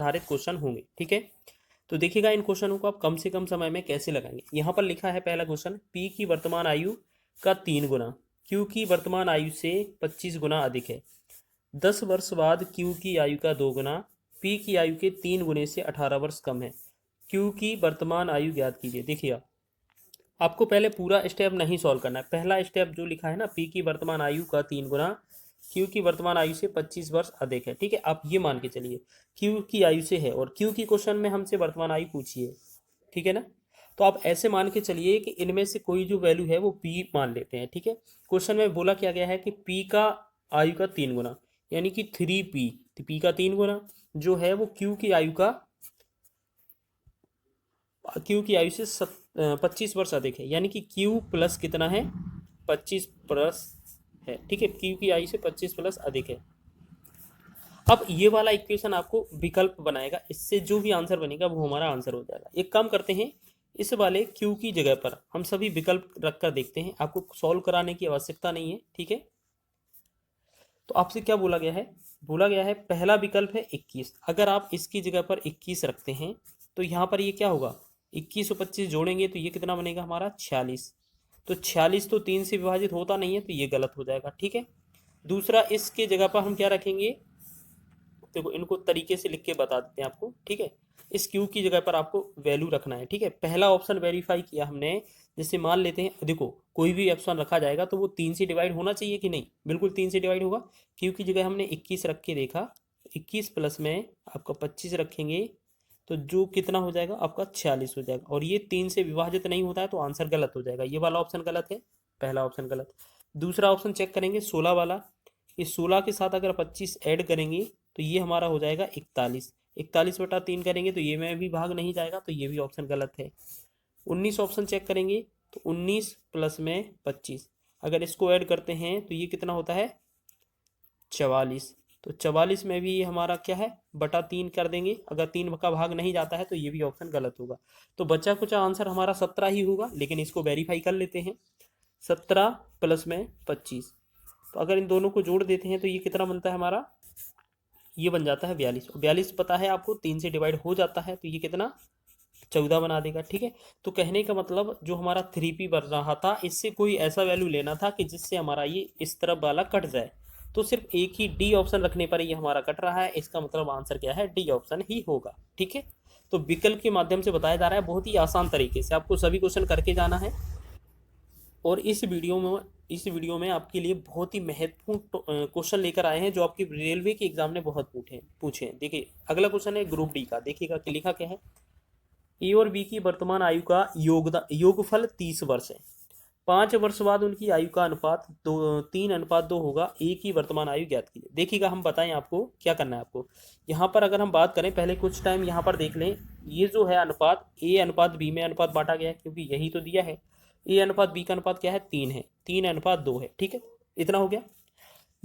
आधारित क्वेश्चन होंगे। ठीक है, तो देखिएगा इन क्वेश्चनों को आप कम से कम समय में कैसे लगाएंगे। यहाँ पर लिखा है पहला क्वेश्चन, पी की वर्तमान आयु का 3 गुना क्यू की वर्तमान आयु से 25 गुना अधिक है। 10 वर्ष बाद क्यू की आयु का 2 गुना पी की आयु के 3 गुने से 18 वर्ष कम है। क्यू की वर्तमान आयु ज्ञात कीजिए। देखिए आपको पहले पूरा स्टेप नहीं सॉल्व करना है। पहला स्टेप जो लिखा है ना, पी की वर्तमान आयु का 3 गुना क्यू की वर्तमान आयु से 25 वर्ष अधिक है। ठीक है, आप ये मान के चलिए क्यू की आयु से है और क्यू की क्वेश्चन में हमसे वर्तमान आयु पूछी है। ठीक है ना, तो आप ऐसे मान के चलिए कि इनमें से कोई जो वैल्यू है वो पी मान लेते हैं। ठीक है, क्वेश्चन में बोला क्या गया है कि पी का आयु का 3 गुना यानी कि 3p, पी का 3 गुना जो है वो क्यू की आयु से 25 वर्ष अधिक है, यानी कि क्यू प्लस कितना है 25 प्लस है। ठीक है, क्यू की आयु से 25 प्लस अधिक है। अब ये वाला इक्वेशन आपको विकल्प बनाएगा, इससे जो भी आंसर बनेगा वो हमारा आंसर हो जाएगा। एक काम करते हैं, इस वाले क्यू की जगह पर हम सभी विकल्प रखकर देखते हैं, आपको सॉल्व कराने की आवश्यकता नहीं है। ठीक है, तो आपसे क्या बोला गया है, बोला गया है पहला विकल्प है 21। अगर आप इसकी जगह पर 21 रखते हैं तो यहाँ पर ये क्या होगा, 21 और 25 जोड़ेंगे तो ये कितना बनेगा हमारा 46। तो 46 तो 3 से विभाजित होता नहीं है, तो ये गलत हो जाएगा। ठीक है, दूसरा इसके जगह पर हम क्या रखेंगे, देखो इनको तरीके से लिख के बता देते हैं आपको। ठीक है, इस क्यू की जगह पर आपको वैल्यू रखना है। ठीक है, पहला ऑप्शन वेरीफाई किया हमने, जैसे मान लेते हैं, देखो कोई भी ऑप्शन रखा जाएगा तो वो 3 से डिवाइड होना चाहिए कि नहीं, बिल्कुल 3 से डिवाइड होगा। क्यू की जगह हमने 21 रख के देखा, 21 प्लस में आपका 25 रखेंगे तो जो कितना हो जाएगा आपका 46 हो जाएगा, और ये 3 से विभाजित नहीं होता है तो आंसर गलत हो जाएगा। ये वाला ऑप्शन गलत है, पहला ऑप्शन गलत। दूसरा ऑप्शन चेक करेंगे 16 वाला, इस 16 के साथ अगर 25 ऐड करेंगे तो ये हमारा हो जाएगा 41। 41/3 करेंगे तो ये में भी भाग नहीं जाएगा, तो ये भी ऑप्शन गलत है। 19 ऑप्शन चेक करेंगे तो 19 प्लस में 25 अगर इसको ऐड करते हैं तो ये कितना होता है 44। तो 44 में भी ये हमारा क्या है बटा 3 कर देंगे, अगर 3 का भाग नहीं जाता है तो ये भी ऑप्शन गलत होगा। तो बचा कुछ आंसर हमारा 17 ही होगा, लेकिन इसको वेरीफाई कर लेते हैं। 17 प्लस में 25, तो अगर इन दोनों को जोड़ देते हैं तो ये कितना बनता है हमारा, ये बन जाता है 42। 42 पता है आपको 3 से डिवाइड हो जाता है, तो ये कितना 14 बना देगा। ठीक है, तो कहने का मतलब जो हमारा 3p बन रहा था, इससे कोई ऐसा वैल्यू लेना था कि जिससे हमारा ये इस तरफ वाला कट जाए, तो सिर्फ एक ही डी ऑप्शन रखने पर ये हमारा कट रहा है। इसका मतलब आंसर क्या है, डी ऑप्शन ही होगा। ठीक है, तो विकल्प के माध्यम से बताया जा रहा है, बहुत ही आसान तरीके से आपको सभी क्वेश्चन करके जाना है। और इस वीडियो में आपके लिए बहुत ही महत्वपूर्ण क्वेश्चन लेकर आए हैं जो आपकी रेलवे के एग्जाम ने बहुत पूछे हैं। देखिए अगला क्वेश्चन है ग्रुप डी का, देखिएगा कि लिखा क्या है, ए और बी की वर्तमान आयु का योगफल 30 वर्ष है। 5 वर्ष बाद उनकी आयु का अनुपात 3:2 होगा। ए की वर्तमान आयु ज्ञात कीजिए। देखिएगा हम बताएं आपको क्या करना है। आपको यहाँ पर अगर हम बात करें, पहले कुछ टाइम यहाँ पर देख लें, ये जो है अनुपात ए अनुपात बी में अनुपात बांटा गया है, क्योंकि यही तो दिया है। ए अनुपात बी का अनुपात क्या है 3 है, 3:2 है। ठीक है, इतना हो गया।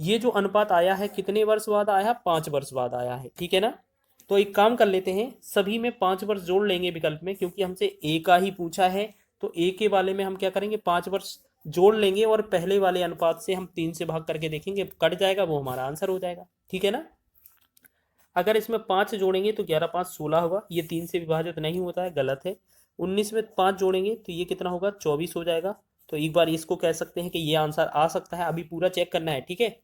ये जो अनुपात आया है कितने वर्ष बाद आया, 5 वर्ष बाद आया है। ठीक है ना, तो एक काम कर लेते हैं, सभी में 5 वर्ष जोड़ लेंगे विकल्प में, क्योंकि हमसे ए का ही पूछा है, तो ए के वाले में हम क्या करेंगे 5 वर्ष जोड़ लेंगे और पहले वाले अनुपात से हम 3 से भाग करके देखेंगे, कट जाएगा, वो हमारा आंसर हो जाएगा। ठीक है ना, अगर इसमें 5 जोड़ेंगे तो 11 5 16 होगा, ये 3 से विभाजित नहीं होता है, गलत है। 19 में 5 जोड़ेंगे तो ये कितना होगा 24 हो जाएगा। तो एक बार इसको कह सकते हैं कि ये आंसर आ सकता है, अभी पूरा चेक करना है। ठीक है,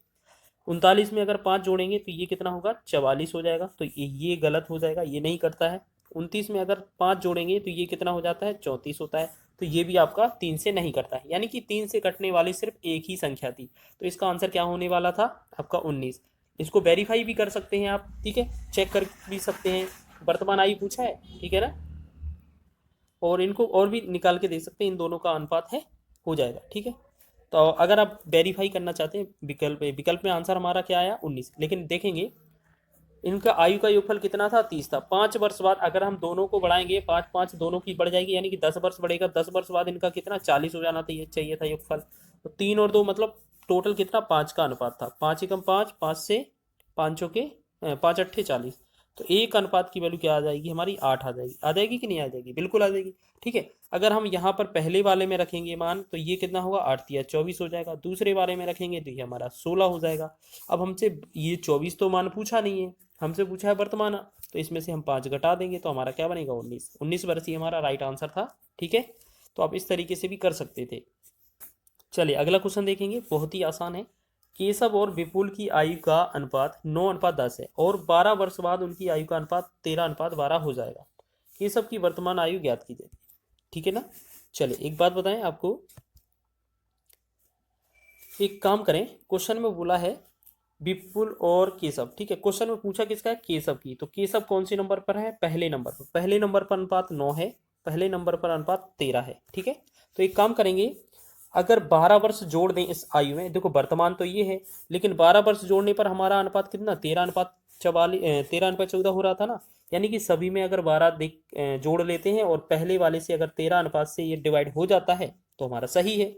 39 में अगर 5 जोड़ेंगे तो ये कितना होगा 44 हो जाएगा, तो ये गलत हो जाएगा, ये नहीं करता है। 29 में अगर 5 जोड़ेंगे तो ये कितना हो जाता है 34 होता है, तो ये भी आपका 3 से नहीं करता है, यानी कि 3 से कटने वाली सिर्फ एक ही संख्या थी। तो इसका आंसर क्या होने वाला था आपका 19। इसको वेरीफाई भी कर सकते हैं आप। ठीक है, चेक कर भी सकते हैं, वर्तमान आयु पूछा है। ठीक है ना, और इनको और भी निकाल के देख सकते हैं, इन दोनों का अनुपात है, हो जाएगा। ठीक है, तो अगर आप वेरीफाई करना चाहते हैं विकल्प में आंसर हमारा क्या आया 19, लेकिन देखेंगे इनका आयु का योगफल कितना था 30 था। 5 वर्ष बाद अगर हम दोनों को बढ़ाएंगे, 5 5 दोनों की बढ़ जाएगी, यानी कि 10 वर्ष बढ़ेगा। 10 वर्ष बाद इनका कितना 40 हो जाना चाहिए था योगफल। तो 3 और 2 मतलब टोटल कितना 5 का अनुपात था। 5 एकम 5, 5 से 5 के 5 अट्ठे 40, तो एक अनुपात की वैल्यू क्या आ जाएगी हमारी 8 आ जाएगी कि नहीं आ जाएगी, बिल्कुल आ जाएगी। ठीक है, अगर हम यहाँ पर पहले वाले में रखेंगे मान, तो ये कितना होगा 8 या 24 हो जाएगा। दूसरे वाले में रखेंगे तो ये हमारा 16 हो जाएगा। अब हमसे ये 24 तो मान पूछा नहीं है, हमसे पूछा है वर्तमान, तो इसमें से हम 5 घटा देंगे तो हमारा क्या बनेगा 19। 19 वर्ष ही हमारा राइट आंसर था। ठीक है, तो आप इस तरीके से भी कर सकते थे। चलिए अगला क्वेश्चन देखेंगे, बहुत ही आसान है। केशव और विपुल की आयु का अनुपात 9:10 है और 12 वर्ष बाद उनकी आयु का अनुपात 13:12 हो जाएगा। केशव की वर्तमान आयु ज्ञात कीजिए। ठीक है ना। चलिए एक बात बताएं आपको, एक काम करें, क्वेश्चन में बोला है विपुल और केशव। ठीक है, क्वेश्चन में पूछा किसका है, केशव की। तो केशव कौन सी नंबर पर है, पहले नंबर पर। पहले नंबर पर अनुपात 9 है, पहले नंबर पर अनुपात 13 है। ठीक है, तो एक काम करेंगे, अगर 12 वर्ष जोड़ दें इस आयु में, देखो वर्तमान तो ये है, लेकिन 12 वर्ष जोड़ने पर हमारा अनुपात कितना 13:44 13:14 हो रहा था ना। यानी कि सभी में अगर 12 जोड़ लेते हैं और पहले वाले से अगर 13 अनुपात से ये डिवाइड हो जाता है तो हमारा सही है।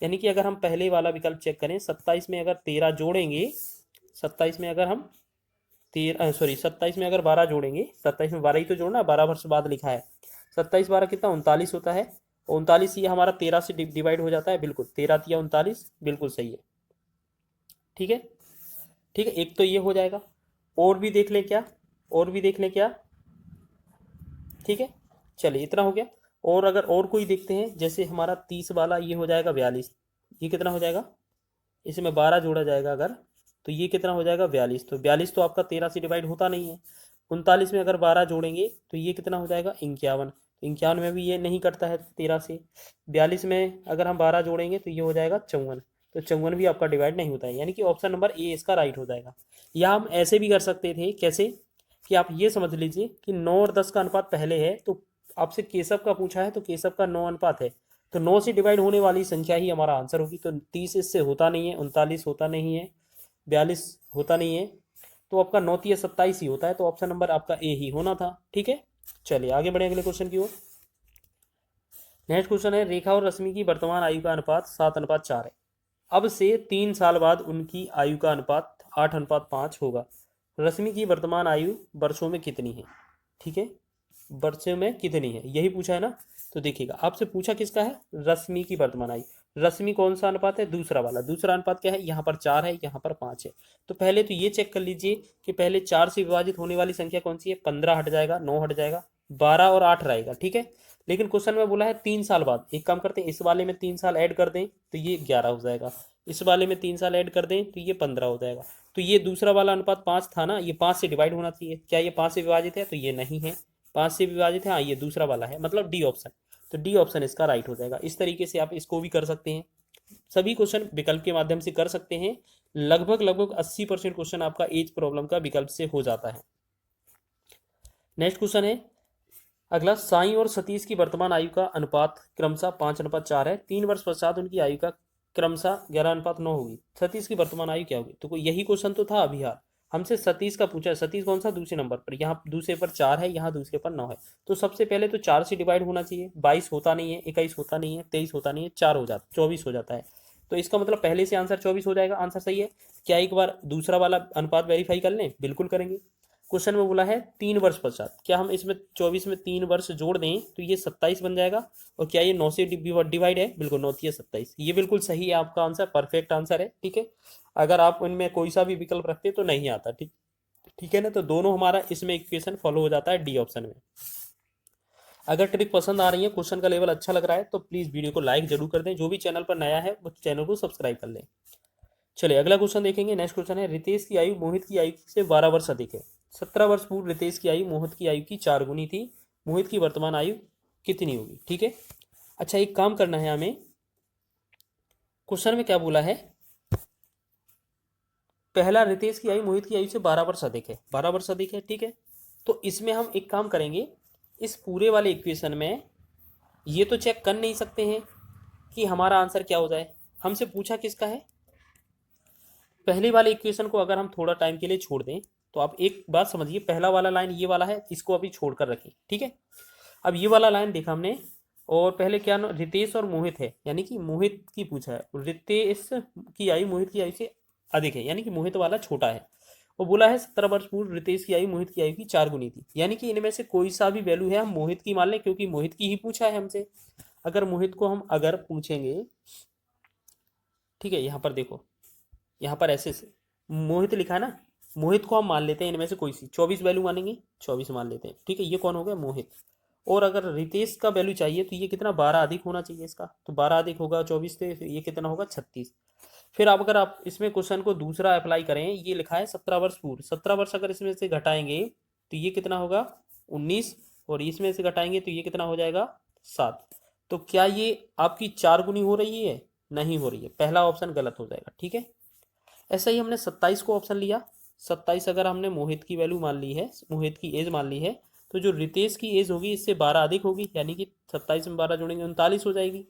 यानी कि अगर हम पहले वाला विकल्प चेक करें, 27 में अगर 13 जोड़ेंगे, 27 में अगर हम 27 में अगर 12 जोड़ेंगे, 27 में 12 ही तो जोड़ना, 12 वर्ष बाद लिखा है। 27 12 कितना 39 होता है, 39 ये हमारा 13 से डिवाइड हो जाता है। बिल्कुल 13 या 39 बिल्कुल सही है। ठीक है, ठीक है, एक तो ये हो जाएगा। और भी देख लें क्या, और भी देख लें क्या। ठीक है, चलिए इतना हो गया। और अगर और कोई देखते हैं, जैसे हमारा 30 वाला ये हो जाएगा 42, ये कितना हो जाएगा, इसमें 12 जोड़ा जाएगा अगर, तो ये कितना हो जाएगा 42। तो 42 तो आपका 13 से डिवाइड होता नहीं है। 39 में अगर 12 जोड़ेंगे तो ये कितना हो जाएगा 51। तो 51 में भी ये नहीं कटता है 13 से। 42 में अगर हम 12 जोड़ेंगे तो ये हो जाएगा 54। तो 54 भी आपका डिवाइड नहीं होता है, यानी कि ऑप्शन नंबर ए इसका राइट हो जाएगा। या हम ऐसे भी कर सकते थे, कैसे कि आप ये समझ लीजिए कि 9 और 10 का अनुपात पहले है, तो आपसे केशव का पूछा है तो केशव का 9 अनुपात है, तो 9 से डिवाइड होने वाली संख्या ही हमारा आंसर होगी। तो 30 इससे होता नहीं है, 39 होता नहीं है, 42 होता नहीं है, तो आपका 9 या 27 ही होता है। तो ऑप्शन नंबर आपका ए ही होना था। ठीक है, चलिए आगे बढ़े अगले क्वेश्चन की ओर। नेक्स्ट क्वेश्चन है, रेखा और रश्मि की वर्तमान आयु का अनुपात 7:4 है। अब से 3 साल बाद उनकी आयु का अनुपात 8:5 होगा। रश्मि की वर्तमान आयु वर्षों में कितनी है। ठीक है, वर्षों में कितनी है यही पूछा है ना। तो देखिएगा, आपसे पूछा किसका है, रश्मि की वर्तमान आयु। रश्मि कौन सा अनुपात है, दूसरा वाला। दूसरा अनुपात क्या है, यहाँ पर 4 है, यहाँ पर 5 है। तो पहले तो ये चेक कर लीजिए कि पहले 4 से विभाजित होने वाली संख्या कौन सी है। 15 हट जाएगा, 9 हट जाएगा, 12 और 8 रहेगा। ठीक है, लेकिन क्वेश्चन में बोला है 3 साल बाद। एक काम करते हैं, इस वाले में 3 साल ऐड कर दें तो ये 11 हो जाएगा, इस वाले में 3 साल ऐड कर दें तो ये 15 हो जाएगा। तो ये दूसरा वाला अनुपात 5 था ना, ये 5 से डिवाइड होना चाहिए। क्या ये 5 से विभाजित है, तो ये नहीं है। 5 से विभाजित है, हाँ ये दूसरा वाला है, मतलब डी ऑप्शन। तो डी ऑप्शन इसका राइट हो जाएगा। इस तरीके से आप इसको भी कर सकते हैं, सभी क्वेश्चन विकल्प के माध्यम से कर सकते हैं। लगभग लगभग 80% क्वेश्चन आपका एज प्रॉब्लम का विकल्प से हो जाता है। नेक्स्ट क्वेश्चन है अगला, साई और सतीश की वर्तमान आयु का अनुपात क्रमशः 5:4 है। 3 वर्ष पश्चात उनकी आयु का क्रमशः 11:9 होगी। सतीश की वर्तमान आयु क्या होगी। तो यही क्वेश्चन तो था अभी यार, हमसे सतीश का पूछा है। सतीश कौन सा, दूसरे नंबर पर, यहाँ दूसरे पर 4 है, यहाँ दूसरे पर 9 है। तो सबसे पहले तो 4 से डिवाइड होना चाहिए। 22 होता नहीं है, 21 होता नहीं है, 23 होता नहीं है, 4 हो जाता, 24 हो जाता है। तो इसका मतलब पहले से आंसर 24 हो जाएगा। आंसर सही है। क्या एक बार दूसरा वाला अनुपात वेरीफाई कर लें, बिल्कुल करेंगे। क्वेश्चन में बोला है 3 वर्ष पश्चात, क्या हम इसमें 24 में 3 वर्ष जोड़ दें तो ये 27 बन जाएगा। और क्या ये 9 से डिवाइड है, बिल्कुल 9 या 27, ये बिल्कुल सही है आपका आंसर, परफेक्ट आंसर है। ठीक है, अगर आप उनमें कोई सा भी विकल्प रखते तो नहीं आता। ठीक, ठीक है ना। तो दोनों हमारा इसमें इक्वेशन फॉलो हो जाता है डी ऑप्शन में। अगर ट्रिक पसंद आ रही है, क्वेश्चन का लेवल अच्छा लग रहा है, तो प्लीज़ वीडियो को लाइक जरूर कर दें। जो भी चैनल पर नया है वो चैनल को सब्सक्राइब कर लें। चलिए अगला क्वेश्चन देखेंगे। नेक्स्ट क्वेश्चन है, रितेश की आयु मोहित की आयु से 12 वर्ष अधिक है। 17 वर्ष पूर्व रितेश की आयु मोहित की आयु की 4 गुनी थी। मोहित की वर्तमान आयु कितनी होगी। ठीक है, अच्छा एक काम करना है हमें, क्वेश्चन में क्या बोला है, पहला रितेश की आयु मोहित की आयु से 12 वर्ष अधिक है, 12 वर्ष अधिक है। ठीक है, तो इसमें हम एक काम करेंगे, इस पूरे वाले इक्वेशन में ये तो चेक कर नहीं सकते हैं कि हमारा आंसर क्या हो जाए। हमसे पूछा किसका है, पहले वाले इक्वेशन को अगर हम थोड़ा टाइम के लिए छोड़ दें तो आप एक बात समझिए, पहला वाला लाइन ये वाला है, इसको अभी छोड़ कर रखें। ठीक है, अब ये वाला लाइन देखा हमने, और पहले क्या रितेश और मोहित है, यानी कि मोहित की पूछा है, रितेश की आयु मोहित की आयु से अधिक है, यानी कि मोहित वाला छोटा है। वो बोला है 17 वर्ष पूर्व रितेश की आयु मोहित की आयु की 4 गुनी थी, यानी कि इनमें से कोई सा भी वैल्यू है हम मोहित की मान लें, क्योंकि मोहित की ही पूछा है हमसे। अगर मोहित को हम अगर पूछेंगे, ठीक है, यहाँ पर देखो, यहाँ पर ऐसे मोहित लिखा है ना, मोहित को हम मान लेते हैं इनमें से कोई सी 24 वैल्यू मानेंगे, 24 मान लेते हैं, ठीक है। ये कौन हो गया? मोहित। और अगर रितेश का वैल्यू चाहिए तो ये कितना 12 अधिक होना चाहिए इसका, तो 12 अधिक होगा 24 से, ये कितना होगा 36। फिर अब अगर आप इसमें क्वेश्चन को दूसरा अप्लाई करें, ये लिखा है 17 वर्ष पूर्व, 17 वर्ष अगर इसमें से घटाएंगे तो ये कितना होगा 19, और इसमें से घटाएंगे तो ये कितना हो जाएगा 7। तो क्या ये आपकी 4 गुनी हो रही है? नहीं हो रही है, पहला ऑप्शन गलत हो जाएगा, ठीक है। ऐसा ही हमने 27 को ऑप्शन लिया। 27 अगर हमने मोहित की वैल्यू मान ली है, मोहित की एज मान ली है, तो जो रितेश की एज होगी इससे 12 अधिक होगी, यानी कि 27 में 12 जोड़ेंगे 39 हो जाएगी।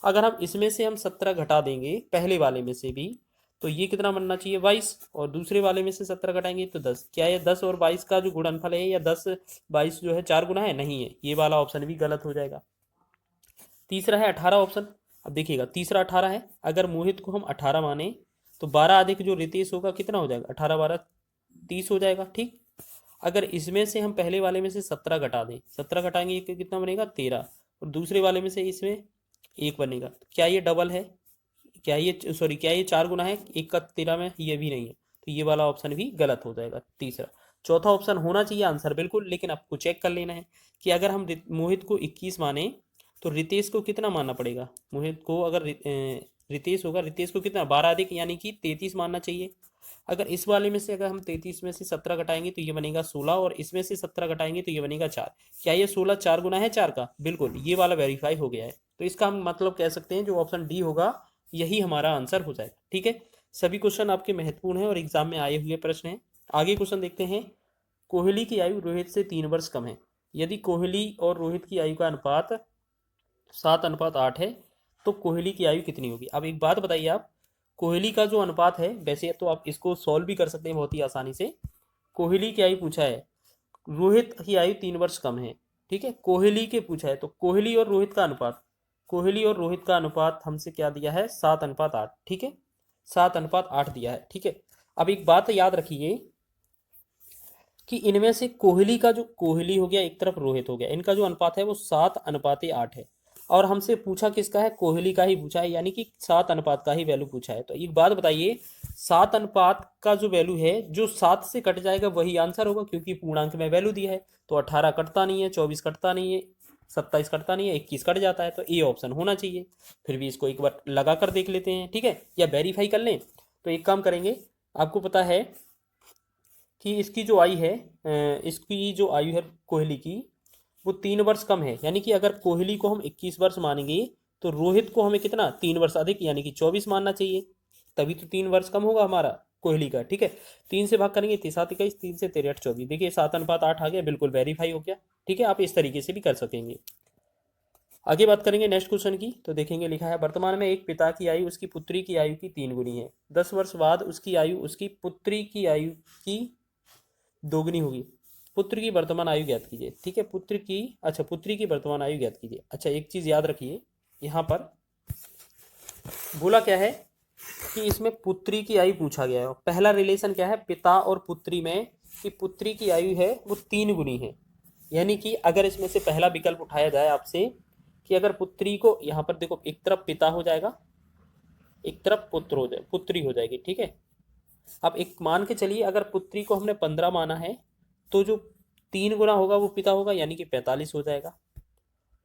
अगर हम इसमें से हम 17 घटा देंगे पहले वाले में से भी, तो ये कितना बनना चाहिए 22, और दूसरे वाले में से 17 घटाएंगे तो 10। क्या ये 10 और 22 का जो गुणनफल है, या 10 22 जो है 4 गुना है? नहीं है, ये वाला ऑप्शन भी गलत हो जाएगा। तीसरा है 18 ऑप्शन। अब देखिएगा तीसरा 18 है, अगर मोहित को हम 18 माने तो 12 अधिक जो रितेश होगा कितना हो जाएगा, 18 12 30 हो जाएगा, ठीक। अगर इसमें से हम पहले वाले में से 17 घटा दें, 17 घटाएंगे तो कितना बनेगा 13, और दूसरे वाले में से इसमें 1 बनेगा। क्या ये डबल है? क्या ये सॉरी क्या ये 4 गुना है 1 का 13 में? ये भी नहीं है, तो ये वाला ऑप्शन भी गलत हो जाएगा तीसरा। चौथा ऑप्शन होना चाहिए आंसर बिल्कुल, लेकिन आपको चेक कर लेना है कि अगर हम मोहित को 21 माने तो रितेश को कितना मानना पड़ेगा। मोहित को अगर रितेश होगा, रितेश को कितना 12 अधिक यानी कि 33 मानना चाहिए। अगर इस वाले में से अगर हम 33 में से 17 घटाएंगे तो ये बनेगा 16, और इसमें से 17 घटाएंगे तो ये बनेगा 4। क्या ये 16 4 गुना है 4 का? बिल्कुल, ये वाला वेरीफाई हो गया है। तो इसका हम मतलब कह सकते हैं जो ऑप्शन डी होगा यही हमारा आंसर हो जाएगा, ठीक है। सभी क्वेश्चन आपके महत्वपूर्ण हैं और एग्जाम में आए हुए प्रश्न हैं। आगे क्वेश्चन देखते हैं। कोहली की आयु रोहित से 3 वर्ष कम है। यदि कोहली और रोहित की आयु का अनुपात 7:8 है तो कोहली की आयु कितनी होगी। अब एक बात बताइए आप, कोहली का जो अनुपात है, वैसे तो आप इसको सॉल्व भी कर सकते हैं बहुत ही आसानी से। कोहली की आयु पूछा है, रोहित की आयु 3 वर्ष कम है, ठीक है। कोहली के पूछा है तो कोहली और रोहित का अनुपात, कोहली और रोहित का अनुपात हमसे क्या दिया है 7:8, ठीक है। 7:8 दिया है, ठीक है। अब एक बात याद रखिए कि इनमें से कोहली का जो कोहली हो गया, एक तरफ रोहित हो गया, इनका जो अनुपात है वो 7:8 है, और हमसे पूछा किसका है, कोहली का ही पूछा है, यानी कि 7 अनुपात का ही वैल्यू पूछा है। तो एक बात बताइए, 7 अनुपात का जो वैल्यू है, जो 7 से कट जाएगा वही आंसर होगा, क्योंकि पूर्णांक में वैल्यू दिया है। तो 18 कटता नहीं है, 24 कटता नहीं है, 27 कटता नहीं है, 21 कट जाता है, तो ए ऑप्शन होना चाहिए। फिर भी इसको एक बार लगा कर देख लेते हैं, ठीक है, या वेरीफाई कर लें। तो एक काम करेंगे, आपको पता है कि इसकी जो आयु है, इसकी जो आयु है कोहली की, वो 3 वर्ष कम है, यानी कि अगर कोहली को हम 21 वर्ष मानेंगे तो रोहित को हमें कितना 3 वर्ष अधिक यानी कि 24 मानना चाहिए, तभी तो 3 वर्ष कम होगा हमारा कोहली का, ठीक है। 3 से भाग करेंगे 3 7 21, 3 से 13 8 24, देखिए 7:8 आ गया, बिल्कुल वेरीफाई हो गया, ठीक है। आप इस तरीके से भी कर सकेंगे। आगे बात करेंगे नेक्स्ट क्वेश्चन की, तो देखेंगे लिखा है, वर्तमान में एक पिता की आयु उसकी पुत्री की आयु की 3 गुनी है। 10 वर्ष बाद उसकी आयु उसकी पुत्री की आयु की 2 गुनी होगी। पुत्र की वर्तमान आयु ज्ञात कीजिए, ठीक है। पुत्री की वर्तमान आयु ज्ञात कीजिए। अच्छा, एक चीज याद रखिए, यहाँ पर बोला क्या है कि इसमें पुत्री की आयु पूछा गया है। पहला रिलेशन क्या है पिता और पुत्री में, कि पुत्री की आयु है वो 3 गुनी है, यानी कि अगर इसमें से पहला विकल्प उठाया जाए आपसे कि अगर पुत्री को, यहाँ पर देखो एक तरफ पिता हो जाएगा, एक तरफ पुत्र हो जाए पुत्री हो जाएगी, ठीक है। अब एक मान के चलिए, अगर पुत्री को हमने 15 माना है तो जो 3 गुना होगा वो पिता होगा, यानी कि 45 हो जाएगा।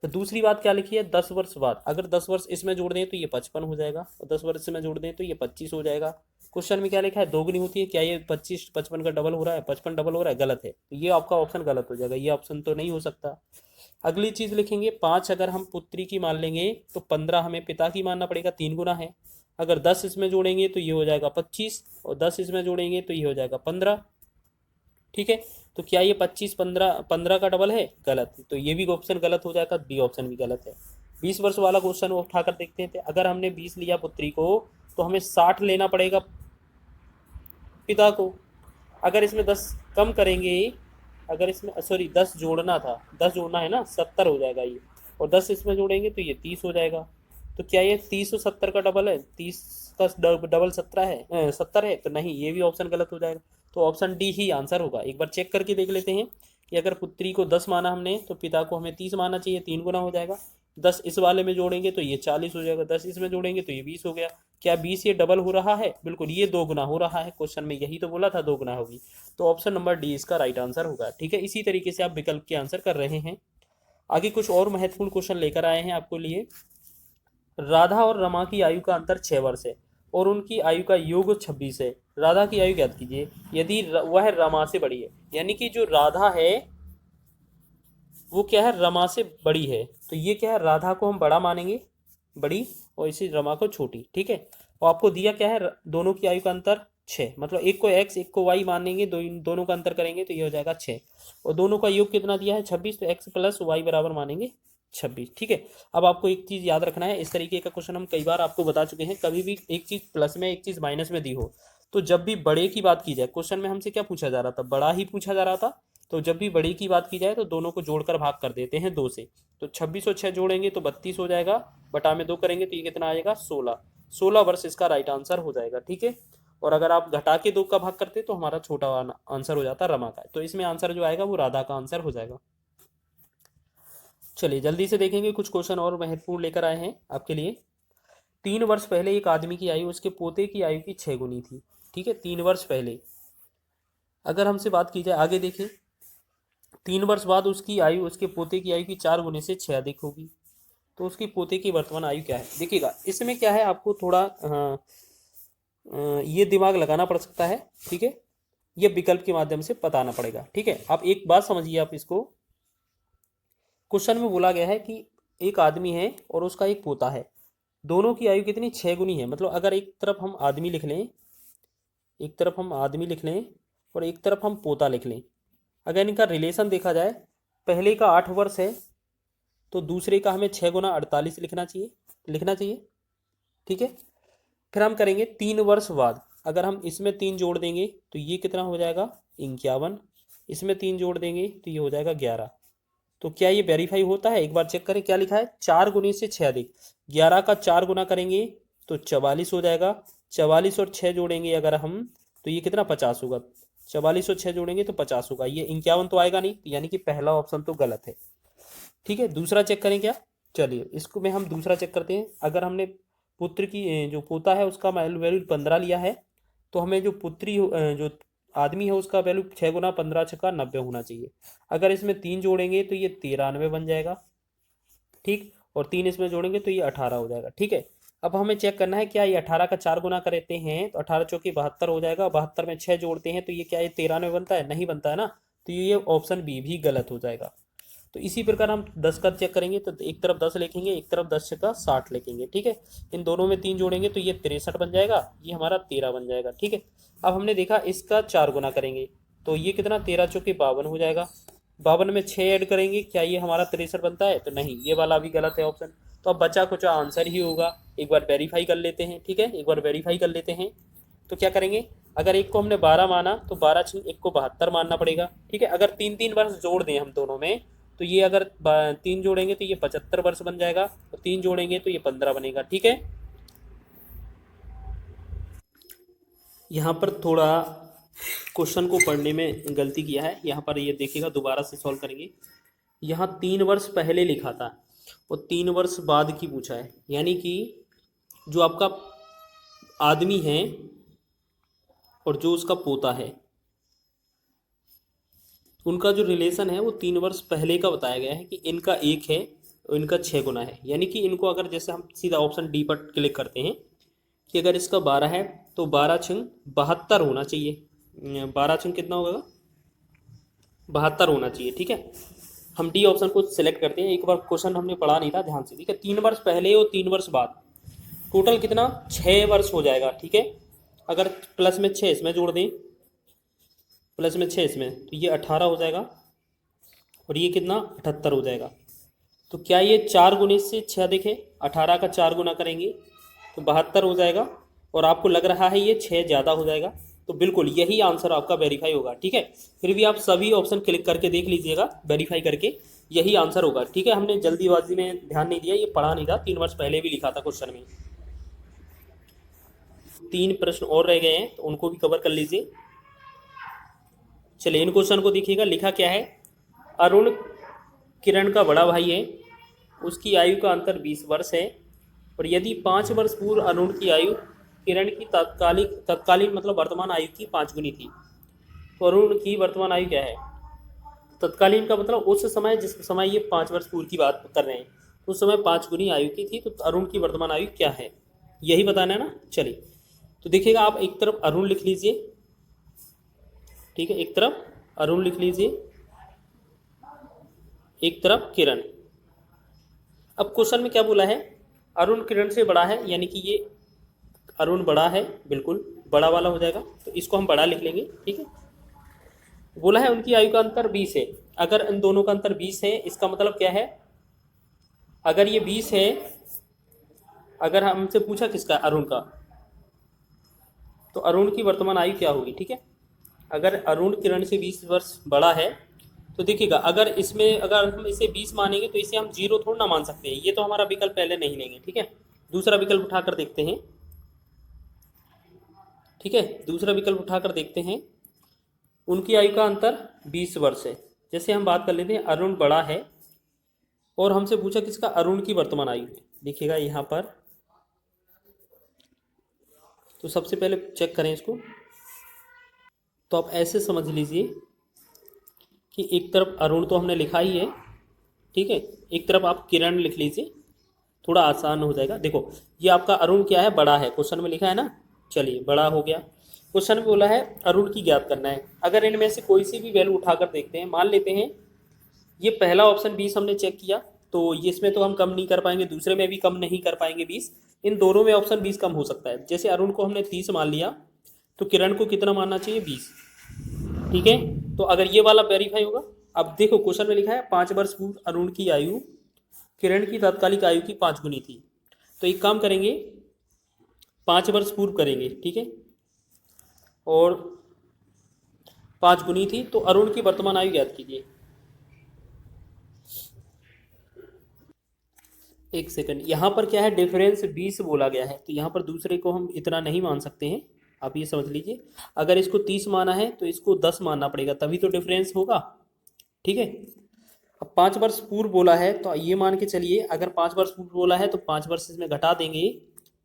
तो दूसरी बात क्या लिखी है, 10 वर्ष बाद, अगर 10 वर्ष इसमें जोड़ दें तो ये 55 हो जाएगा, और 10 वर्ष इसमें जोड़ दें तो ये 25 हो जाएगा। क्वेश्चन में क्या लिखा है 2 गुनी होती है, क्या ये 25 55 का डबल हो रहा है, 55 डबल हो रहा है, गलत है, तो ये आपका ऑप्शन गलत हो जाएगा, ये ऑप्शन तो नहीं हो सकता। अगली चीज लिखेंगे 5 अगर हम पुत्री की मान लेंगे तो 15 हमें पिता की मानना पड़ेगा, 3 गुना है। अगर 10 इसमें जोड़ेंगे तो ये हो जाएगा 25, और 10 इसमें जोड़ेंगे तो ये हो जाएगा 15, ठीक है। तो क्या ये 25 15 का डबल है, गलत, तो ये भी ऑप्शन गलत हो जाएगा, बी ऑप्शन भी गलत है। 20 वर्ष वाला क्वेश्चन उठाकर देखते थे, अगर हमने 20 लिया पुत्री को तो हमें 60 लेना पड़ेगा पिता को। अगर इसमें 10 कम करेंगे, अगर इसमें सॉरी 10 जोड़ना था, 10 जोड़ना है ना, 70 हो जाएगा ये, और 10 इसमें जोड़ेंगे तो ये 30 हो जाएगा। तो क्या ये 30 और 70 का डबल है, 30 का डबल 17 है 70 है, तो नहीं, ये भी ऑप्शन गलत हो जाएगा। तो ऑप्शन डी ही आंसर होगा। एक बार चेक करके देख लेते हैं कि अगर पुत्री को 10 माना हमने तो पिता को हमें 30 मानना चाहिए, 3 गुना हो जाएगा। 10 इस वाले में जोड़ेंगे तो ये 40 हो जाएगा, 10 इसमें जोड़ेंगे तो ये 20 हो गया, क्या 20 ये डबल हो रहा है? बिल्कुल, ये 2 गुना हो रहा है। क्वेश्चन में यही तो बोला था 2 गुना होगी। तो ऑप्शन नंबर डी इसका राइट आंसर होगा। ठीक है, इसी तरीके से आप विकल्प के आंसर कर रहे हैं। आगे कुछ और महत्वपूर्ण क्वेश्चन लेकर आए हैं आपको लिए। राधा और रमा की आयु का अंतर 6 वर्ष है और उनकी आयु का योग 26 है। राधा की आयु ज्ञात कीजिए यदि वह रमा से बड़ी है। यानी कि जो राधा है वो क्या है, रमा से बड़ी है। तो ये क्या है, राधा को हम बड़ा मानेंगे, बड़ी, और इसी रमा को छोटी। ठीक है, और आपको दिया क्या है, दोनों की आयु का अंतर 6, मतलब एक को x एक को y मानेंगे, दोनों का अंतर करेंगे तो ये हो जाएगा 6, और दोनों का योग कितना दिया है 26, तो x प्लस वाई बराबर मानेंगे 26। ठीक है, अब आपको एक चीज़ याद रखना है, इस तरीके का क्वेश्चन हम कई बार आपको बता चुके हैं। कभी भी एक चीज़ प्लस में एक चीज़ माइनस में दी हो तो जब भी बड़े की बात की जाए, क्वेश्चन में हमसे क्या पूछा जा रहा था, बड़ा ही पूछा जा रहा था, तो जब भी बड़े की बात की जाए तो दोनों को जोड़कर भाग कर देते हैं 2 से। तो 26 और 6 जोड़ेंगे तो 32 हो जाएगा, बटा में 2 करेंगे तो ये कितना आएगा 16। 16 वर्ष इसका राइट आंसर हो जाएगा। ठीक है, और अगर आप घटा के 2 का भाग करते तो हमारा छोटा आंसर हो जाता रमा का। तो इसमें आंसर जो आएगा वो राधा का आंसर हो जाएगा। चलिए जल्दी से देखेंगे, कुछ क्वेश्चन और महत्वपूर्ण लेकर आए हैं आपके लिए। 3 वर्ष पहले एक आदमी की आयु उसके पोते की आयु की 6 गुनी थी। ठीक है, 3 वर्ष पहले अगर हमसे बात की जाए, आगे देखिए, 3 वर्ष बाद उसकी आयु उसके पोते की आयु की 4 गुने से 6 अधिक होगी। तो उसकी पोते की वर्तमान आयु क्या है? देखिएगा, इसमें क्या है, आपको थोड़ा ये दिमाग लगाना पड़ सकता है। ठीक है, ये विकल्प के माध्यम से बताना पड़ेगा। ठीक है, आप एक बात समझिए, आप इसको, क्वेश्चन में बोला गया है कि एक आदमी है और उसका एक पोता है, दोनों की आयु कितनी 6 गुनी है। मतलब अगर एक तरफ हम आदमी लिख लें, एक तरफ हम आदमी लिख लें और एक तरफ हम पोता लिख लें, अगर इनका रिलेशन देखा जाए, पहले का 8 वर्ष है तो दूसरे का हमें 6 गुना 48 लिखना चाहिए। ठीक है, फिर हम करेंगे 3 वर्ष बाद, अगर हम इसमें 3 जोड़ देंगे तो ये कितना हो जाएगा 51, इसमें 3 जोड़ देंगे तो ये हो जाएगा 11। तो क्या ये वेरीफाई होता है? एक बार चेक करें, क्या लिखा है, 4 गुने से 6 अधिक, 11 का 4 गुना करेंगे तो 44 हो जाएगा, 44 और 6 जोड़ेंगे अगर हम तो ये कितना 50 होगा, 44 और 6 जोड़ेंगे तो 50 होगा, ये 51 तो आएगा नहीं, यानी कि पहला ऑप्शन तो गलत है। ठीक है, दूसरा चेक करें क्या, चलिए इसको में हम दूसरा चेक करते हैं। अगर हमने पुत्र की जो पोता है उसका वैल्यू 15 लिया है, तो हमें जो जो आदमी है उसका वैल्यू 6 गुना 15 छक्का 90 होना चाहिए। अगर इसमें 3 जोड़ेंगे तो ये 93 बन जाएगा। ठीक, और 3 इसमें जोड़ेंगे तो ये 18 हो जाएगा। ठीक है, अब हमें चेक करना है क्या ये 18 का 4 गुना करते हैं तो 18 चौकी 72 हो जाएगा, 72 में 6 जोड़ते हैं तो ये क्या ये 93 बनता है? नहीं बनता है ना, तो ये ऑप्शन बी भी गलत हो जाएगा। तो इसी प्रकार हम 10 का चेक करेंगे तो एक तरफ 10 लिखेंगे, एक तरफ 10 का 60 लिखेंगे। ठीक है, इन दोनों में 3 जोड़ेंगे तो ये 63 बन जाएगा, ये हमारा 13 बन जाएगा। ठीक है, अब हमने देखा इसका 4 गुना करेंगे तो ये कितना 13 चौके 52 हो जाएगा, 52 में 6 ऐड करेंगे, क्या ये हमारा 63 बनता है? तो नहीं, ये वाला भी गलत है ऑप्शन। तो अब बचा कुछ आंसर ही होगा, एक बार वेरीफाई कर लेते हैं। ठीक है, एक बार वेरीफाई कर लेते हैं। तो क्या करेंगे, अगर एक को हमने 12 माना तो 12 छिन एक को 72 मानना पड़ेगा। ठीक है, अगर 3 वर्ष जोड़ दें हम दोनों में तो ये अगर 3 जोड़ेंगे तो ये 75 वर्ष बन जाएगा, और 3 जोड़ेंगे तो ये 15 बनेगा। ठीक है, यहाँ पर थोड़ा क्वेश्चन को पढ़ने में गलती किया है, यहाँ पर ये देखिएगा, दोबारा से सॉल्व करेंगे। यहाँ 3 वर्ष पहले लिखा था और 3 वर्ष बाद की पूछा है, यानी कि जो आपका आदमी है और जो उसका पोता है उनका जो रिलेशन है वो 3 वर्ष पहले का बताया गया है कि इनका 1 है और इनका 6 गुना है। यानी कि इनको अगर जैसे हम सीधा ऑप्शन डी पर क्लिक करते हैं कि अगर इसका 12 है तो 12 छिंग 72 होना चाहिए, 12 छिंग कितना होगा 72 होना चाहिए। ठीक है, हम डी ऑप्शन को सिलेक्ट करते हैं। एक बार क्वेश्चन हमने पढ़ा नहीं था ध्यान से। ठीक है, 3 वर्ष पहले और 3 वर्ष बाद, टोटल कितना 6 वर्ष हो जाएगा। ठीक है, अगर प्लस में 6 इसमें जोड़ दें, प्लस में 6 इसमें, तो ये 18 हो जाएगा और ये कितना 78 हो जाएगा। तो क्या ये 4 गुने से 6 अधिक है? 18 का 4 गुना करेंगे तो 72 हो जाएगा, और आपको लग रहा है ये 6 ज़्यादा हो जाएगा, तो बिल्कुल यही आंसर आपका वेरीफाई होगा। ठीक है, फिर भी आप सभी ऑप्शन क्लिक करके देख लीजिएगा, वेरीफाई करके यही आंसर होगा। ठीक है, हमने जल्दीबाजी में ध्यान नहीं दिया, ये पढ़ा नहीं था, 3 वर्ष पहले भी लिखा था क्वेश्चन में। 3 प्रश्न और रह गए हैं तो उनको भी कवर कर लीजिए। चलिए इन क्वेश्चन को देखिएगा, लिखा क्या है, अरुण किरण का बड़ा भाई है, उसकी आयु का अंतर 20 वर्ष है, और यदि 5 वर्ष पूर्व अरुण की आयु किरण की तत्कालीन मतलब वर्तमान आयु की 5 गुनी थी, तो अरुण की वर्तमान आयु क्या है? तत्कालीन का मतलब उस समय जिस समय ये 5 वर्ष पूर्व की बात कर रहे हैं, उस समय 5 गुनी आयु की थी, तो अरुण की वर्तमान आयु क्या है, यही बताना है ना। चलिए, तो देखिएगा, आप एक तरफ अरुण लिख लीजिए, ठीक है, एक तरफ अरुण लिख लीजिए, एक तरफ किरण। अब क्वेश्चन में क्या बोला है? अरुण किरण से बड़ा है, यानी कि ये अरुण बड़ा है, बिल्कुल बड़ा वाला हो जाएगा, तो इसको हम बड़ा लिख लेंगे, ठीक है। बोला है उनकी आयु का अंतर 20 है। अगर इन दोनों का अंतर 20 है, इसका मतलब क्या है? अगर ये 20 है, अगर हमसे पूछा किसका, अरुण का, तो अरुण की वर्तमान आयु क्या होगी, ठीक है। अगर अरुण किरण से 20 वर्ष बड़ा है, तो देखिएगा, अगर इसमें अगर हम इसे 20 मानेंगे तो इसे हम 0 थोड़ा ना मान सकते हैं, ये तो हमारा विकल्प पहले नहीं लेंगे, ठीक है। दूसरा विकल्प उठाकर देखते हैं, ठीक है, दूसरा विकल्प उठाकर देखते हैं। उनकी आयु का अंतर 20 वर्ष है। जैसे हम बात कर लेते हैं, अरुण बड़ा है और हमसे पूछा किसका, अरुण की वर्तमान आयु है। देखिएगा यहाँ पर, तो सबसे पहले चेक करें इसको, तो आप ऐसे समझ लीजिए कि एक तरफ अरुण तो हमने लिखा ही है, ठीक है, एक तरफ आप किरण लिख लीजिए, थोड़ा आसान हो जाएगा। देखो, ये आपका अरुण क्या है, बड़ा है, क्वेश्चन में लिखा है ना। चलिए, बड़ा हो गया। क्वेश्चन में बोला है अरुण की ज्ञात करना है। अगर इनमें से कोई सी भी वैल्यू उठाकर देखते हैं, मान लेते हैं ये पहला ऑप्शन 20 हमने चेक किया, तो ये इसमें तो हम कम नहीं कर पाएंगे, दूसरे में भी कम नहीं कर पाएंगे 20, इन दोनों में ऑप्शन 20 कम हो सकता है। जैसे अरुण को हमने 30 मान लिया, तो किरण को कितना मानना चाहिए, 20, ठीक है। तो अगर ये वाला वेरीफाई होगा। अब देखो, क्वेश्चन में लिखा है 5 वर्ष पूर्व अरुण की आयु किरण की तात्कालिक आयु की 5 गुनी थी, तो एक काम करेंगे, 5 वर्ष पूर्व करेंगे, ठीक है, और 5 गुनी थी, तो अरुण की वर्तमान आयु ज्ञात कीजिए। एक सेकंड, यहाँ पर क्या है, डिफरेंस 20 बोला गया है, तो यहाँ पर दूसरे को हम इतना नहीं मान सकते हैं, आप ये समझ लीजिए। अगर इसको 30 माना है तो इसको 10 मानना पड़ेगा, तभी तो डिफरेंस होगा, ठीक है। अब 5 वर्ष पूर्व बोला है, तो ये मान के चलिए, अगर 5 वर्ष पूर्व बोला है तो 5 वर्ष इसमें घटा देंगे,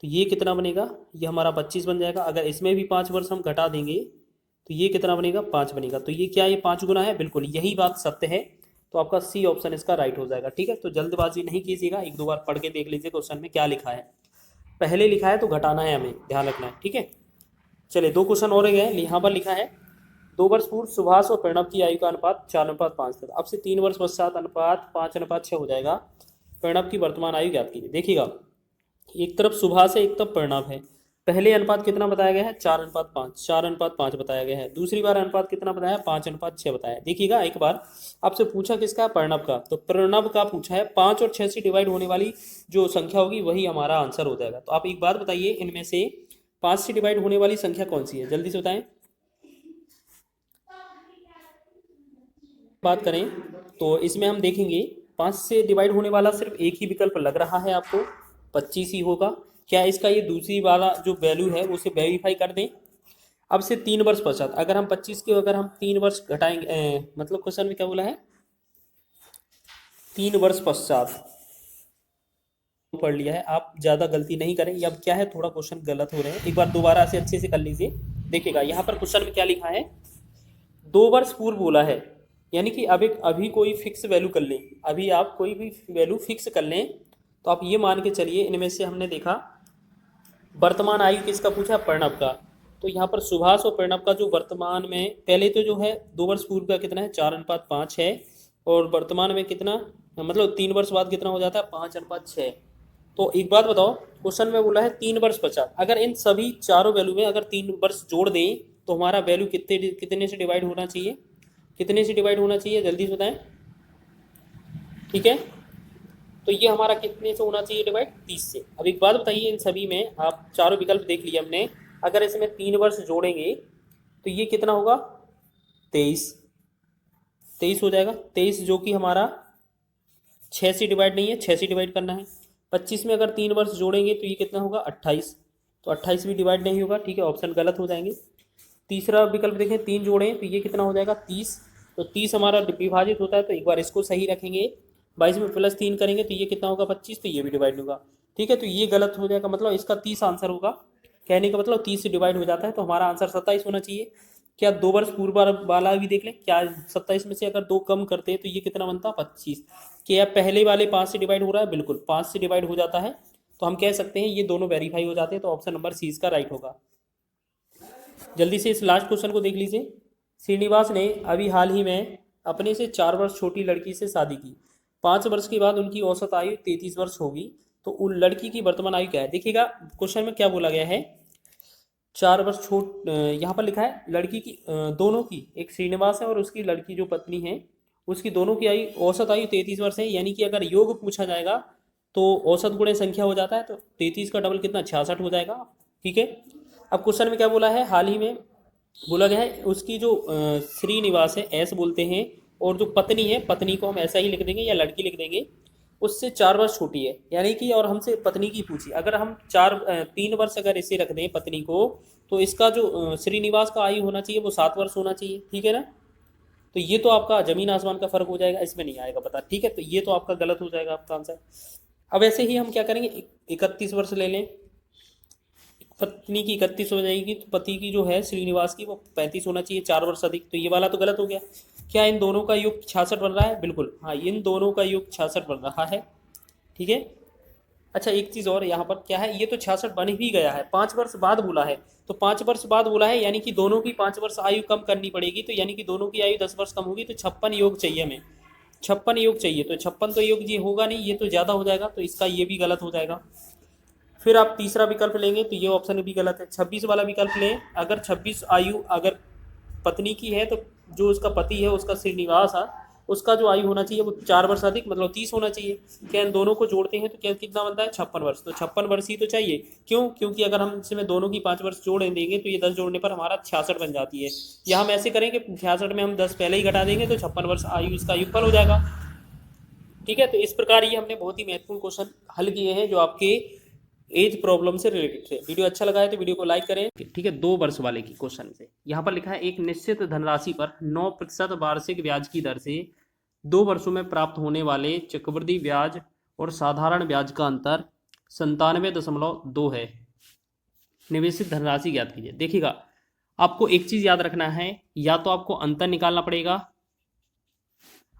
तो ये कितना बनेगा, ये हमारा 25 बन जाएगा। अगर इसमें भी 5 वर्ष हम घटा देंगे तो ये कितना बनेगा, 5 बनेगा। तो ये क्या, ये 5 गुना है, बिल्कुल यही बात सत्य है। तो आपका सी ऑप्शन इसका राइट हो जाएगा, ठीक है। तो जल्दबाजी नहीं कीजिएगा, एक दो बार पढ़ के देख लीजिए क्वेश्चन में क्या लिखा है। पहले लिखा है तो घटाना है, हमें ध्यान रखना है, ठीक है। चलिए, 2 क्वेश्चन और गए। यहाँ पर लिखा है 2 वर्ष पूर्व सुभाष और प्रणव की आयु का अनुपात 4:5 था। अब से 3 वर्ष पश्चात अनुपात 5:6 हो जाएगा। प्रणव की वर्तमान आयु ज्ञात कीजिए। देखिएगा, एक तरफ सुभाष है, एक तरफ प्रणव है। पहले अनुपात कितना बताया गया है, 4:5, 4:5 बताया गया है। दूसरी बार अनुपात कितना बताया, 5:6 बताया। देखिएगा, एक बार आपसे पूछा किसका, प्रणव का, तो प्रणव का पूछा है, 5 और 6 से डिवाइड होने वाली जो संख्या होगी वही हमारा आंसर हो जाएगा। तो आप एक बात बताइए, इनमें से 5 से डिवाइड होने वाली संख्या कौन सी है, जल्दी से बताएं। बात करें तो इसमें हम देखेंगे 5 से डिवाइड होने वाला सिर्फ एक ही विकल्प लग रहा है आपको, 25 ही होगा। क्या इसका ये दूसरी वाला जो वैल्यू है उसे वेरीफाई कर दें। अब से 3 वर्ष पश्चात अगर हम 25 के अगर हम 3 वर्ष घटाएंगे, मतलब क्वेश्चन में क्या बोला है, 3 वर्ष पश्चात पढ़ लिया है, आप ज़्यादा गलती नहीं करें। अब क्या है, थोड़ा क्वेश्चन गलत हो रहे हैं, एक बार दोबारा से अच्छे से कर लीजिए। देखिएगा, यहाँ पर क्वेश्चन में क्या लिखा है, 2 वर्ष पूर्व बोला है, यानी कि अभी कोई फिक्स वैल्यू कर लें, अभी आप कोई भी वैल्यू फिक्स कर लें, तो आप ये मान के चलिए, इनमें से हमने देखा वर्तमान आयु किसका पूछा, प्रणव का। तो यहाँ पर सुभाष और प्रणव का जो वर्तमान में पहले तो जो है 2 वर्ष पूर्व का कितना है, 4:5 है, और वर्तमान में कितना, मतलब 3 वर्ष बाद कितना हो जाता है, 5:6। तो एक बात बताओ, क्वेश्चन में बोला है 3 वर्ष पश्चात, अगर इन सभी चारों वैल्यू में अगर 3 वर्ष जोड़ दें तो हमारा वैल्यू कितने से डिवाइड होना चाहिए, कितने से डिवाइड होना चाहिए, जल्दी से बताएं, ठीक है। तो ये हमारा कितने से होना चाहिए डिवाइड, 30 से। अब एक बात बताइए, इन सभी में आप चारों विकल्प देख लिए हमने, अगर इसमें 3 वर्ष जोड़ेंगे तो ये कितना होगा, 23 हो जाएगा। 23 जो कि हमारा 6 से डिवाइड नहीं है, 6 से डिवाइड करना है। 25 में अगर 3 वर्ष जोड़ेंगे तो ये कितना होगा, 28, तो 28 भी डिवाइड नहीं होगा, ठीक है, ऑप्शन गलत हो जाएंगे। तीसरा विकल्प देखें, 3 जोड़ें तो ये कितना हो जाएगा, 30, तो 30 हमारा विभाजित होता है, तो एक बार इसको सही रखेंगे। 22 में +3 करेंगे तो ये कितना होगा, 25, तो ये भी डिवाइड होगा। ठीक है, तो ये गलत हो जाएगा, मतलब इसका 30 आंसर होगा। कहने का मतलब 30 से डिवाइड हो जाता है, तो हमारा आंसर 27 होना चाहिए। क्या 2 वर्ष पूर्व वाला भी देख लें, क्या 27 में से अगर 2 कम करते हैं तो ये कितना बनता है 25। क्या पहले वाले 5 से डिवाइड हो रहा है, बिल्कुल 5 से डिवाइड हो जाता है, तो हम कह सकते हैं ये दोनों वेरीफाई हो जाते हैं, तो ऑप्शन नंबर सी इसका राइट होगा। जल्दी से इस लास्ट क्वेश्चन को देख लीजिए। श्रीनिवास ने अभी हाल ही में अपने से 4 वर्ष छोटी लड़की से शादी की। 5 वर्ष के बाद उनकी औसत आयु 33 वर्ष होगी, तो उन लड़की की वर्तमान आयु क्या है। देखिएगा क्वेश्चन में क्या बोला गया है, 4 वर्ष छोट, यहाँ पर लिखा है लड़की की, दोनों की, एक श्रीनिवास है और उसकी लड़की जो पत्नी है उसकी दोनों की आयु, औसत आयु 33 वर्ष है। यानी कि अगर योग पूछा जाएगा तो औसत गुणे संख्या हो जाता है, तो 33 का डबल कितना 66 हो जाएगा। ठीक है, अब क्वेश्चन में क्या बोला है, हाल ही में बोला गया है उसकी जो श्रीनिवास है ऐसे बोलते हैं, और जो पत्नी है, पत्नी को हम ऐसा ही लिख देंगे या लड़की लिख देंगे, उससे 4 वर्ष छोटी है। यानी कि और हमसे पत्नी की पूछी, अगर हम 3 वर्ष अगर इसे रख दें पत्नी को, तो इसका जो श्रीनिवास का आयु होना चाहिए वो 7 वर्ष होना चाहिए। ठीक है ना, तो ये तो आपका जमीन आसमान का फर्क हो जाएगा, इसमें नहीं आएगा पता। ठीक है, तो ये तो आपका गलत हो जाएगा आपका आंसर। अब ऐसे ही हम क्या करेंगे, 31 वर्ष ले लें, पत्नी की 31 हो जाएगी, तो पति की जो है श्रीनिवास की वो 35 होना चाहिए, 4 वर्ष अधिक, तो ये वाला तो गलत हो गया। क्या इन दोनों का योग 66 बन रहा है, बिल्कुल हाँ, इन दोनों का योग 66 बन रहा है। ठीक है, अच्छा एक चीज़ और यहाँ पर क्या है, ये तो 66 बन ही गया है, 5 वर्ष बाद बोला है, तो 5 वर्ष बाद बोला है यानी कि दोनों की 5 वर्ष आयु कम करनी पड़ेगी, तो यानी कि दोनों की आयु 10 वर्ष कम होगी, तो 56 योग चाहिए हमें, 56 योग चाहिए, तो 56 तो योग ये होगा नहीं, ये तो ज़्यादा हो जाएगा, तो इसका ये भी गलत हो जाएगा। फिर आप तीसरा विकल्प लेंगे तो ये ऑप्शन भी गलत है। 26 वाला विकल्प लें, अगर 26 आयु अगर पत्नी की है, तो जो उसका पति है उसका श्रीनिवास है, उसका जो आयु होना चाहिए वो 4 वर्ष अधिक, मतलब 30 होना चाहिए। क्या इन दोनों को जोड़ते हैं तो क्या कितना बनता है 56 वर्ष, तो 56 वर्ष ही तो चाहिए। क्यों, क्योंकि अगर हम इसमें दोनों की 5 वर्ष जोड़ देंगे तो ये 10 जोड़ने पर हमारा 66 बन जाती है। या हम ऐसे करेंगे 66 में हम 10 पहले ही घटा देंगे तो 56 वर्ष आयु इसका युगफल हो जाएगा। ठीक है, तो इस प्रकार ये हमने बहुत ही महत्वपूर्ण क्वेश्चन हल किए हैं जो आपके एज प्रॉब्लम से रिलेटेड थे। वीडियो अच्छा लगा है तो वीडियो को लाइक करें। ठीक है, 2 वर्ष वाले की क्वेश्चन से यहाँ पर लिखा है, एक निश्चित धनराशि पर 9% वार्षिक ब्याज की दर से 2 वर्षों में प्राप्त होने वाले चक्रवृद्धि ब्याज और साधारण ब्याज का अंतर 97.2 है। निवेशित धनराशि ज्ञात कीजिए। देखिएगा आपको एक चीज याद रखना है, या तो आपको अंतर निकालना पड़ेगा,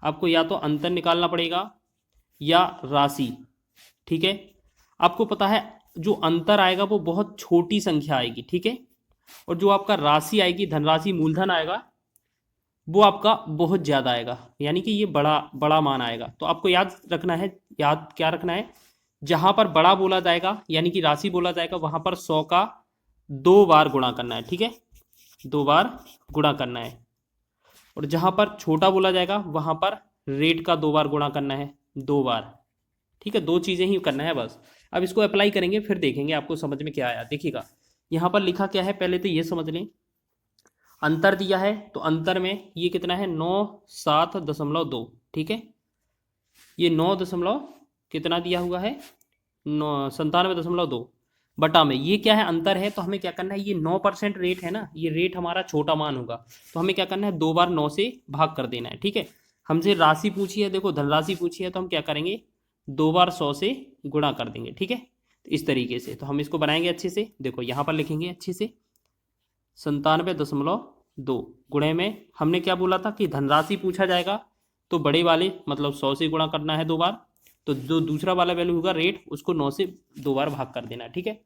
आपको या तो अंतर निकालना पड़ेगा या राशि। ठीक है, आपको पता है जो अंतर आएगा वो बहुत छोटी संख्या आएगी। ठीक है, और जो आपका राशि आएगी, धनराशि मूलधन आएगा, वो आपका बहुत ज़्यादा आएगा, यानी कि ये बड़ा बड़ा मान आएगा। तो आपको याद रखना है, याद क्या रखना है, जहाँ पर बड़ा बोला जाएगा यानी कि राशि बोला जाएगा, वहाँ पर 100 का 2 बार गुणा करना है। ठीक है, 2 बार गुणा करना है। और जहाँ पर छोटा बोला जाएगा वहाँ पर रेट का 2 बार गुणा करना है, 2 बार। ठीक है, 2 चीज़ें ही करना है बस। अब इसको अप्लाई करेंगे फिर देखेंगे आपको समझ में क्या आया। देखिएगा यहाँ पर लिखा क्या है, पहले तो ये समझ लें, अंतर दिया है तो अंतर में ये कितना है 97.2। ठीक है, ये 9 दशमलव कितना दिया हुआ है 97.2 बटा में ये क्या है अंतर है, तो हमें क्या करना है, ये 9% रेट है ना, ये रेट हमारा छोटा मान होगा, तो हमें क्या करना है 2 बार 9 से भाग कर देना है। ठीक है, हमसे राशि पूछी है, देखो धनराशि पूछी है, तो हम क्या करेंगे 2 बार 100 से गुणा कर देंगे। ठीक है, तो इस तरीके से तो हम इसको बनाएंगे अच्छे से। देखो यहाँ पर लिखेंगे अच्छे से 97.2 गुणे में हमने क्या बोला था कि धनराशि पूछा जाएगा तो बड़े वाले मतलब 100 से गुणा करना है 2 बार, तो जो दूसरा वाला वैल्यू होगा रेट उसको 9 से 2 बार भाग कर देना है। ठीक है,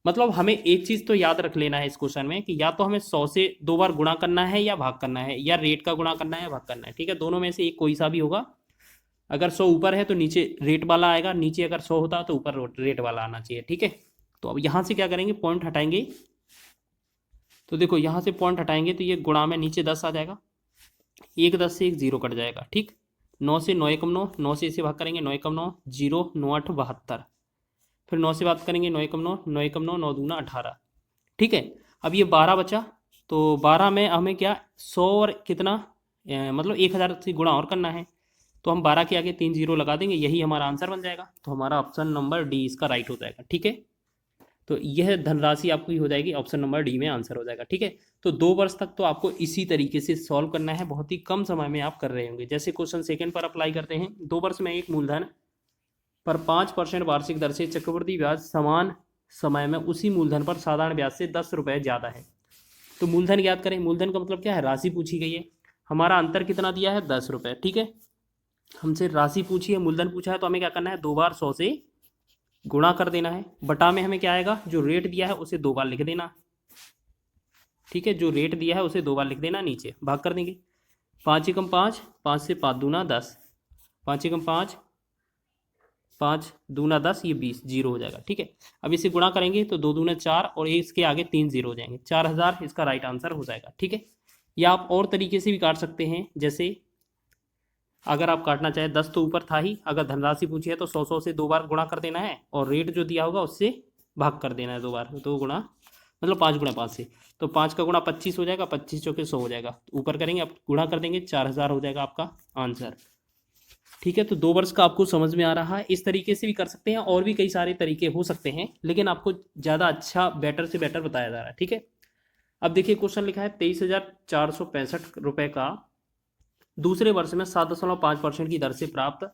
मतलब हमें एक चीज़ तो याद रख लेना है इस क्वेश्चन में कि या तो हमें 100 से 2 बार गुणा करना है या भाग करना है, या रेट का गुणा करना है या भाग करना है। ठीक है, दोनों में से एक कोई सा भी होगा। अगर 100 ऊपर है तो नीचे रेट वाला आएगा, नीचे अगर 100 होता तो ऊपर रेट वाला आना चाहिए। ठीक है, तो अब यहाँ से क्या करेंगे, पॉइंट हटाएंगे, तो देखो यहाँ से पॉइंट हटाएंगे तो ये गुणा में नीचे 10 आ जाएगा, 1 10 से 1 0 कट जाएगा। ठीक, 9 से 9 एकम 9, 9 से इसे भाग करेंगे 9 एकम 9 0 9 8 72, फिर 9 से बात करेंगे 9 एकम 9 9 एकम 9 9 दूना 18। ठीक है, अब ये 12 बचा, तो 12 में हमें क्या 100 और कितना मतलब 1000 से गुणा और करना है, तो हम 12 के आगे 3 0 लगा देंगे, यही हमारा आंसर बन जाएगा। तो हमारा ऑप्शन नंबर डी इसका राइट हो जाएगा। ठीक है, तो यह धनराशि आपकी हो जाएगी, ऑप्शन नंबर डी में आंसर हो जाएगा। ठीक है, तो 2 वर्ष तक तो आपको इसी तरीके से सॉल्व करना है, बहुत ही कम समय में आप कर रहे होंगे। जैसे क्वेश्चन सेकंड पर अप्लाई करते हैं, 2 वर्ष में एक मूलधन पर 5% वार्षिक दर से चक्रवृद्धि ब्याज समान समय में उसी मूलधन पर साधारण ब्याज से 10 रुपये ज़्यादा है। तो मूलधन ज्ञात करें। मूलधन का मतलब क्या है, राशि पूछी गई है। हमारा अंतर कितना दिया है, 10 रुपये। ठीक है, हमसे राशि पूछी है, मूलधन पूछा है, तो हमें क्या करना है, 2 बार 100 से गुणा कर देना है। बटा में हमें क्या आएगा, जो रेट दिया है उसे 2 बार लिख देना। ठीक है, जो रेट दिया है उसे 2 बार लिख देना, नीचे भाग कर देंगे। 5 एकम 5, 5 से 5 दूना 10, 5 एकम 5, 5 दूना 10, ये 20, जीरो हो जाएगा। ठीक है, अब इसे गुणा करेंगे तो 2 दूना 4 और इसके आगे 3 जीरो हो जाएंगे, 4000 इसका राइट आंसर हो जाएगा। ठीक है, या आप और तरीके से भी काट सकते हैं, जैसे अगर आप काटना चाहें, 10 तो ऊपर था ही, अगर धनराशि पूछी है तो 100 से 2 बार गुणा कर देना है और रेट जो दिया होगा उससे भाग कर देना है 2 बार, 2 गुणा मतलब 5 गुणा 5 से, तो 5 का गुणा 25 हो जाएगा, 25 चौके 100 हो जाएगा, ऊपर करेंगे अब गुणा कर देंगे, 4000 हो जाएगा आपका आंसर। ठीक है, तो 2 वर्ष का आपको समझ में आ रहा है। इस तरीके से भी कर सकते हैं, और भी कई सारे तरीके हो सकते हैं, लेकिन आपको ज़्यादा अच्छा बेटर से बेटर बताया जा रहा है। ठीक है, अब देखिए क्वेश्चन लिखा है 23,465 रुपये का दूसरे वर्ष में 7.5% की दर से प्राप्त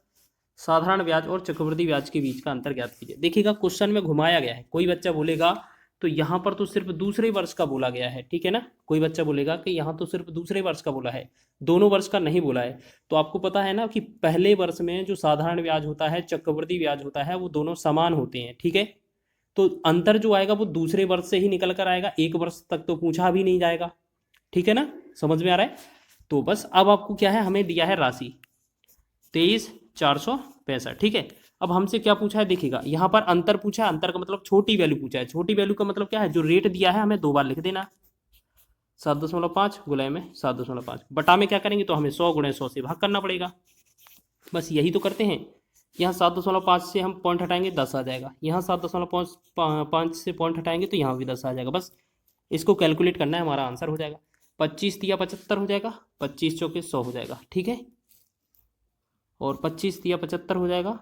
साधारण ब्याज और चक्रवृद्धि ब्याज के बीच का अंतर ज्ञात कीजिए। देखिएगा क्वेश्चन में घुमाया गया है, कोई बच्चा बोलेगा तो यहाँ पर तो सिर्फ दूसरे वर्ष का बोला गया है। ठीक है ना, कोई बच्चा बोलेगा कि यहाँ तो सिर्फ दूसरे वर्ष का बोला है, दोनों वर्ष का नहीं बोला है। तो आपको पता है ना कि पहले वर्ष में जो साधारण ब्याज होता है, चक्रवृद्धि ब्याज होता है, वो दोनों समान होते हैं। ठीक है, तो अंतर जो आएगा वो दूसरे वर्ष से ही निकल कर आएगा, एक वर्ष तक तो पूछा भी नहीं जाएगा। ठीक है ना, समझ में आ रहा है। तो बस अब आपको क्या है, हमें दिया है राशि 23,465। ठीक है, अब हमसे क्या पूछा है, देखिएगा यहाँ पर अंतर पूछा है, अंतर का मतलब छोटी वैल्यू पूछा है। छोटी वैल्यू का मतलब क्या है, जो रेट दिया है हमें 2 बार लिख देना, 7.5 गुणे में 7.5, बटा में क्या करेंगे तो हमें 100 गुणे 100 से भाग करना पड़ेगा। बस यही तो करते हैं। यहाँ 7.5 से हम पॉइंट हटाएंगे 10 आ जाएगा, यहाँ 7.5 से पॉइंट हटाएंगे तो यहाँ भी 10 आ जाएगा। बस इसको कैलकुलेट करना है, हमारा आंसर हो जाएगा 25 तिया 75 हो जाएगा, 25 चौके 100 हो जाएगा। ठीक है, और 25 तिया 75 हो जाएगा,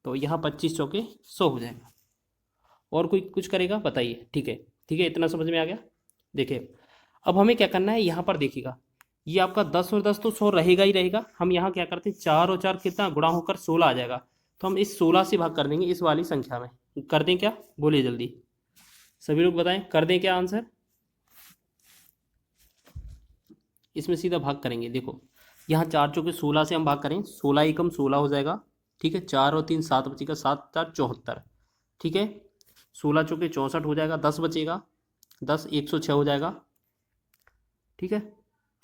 तो यहाँ 25 चौके 100 हो जाएगा। और कोई कुछ करेगा बताइए। ठीक है, ठीक है, इतना समझ में आ गया। देखिए अब हमें क्या करना है, यहाँ पर देखिएगा ये आपका 10 और 10 तो 100 रहेगा ही रहेगा। हम यहाँ क्या करते हैं, 4 और 4 कितना गुणा होकर 16 आ जाएगा, तो हम इस 16 से भाग कर देंगे इस वाली संख्या में। कर दें क्या, बोलिए जल्दी, सभी लोग बताएं, कर दें क्या आंसर। इसमें सीधा भाग करेंगे। देखो यहाँ 4 चौके 16 से हम भाग करें, 16 एकम 16 हो जाएगा। ठीक है, 4 और 3 7 बचेगा, 7 4 74। ठीक है, 16 चौके 64 हो जाएगा, 10 बचेगा, 10 106 हो जाएगा। ठीक है,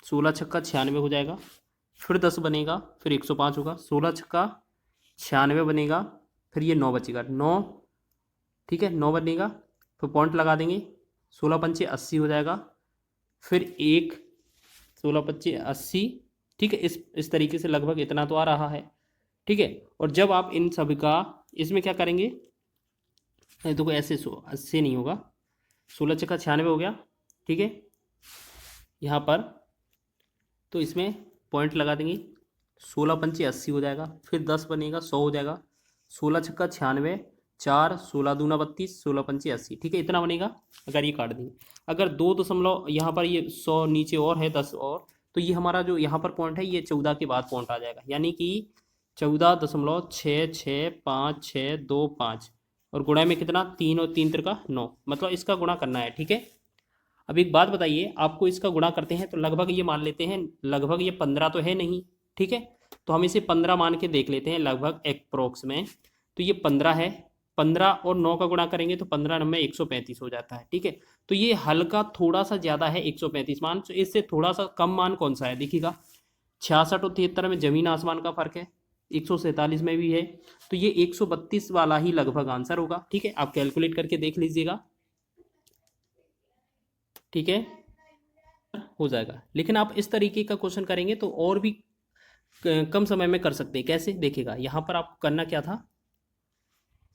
16 छक्का 96 हो जाएगा, फिर 10 बनेगा, फिर 105 होगा, 16 छक्का 96 बनेगा, फिर ये 9 बचेगा, 9। ठीक है, 9 बनेगा, फिर पॉइंट लगा देंगे, 16 पंचे 80 हो जाएगा, फिर 1 16 पच्चीस 80। ठीक है, इस तरीके से लगभग इतना तो आ रहा है। ठीक है, और जब आप इन सभी का इसमें क्या करेंगे, देखो ऐसे 80 नहीं होगा, 16 छक्का 96 हो गया। ठीक है, यहाँ पर तो इसमें पॉइंट लगा देंगे, 16 पंचे 80 हो जाएगा, फिर 10 बनेगा, 100 हो जाएगा, 16 छक्का 96, 4 16 दूना 32, 16 पंचे 80। ठीक है, इतना बनेगा। अगर ये काट देंगे, अगर 2 दशमलव यहाँ पर ये 100 नीचे और है 10 और, तो ये हमारा जो यहाँ पर पॉइंट है ये 14 के बाद पॉइंट आ जाएगा, यानी कि 14.665625, और गुणा में कितना, 3 और 3 त्रिका 9, मतलब इसका गुणा करना है। ठीक है, अब एक बात बताइए, आपको इसका गुणा करते हैं तो लगभग ये मान लेते हैं, लगभग ये 15 तो है नहीं। ठीक है, तो हम इसे 15 मान के देख लेते हैं, लगभग अप्रोक्स में। तो ये 15 है, 15 और 9 का गुणा करेंगे तो 15 9 में 135 हो जाता है। ठीक है, तो ये हल्का थोड़ा सा ज़्यादा है 135 मान, तो इससे थोड़ा सा कम मान कौन सा है, देखिएगा 66 और 73 में ज़मीन आसमान का फ़र्क है, 147 में भी है, तो ये 132 वाला ही लगभग आंसर होगा। ठीक है, आप कैलकुलेट करके देख लीजिएगा। ठीक है, हो जाएगा। लेकिन आप इस तरीके का क्वेश्चन करेंगे तो और भी कम समय में कर सकते हैं। कैसे, देखिएगा यहाँ पर आपको करना क्या था,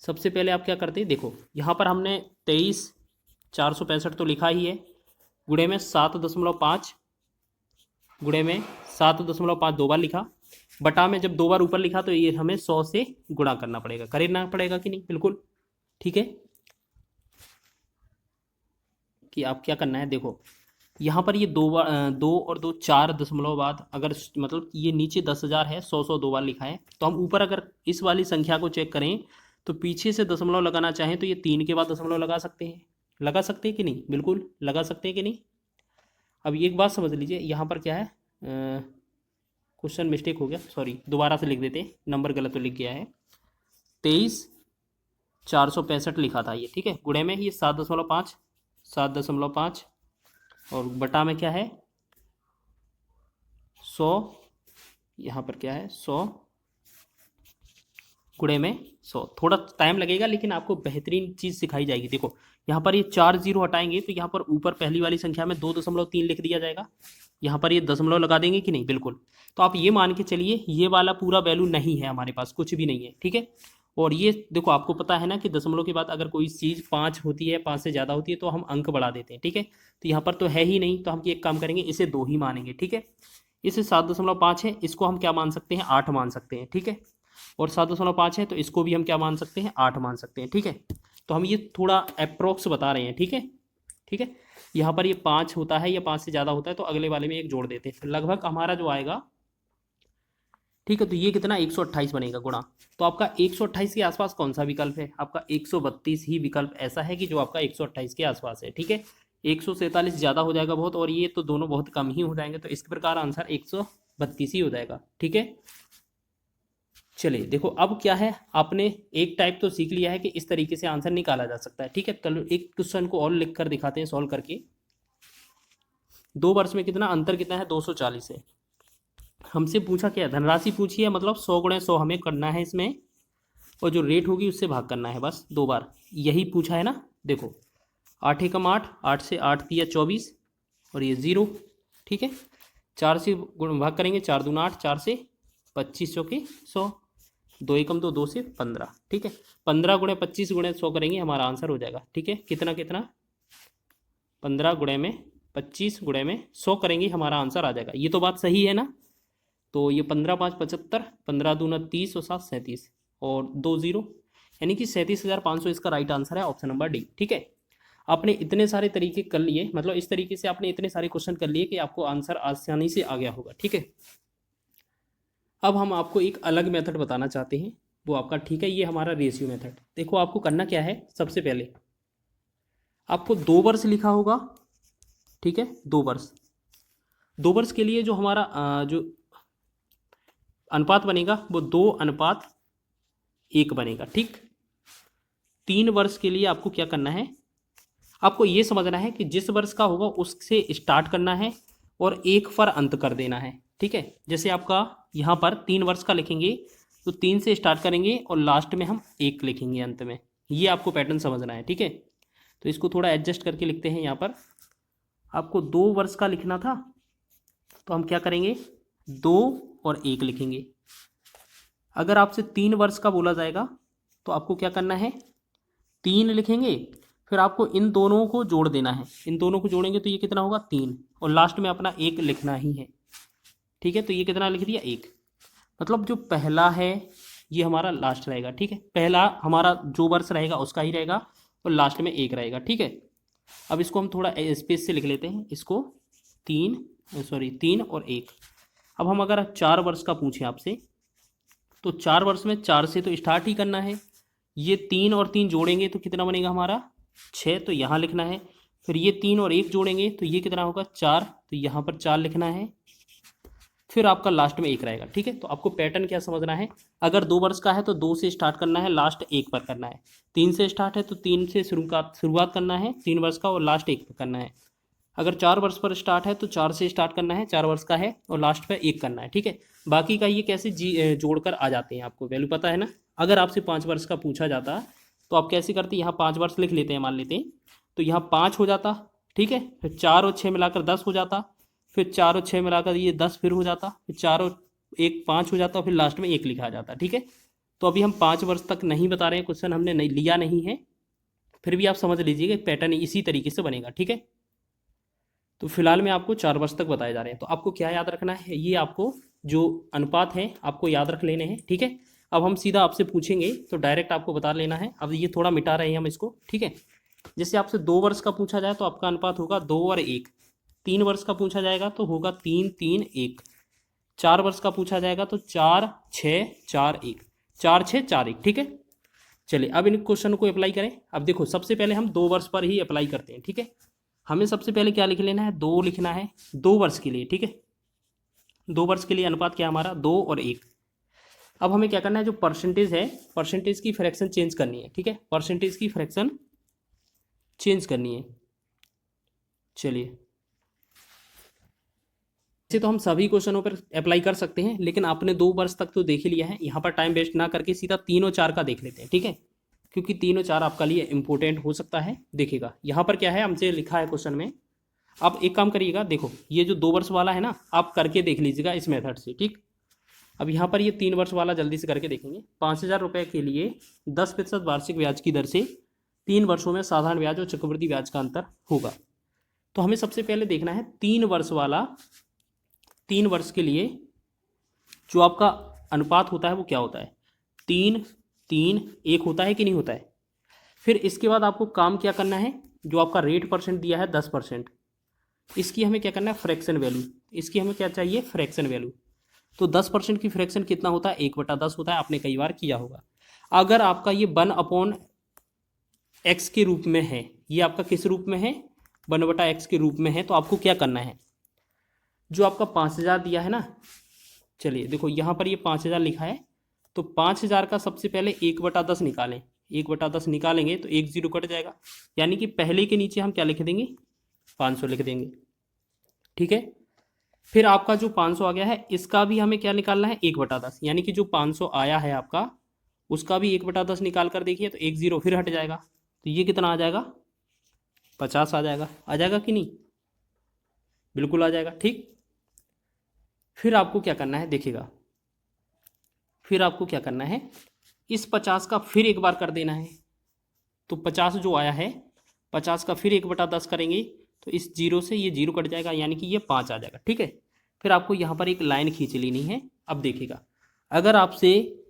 सबसे पहले आप क्या करते हैं, देखो यहाँ पर हमने 23,465 तो लिखा ही है, गुणे में 7.5, गुणे में 7.5 2 बार लिखा, बटा में जब 2 बार ऊपर लिखा तो ये हमें 100 से गुणा करना पड़ेगा, करना पड़ेगा कि नहीं, बिल्कुल। ठीक है, कि आप क्या करना है, देखो यहाँ पर ये दो और दो 4 दशमलव बाद, अगर मतलब ये नीचे 10,000 है, 100 2 बार लिखा है, तो हम ऊपर अगर इस वाली संख्या को चेक करें तो पीछे से दशमलव लगाना चाहें तो ये 3 के बाद दशमलव लगा सकते हैं कि नहीं, बिल्कुल लगा सकते हैं कि नहीं। अब एक बात समझ लीजिए, यहाँ पर क्या है, क्वेश्चन मिस्टेक हो गया, सॉरी, दोबारा से लिख देते हैं, नंबर गलत तो लिख गया है। 23,465 लिखा था ये, ठीक है। गुणे में ये 7.5 और बटा में क्या है 100, यहाँ पर क्या है 100 गुणे में 100। थोड़ा टाइम लगेगा लेकिन आपको बेहतरीन चीज़ सिखाई जाएगी। देखो यहाँ पर ये 4 जीरो हटाएंगे तो यहाँ पर ऊपर पहली वाली संख्या में 2.3 लिख दिया जाएगा, यहाँ पर ये दशमलव लगा देंगे कि नहीं, बिल्कुल। तो आप ये मान के चलिए ये वाला पूरा वैल्यू नहीं है हमारे पास, कुछ भी नहीं है, ठीक है। और ये देखो आपको पता है ना कि दशमलव के बाद अगर कोई चीज़ 5 होती है, 5 से ज़्यादा होती है तो हम अंक बढ़ा देते हैं, ठीक है। तो यहाँ पर तो है ही नहीं, तो हम एक काम करेंगे, इसे 2 ही मानेंगे, ठीक है। इसे 7.5 है, इसको हम क्या मान सकते हैं 8 मान सकते हैं, ठीक है। और 7.5 है तो इसको भी हम क्या मान सकते हैं 8 मान सकते हैं, ठीक है। तो हम ये थोड़ा अप्रोक्स बता रहे हैं, ठीक है, ठीक है। यहाँ पर ये 5 होता है या 5 से ज़्यादा होता है तो अगले वाले में एक जोड़ देते हैं, तो लगभग हमारा जो आएगा, ठीक है। तो ये कितना 128 बनेगा गुणा, तो आपका 128 के आसपास कौन सा विकल्प है, आपका 132 ही विकल्प ऐसा है कि जो आपका 128 के आसपास है, ठीक है। 147 ज़्यादा हो जाएगा बहुत, और ये तो दोनों बहुत कम ही हो जाएंगे, तो इस प्रकार आंसर 132 ही हो जाएगा, ठीक है। चलिए देखो अब क्या है, आपने एक टाइप तो सीख लिया है कि इस तरीके से आंसर निकाला जा सकता है, ठीक है। चलो एक क्वेश्चन को और लिख कर दिखाते हैं सॉल्व करके। 2 वर्ष में कितना अंतर कितना है 240 है। हमसे पूछा क्या, धनराशि पूछी है, मतलब 100 गुणे 100 हमें करना है इसमें, और जो रेट होगी उससे भाग करना है, बस 2 बार यही पूछा है ना। देखो 8 एकम 8, 8 से 8 दिया 24 और ये 0, ठीक है। 4 से भाग करेंगे, 4 दूना 8, 4 से 25 चौके 100, 2 एकम 2, 2 से 15, ठीक है। 15 गुणे 25 गुणे 100 करेंगे, हमारा आंसर हो जाएगा, ठीक है। कितना कितना 15 गुणे में 25 गुणे में 100 करेंगे, हमारा आंसर आ जाएगा। ये तो बात सही है ना। तो ये 15 5 75, 15 दूना 30 और 7 37 और 2 0, यानी कि 37,500 इसका राइट आंसर है, ऑप्शन नंबर डी, ठीक है। आपने इतने सारे तरीके कर लिए, मतलब इस तरीके से आपने इतने सारे क्वेश्चन कर लिए कि आपको आंसर आसानी से आ गया होगा, ठीक है। अब हम आपको एक अलग मेथड बताना चाहते हैं, वो आपका, ठीक है, ये हमारा रेशियो मेथड। देखो आपको करना क्या है, सबसे पहले आपको 2 वर्ष लिखा होगा, ठीक है। 2 वर्ष, 2 वर्ष के लिए जो हमारा जो अनुपात बनेगा वो 2:1 बनेगा, ठीक। 3 वर्ष के लिए आपको क्या करना है, आपको ये समझना है कि जिस वर्ष का होगा उससे स्टार्ट करना है और 1 पर अंत कर देना है, ठीक है। जैसे आपका यहाँ पर 3 वर्ष का लिखेंगे तो 3 से स्टार्ट करेंगे और लास्ट में हम 1 लिखेंगे अंत में, ये आपको पैटर्न समझना है, ठीक है। तो इसको थोड़ा एडजस्ट करके लिखते हैं। यहाँ पर आपको 2 वर्ष का लिखना था तो हम क्या करेंगे 2 और 1 लिखेंगे। अगर आपसे 3 वर्ष का बोला जाएगा तो आपको क्या करना है 3 लिखेंगे, फिर आपको इन दोनों को जोड़ देना है, इन दोनों को जोड़ेंगे तो ये कितना होगा 3, और लास्ट में अपना 1 लिखना ही है, ठीक है। तो ये कितना लिख दिया 1, मतलब जो पहला है ये हमारा लास्ट रहेगा, ठीक है। पहला हमारा जो वर्ष रहेगा उसका ही रहेगा और लास्ट में 1 रहेगा, ठीक है। अब इसको हम थोड़ा स्पेस से लिख लेते हैं, इसको 3 और 1। अब हम अगर 4 वर्ष का पूछें आपसे तो 4 वर्ष में 4 से तो स्टार्ट ही करना है, ये 3 और 3 जोड़ेंगे तो कितना बनेगा हमारा 6, तो यहाँ लिखना है। फिर ये 3 और 1 जोड़ेंगे तो ये कितना होगा 4, तो यहाँ पर 4 लिखना है। फिर आपका लास्ट में 1 रहेगा, ठीक है। तो आपको पैटर्न क्या समझना है, अगर 2 वर्ष का है तो 2 से स्टार्ट करना है, लास्ट 1 पर करना है। 3 से स्टार्ट है तो 3 से शुरुआत करना है 3 वर्ष का और लास्ट 1 पर करना है। अगर 4 वर्ष पर स्टार्ट है तो 4 से स्टार्ट करना है, 4 वर्ष का है और लास्ट पे 1 करना है, ठीक है। बाकी का ये कैसे जोड़कर आ जाते हैं, आपको वैल्यू पता है ना। अगर आपसे 5 वर्ष का पूछा जाता तो आप कैसे करते, यहाँ 5 वर्ष लिख लेते हैं, मान लेते हैं, तो यहाँ 5 हो जाता, ठीक है। फिर 4 और 6 मिलाकर 10 हो जाता, फिर 4 और 6 मिलाकर ये 10 फिर हो जाता, फिर 4 और 1 5 हो जाता, फिर लास्ट में 1 लिखा जाता, ठीक है। तो अभी हम 5 वर्ष तक नहीं बता रहे हैं, क्वेश्चन हमने नहीं लिया नहीं है, फिर भी आप समझ लीजिएगा पैटर्न इसी तरीके से बनेगा, ठीक है। तो फिलहाल में आपको 4 वर्ष तक बताए जा रहे हैं। तो आपको क्या याद रखना है, ये आपको जो अनुपात है आपको याद रख लेने हैं, ठीक है। अब हम सीधा आपसे पूछेंगे तो डायरेक्ट आपको बता लेना है। अब ये थोड़ा मिटा रहे हैं हम इसको, ठीक है। जैसे आपसे 2 वर्ष का पूछा जाए तो आपका अनुपात होगा 2 और 1, 3 वर्ष का पूछा जाएगा तो होगा 3 3 1। 4 वर्ष का पूछा जाएगा तो 4 6 4 1, 4 6 4 1। ठीक है, चलिए अब इन क्वेश्चन को अप्लाई करें। अब देखो सबसे पहले हम 2 वर्ष पर ही अप्लाई करते हैं। ठीक है, हमें सबसे पहले क्या लिख लेना है, 2 लिखना है 2 वर्ष के लिए। ठीक है, 2 वर्ष के लिए अनुपात क्या हमारा 2 और 1। अब हमें क्या करना है, जो परसेंटेज है परसेंटेज की फ्रैक्शन चेंज करनी है। ठीक है, परसेंटेज की फ्रैक्शन चेंज करनी है। चलिए, ऐसे तो हम सभी क्वेश्चनों पर अप्लाई कर सकते हैं, लेकिन आपने 2 वर्ष तक तो देख ही लिया है। यहाँ पर टाइम वेस्ट ना करके सीधा 3 और 4 का देख लेते हैं। ठीक है, क्योंकि 3 और 4 आपका लिए इंपॉर्टेंट हो सकता है। देखिएगा यहाँ पर क्या है, हमसे लिखा है क्वेश्चन में। आप एक काम करिएगा, देखो ये जो 2 वर्ष वाला है ना, आप करके देख लीजिएगा इस मेथड से। ठीक, अब यहाँ पर ये 3 वर्ष वाला जल्दी से करके देखेंगे। 5,000 रुपये के लिए 10% वार्षिक ब्याज की दर से 3 वर्षों में साधारण ब्याज और चक्रवृद्धि ब्याज का अंतर होगा। तो हमें सबसे पहले देखना है 3 वर्ष वाला, 3 वर्ष के लिए जो आपका अनुपात होता है वो क्या होता है, 3 3 1 होता है कि नहीं होता है। फिर इसके बाद आपको काम क्या करना है, जो आपका रेट परसेंट दिया है 10%, इसकी हमें क्या करना है फ्रैक्शन वैल्यू। इसकी हमें क्या चाहिए, फ्रैक्शन वैल्यू। तो 10% की फ्रैक्शन कितना होता है, 1/10 होता है। आपने कई बार किया होगा। अगर आपका ये 1/x के रूप में है, ये आपका किस रूप में है, 1/x के रूप में है, तो आपको क्या करना है, जो आपका 5,000 दिया है ना, चलिए देखो यहाँ पर ये 5,000 लिखा है, तो 5,000 का सबसे पहले 1/10 निकालें। 1/10 निकालेंगे तो 1 0 कट जाएगा, यानी कि पहले के नीचे हम क्या लिख देंगे, 500 लिख देंगे। ठीक है, फिर आपका जो 500 आ गया है, इसका भी हमें क्या निकालना है, 1/10, यानी कि जो 500 आया है आपका, उसका भी 1/10 निकाल कर देखिए तो 1 0 फिर हट जाएगा। तो ये कितना आ जाएगा, 50 आ जाएगा। आ जाएगा कि नहीं, बिल्कुल आ जाएगा। ठीक, फिर आपको क्या करना है, देखिएगा फिर आपको क्या करना है, इस 50 का फिर एक बार कर देना है। तो 50 जो आया है, 50 का फिर 1/10 करेंगे तो इस 0 से ये 0 कट जाएगा, यानी कि ये 5 आ जाएगा। ठीक है, फिर आपको यहाँ पर एक लाइन खींच लेनी है। अब देखिएगा, अगर आपसे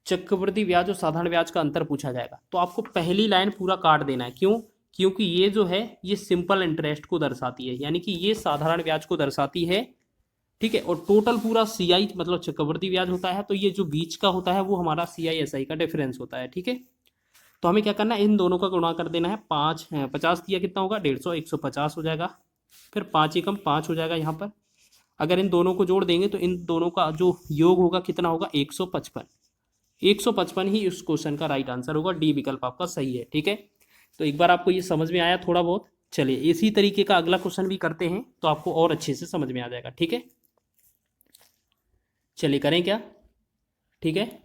चक्रवृद्धि ब्याज और साधारण ब्याज का अंतर पूछा जाएगा तो आपको पहली लाइन पूरा काट देना है। क्यों, क्योंकि ये जो है ये सिंपल इंटरेस्ट को दर्शाती है, यानी कि ये साधारण ब्याज को दर्शाती है। ठीक है, और टोटल पूरा CI मतलब चक्रवृद्धि ब्याज होता है, तो ये जो बीच का होता है वो हमारा CI/SI का डिफरेंस होता है। ठीक है, तो हमें क्या करना है, इन दोनों का गुणा कर देना है। 50 दिया कितना होगा, 150, 150 हो जाएगा। फिर 5 एकम 5 हो जाएगा यहाँ पर। अगर इन दोनों को जोड़ देंगे तो इन दोनों का जो योग होगा कितना होगा, 155। 155 ही इस क्वेश्चन का राइट आंसर होगा। डी विकल्प आपका सही है। ठीक है, तो एक बार आपको ये समझ में आया थोड़ा बहुत। चलिए इसी तरीके का अगला क्वेश्चन भी करते हैं तो आपको और अच्छे से समझ में आ जाएगा। ठीक है, चलिए करें क्या, ठीक है,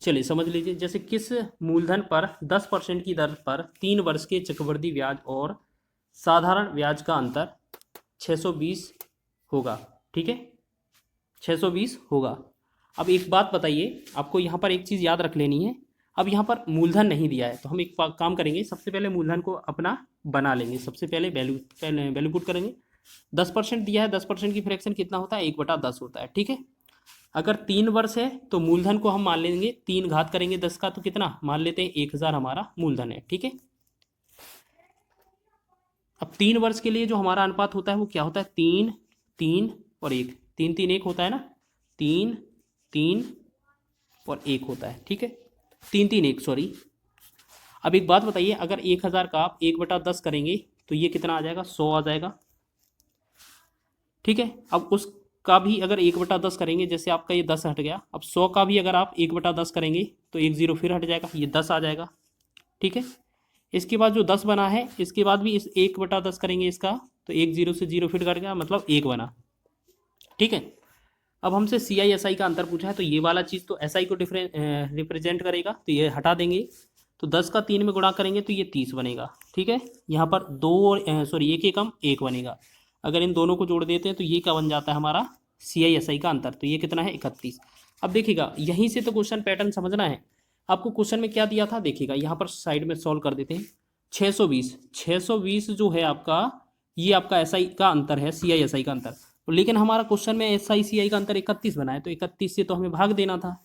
चलिए समझ लीजिए। जैसे किस मूलधन पर 10% की दर पर 3 वर्ष के चक्रवृद्धि ब्याज और साधारण ब्याज का अंतर 620 होगा। ठीक है, 620 होगा। अब एक बात बताइए, आपको यहाँ पर एक चीज़ याद रख लेनी है। अब यहाँ पर मूलधन नहीं दिया है तो हम एक काम करेंगे, सबसे पहले मूलधन को अपना बना लेंगे। सबसे पहले वैल्यू पुट करेंगे। 10% दिया है, 10% की फ्रैक्शन कितना होता है, 1/10 होता है। ठीक है, अगर 3 वर्ष है तो मूलधन को हम मान लेंगे 3 घात करेंगे 10 का, तो कितना मान लेते हैं, 1,000 हमारा मूलधन है। ठीक है, अब 3 वर्ष के लिए जो हमारा अनुपात होता है वो क्या होता है, 3 3 और 1, 3 3 1 होता है ना, 3 3 और 1 होता है। ठीक है, 3 3 1 सॉरी। अब एक बात बताइए, अगर 1,000 का आप 1/10 करेंगे तो ये कितना आ जाएगा, 100 आ जाएगा। ठीक है, अब उसका भी अगर 1/10 करेंगे, जैसे आपका ये 10 हट गया, अब 100 का भी अगर आप 1/10 करेंगे तो 1 0 फिर हट जाएगा, ये 10 आ जाएगा। ठीक है, इसके बाद जो 10 बना है, इसके बाद भी इस 1/10 करेंगे इसका, तो 1 0 से 0 फिर कट गया, मतलब 1 बना। ठीक है, अब हमसे CI/SI का अंतर पूछा है, तो ये वाला चीज़ तो SI को रिप्रेजेंट करेगा, तो ये हटा देंगे। तो 10 का 3 में गुणा करेंगे तो ये 30 बनेगा। ठीक है, यहाँ पर 1 एकम 1 बनेगा। अगर इन दोनों को जोड़ देते हैं तो ये क्या बन जाता है हमारा, CI/SI का अंतर। तो ये कितना है, 31। अब देखिएगा, यहीं से तो क्वेश्चन पैटर्न समझना है आपको। क्वेश्चन में क्या दिया था, देखिएगा यहाँ पर साइड में सॉल्व कर देते हैं। 620 जो है आपका, ये आपका SI का अंतर है, CI/SI का अंतर। लेकिन हमारा क्वेश्चन में SI CI का अंतर 31 बना है, तो 31 से तो हमें भाग देना था।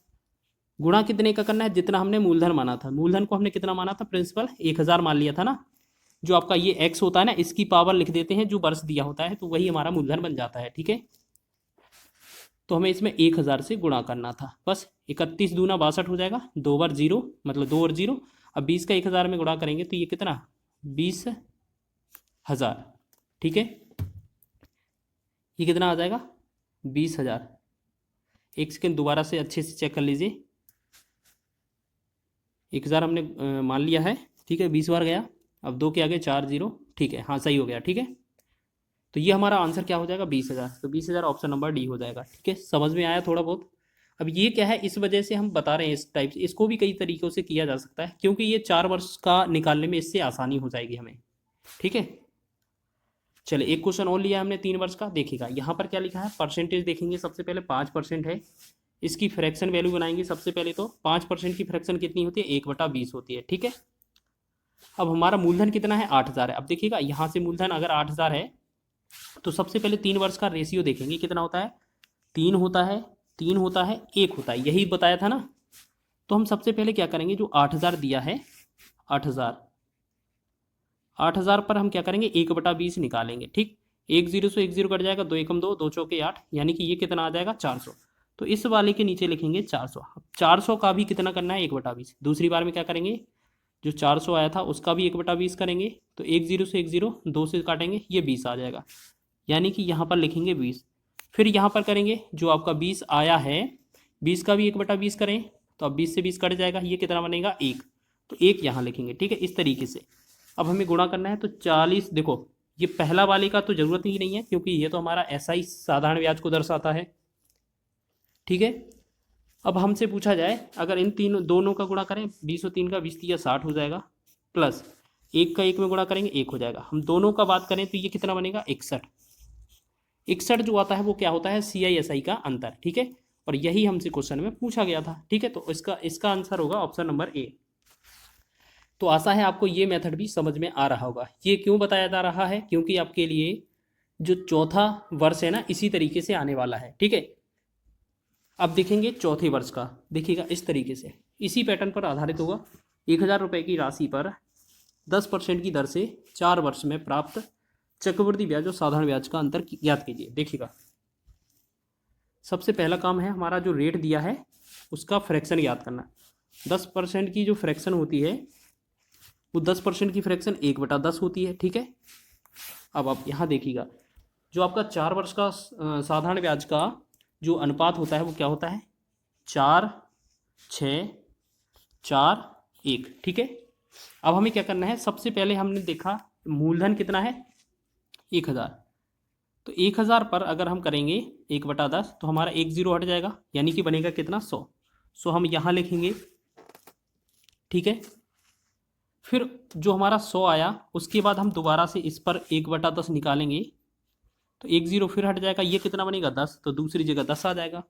गुणा कितने का करना है, जितना हमने मूलधन माना था। मूलधन को हमने कितना माना था, प्रिंसिपल 1,000 मान लिया था ना। जो आपका ये x होता है ना, इसकी पावर लिख देते हैं जो वर्ष दिया होता है, तो वही हमारा मूलधन बन जाता है। ठीक है, तो हमें इसमें 1000 से गुणा करना था बस। 31 दूना 62 हो जाएगा, 2 बार 0 मतलब 2 और 0। अब 20 का 1000 में गुणा करेंगे तो ये कितना, 20,000। ठीक है, ये कितना आ जाएगा, 20,000। एक सेकेंड दोबारा से अच्छे से चेक कर लीजिए। 1000 हमने मान लिया है। ठीक है, 20 बार गया, अब 2 के आगे 4 0। ठीक है, हाँ सही हो गया। ठीक है, तो ये हमारा आंसर क्या हो जाएगा, 20,000। तो 20,000 ऑप्शन नंबर डी हो जाएगा। ठीक है, समझ में आया थोड़ा बहुत। अब ये क्या है, इस वजह से हम बता रहे हैं इस टाइप से, इसको भी कई तरीक़ों से किया जा सकता है, क्योंकि ये 4 वर्ष का निकालने में इससे आसानी हो जाएगी हमें। ठीक है, चले एक क्वेश्चन और लिया हमने 3 वर्ष का। देखिएगा यहाँ पर क्या लिखा है, परसेंटेज देखेंगे सबसे पहले। 5% है, इसकी फ्रैक्शन वैल्यू बनाएंगे सबसे पहले। तो 5% की फ्रैक्शन कितनी होती है, 1/20 होती है। ठीक है, अब हमारा मूलधन कितना है, 8000 है। अब देखिएगा यहाँ से मूलधन अगर 8000 है तो सबसे पहले 3 वर्ष का रेशियो देखेंगे कितना होता है, 3 होता है, 3 होता है, 1 होता है, यही बताया था ना। तो हम सबसे पहले क्या करेंगे, जो 8000 दिया है, 8000 पर हम क्या करेंगे, 1/20 निकालेंगे। ठीक, 1 0 से 1 0 कट जाएगा, 2 एकम 2, 2 चौके 8, यानी कि ये कितना आ जाएगा, 400। तो इस वाले के नीचे लिखेंगे 400। 400 का भी कितना करना है, 1/20। दूसरी बार में क्या करेंगे, जो 400 आया था उसका भी 1/20 करेंगे। तो 1 0 से 1 0, 2 से काटेंगे, ये 20 आ जाएगा, यानी कि यहाँ पर लिखेंगे 20। फिर यहाँ पर करेंगे, जो आपका 20 आया है, 20 का भी 1/20 करें, तो अब 20 से 20 कट जाएगा, ये कितना बनेगा, 1। तो 1 यहाँ लिखेंगे। ठीक है, इस तरीके से अब हमें गुणा करना है। तो 40, देखो ये पहला वाले का तो ज़रूरत ही नहीं है, क्योंकि ये तो हमारा SI साधारण ब्याज को दर्शाता है। ठीक है, अब हमसे पूछा जाए, अगर इन तीनों दोनों का गुणा करें, 20 और 3 का 20 3 60 हो जाएगा, प्लस 1 का 1 में गुणा करेंगे, 1 हो जाएगा। हम दोनों का बात करें तो ये कितना बनेगा, 61। 61 जो आता है वो क्या होता है, CI/SI का अंतर। ठीक है, और यही हमसे क्वेश्चन में पूछा गया था। ठीक है, तो इसका आंसर होगा ऑप्शन नंबर ए। तो आशा है आपको ये मेथड भी समझ में आ रहा होगा। ये क्यों बताया जा रहा है, क्योंकि आपके लिए जो चौथा वर्ष है ना, इसी तरीके से आने वाला है। ठीक है, अब देखेंगे चौथे वर्ष का। देखिएगा इस तरीके से, इसी पैटर्न पर आधारित होगा। 1000 रुपये की राशि पर 10% की दर से 4 वर्ष में प्राप्त चक्रवृद्धि ब्याज और साधारण ब्याज का अंतर ज्ञात कीजिए। देखिएगा सबसे पहला काम है हमारा, जो रेट दिया है उसका फ्रैक्शन ज्ञात करना। 10% की जो फ्रैक्शन होती है वो 10% की फ्रैक्शन 1/10 होती है। ठीक है, अब आप यहाँ देखिएगा, जो आपका 4 वर्ष का साधारण ब्याज का जो अनुपात होता है वो क्या होता है, 4 6 4 1। ठीक है, अब हमें क्या करना है, सबसे पहले हमने देखा मूलधन कितना है, 1000। तो 1000 पर अगर हम करेंगे 1/10, तो हमारा 1 0 हट जाएगा, यानी कि बनेगा कितना, 100 हम यहाँ लिखेंगे। ठीक है, फिर जो हमारा 100 आया, उसके बाद हम दोबारा से इस पर 1/10 निकालेंगे, तो 1 0 फिर हट जाएगा, ये कितना बनेगा, 10। तो दूसरी जगह 10 आ जाएगा।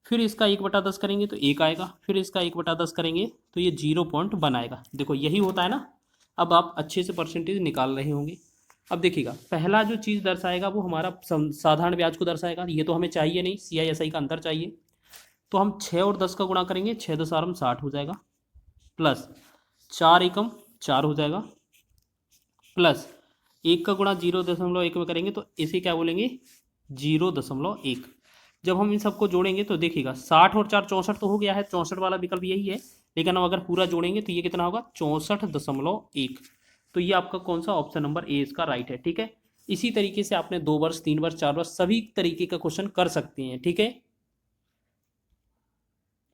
फिर इसका 1/10 करेंगे तो 1 आएगा, फिर इसका 1/10 करेंगे तो ये 0.1 आएगा। देखो यही होता है ना। अब आप अच्छे से परसेंटेज निकाल रहे होंगे। अब देखिएगा, पहला जो चीज़ दर्शाएगा वो हमारा साधारण ब्याज को दर्शाएगा। ये तो हमें चाहिए नहीं, CI/SI का अंतर चाहिए। तो हम 6 और 10 का गुणा करेंगे, 6 10 60 हो जाएगा, प्लस 4 एकम 4 हो जाएगा, प्लस 1 का गुणा 0.1 में करेंगे तो इसे क्या बोलेंगे, 0.1। जब हम इन सबको जोड़ेंगे तो देखिएगा 60 और 4 64 तो हो गया है, 64 वाला विकल्प यही है। लेकिन हम अगर पूरा जोड़ेंगे तो ये कितना होगा, 64.1। तो ये आपका कौन सा, ऑप्शन नंबर ए इसका राइट है। ठीक है, इसी तरीके से आपने 2 वर्ष 3 वर्ष 4 वर्ष सभी तरीके का क्वेश्चन कर सकते हैं। ठीक है,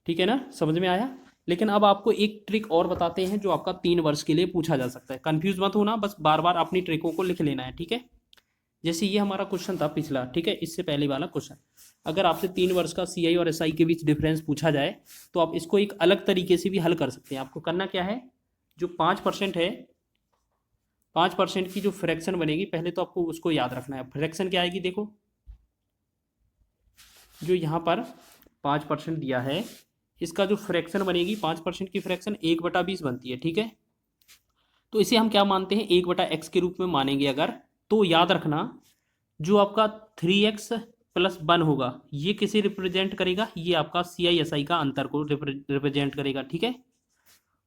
ठीक है ना, समझ में आया। लेकिन अब आपको एक ट्रिक और बताते हैं जो आपका 3 वर्ष के लिए पूछा जा सकता है। कंफ्यूज मत होना, बस बार बार अपनी ट्रिकों को लिख लेना है। ठीक है, जैसे ये हमारा क्वेश्चन था पिछला, ठीक है, इससे पहले वाला क्वेश्चन, अगर आपसे 3 वर्ष का CI और SI के बीच डिफरेंस पूछा जाए तो आप इसको एक अलग तरीके से भी हल कर सकते हैं। आपको करना क्या है, जो 5% है, 5% की जो फ्रैक्शन बनेगी, पहले तो आपको उसको याद रखना है। फ्रैक्शन क्या आएगी, देखो जो यहाँ पर 5% दिया है, इसका जो फ्रैक्शन बनेगी, 5% की फ्रैक्शन 1/20 बनती है। ठीक है, तो इसे हम क्या मानते हैं, 1/x के रूप में मानेंगे अगर। तो याद रखना, जो आपका 3x + 1 होगा, ये किसे रिप्रेजेंट करेगा, ये आपका CI/SI का अंतर को रिप्रेजेंट करेगा। ठीक है,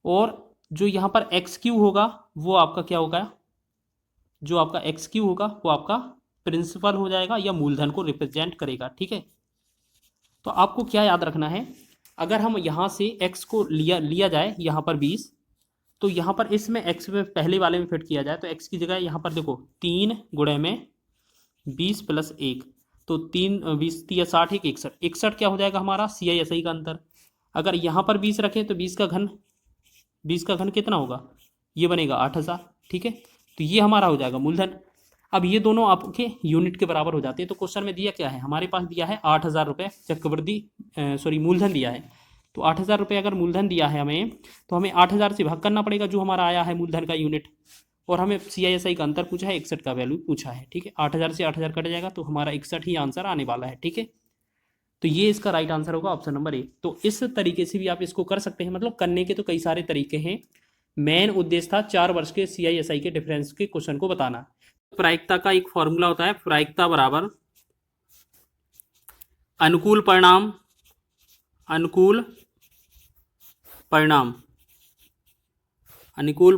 और जो यहाँ पर x³ होगा वो आपका क्या होगा, जो आपका एक्स क्यू होगा वो आपका प्रिंसिपल हो जाएगा या मूलधन को रिप्रेजेंट करेगा, ठीक है। तो आपको क्या याद रखना है, अगर हम यहाँ से एक्स को लिया लिया जाए यहाँ पर 20, तो यहाँ पर इसमें एक्स में पहले वाले में फिट किया जाए तो एक्स की जगह यहाँ पर देखो 3 गुणे में 20 प्लस 1, तो 3 20 या 60 एक 61, 61 क्या हो जाएगा हमारा सी आई एस आई का अंतर। अगर यहाँ पर 20 रखें तो 20 का घन कितना होगा, ये बनेगा 8000, ठीक है। तो ये हमारा हो जाएगा मूलधन। अब ये दोनों आपके यूनिट के बराबर हो जाते हैं। तो क्वेश्चन में दिया क्या है, हमारे पास दिया है 8000 रुपये चक्रवृद्धि मूलधन दिया है। तो 8000 रुपये अगर मूलधन दिया है हमें, तो हमें 8000 से भाग करना पड़ेगा जो हमारा आया है मूलधन का यूनिट, और हमें सी आई एस आई का अंतर पूछा है, 61 का वैल्यू पूछा है, ठीक है। 8000 से 8000 कट जाएगा तो हमारा 61 ही आंसर आने वाला है, ठीक है। तो ये इसका राइट आंसर होगा ऑप्शन नंबर ए। तो इस तरीके से भी आप इसको कर सकते हैं, मतलब करने के तो कई सारे तरीके हैं। मेन उद्देश्य था 4 वर्ष के सी आई एस आई के डिफरेंस के क्वेश्चन को बताना। प्रायिकता का एक फॉर्मूला होता है, प्रायिकता बराबर अनुकूल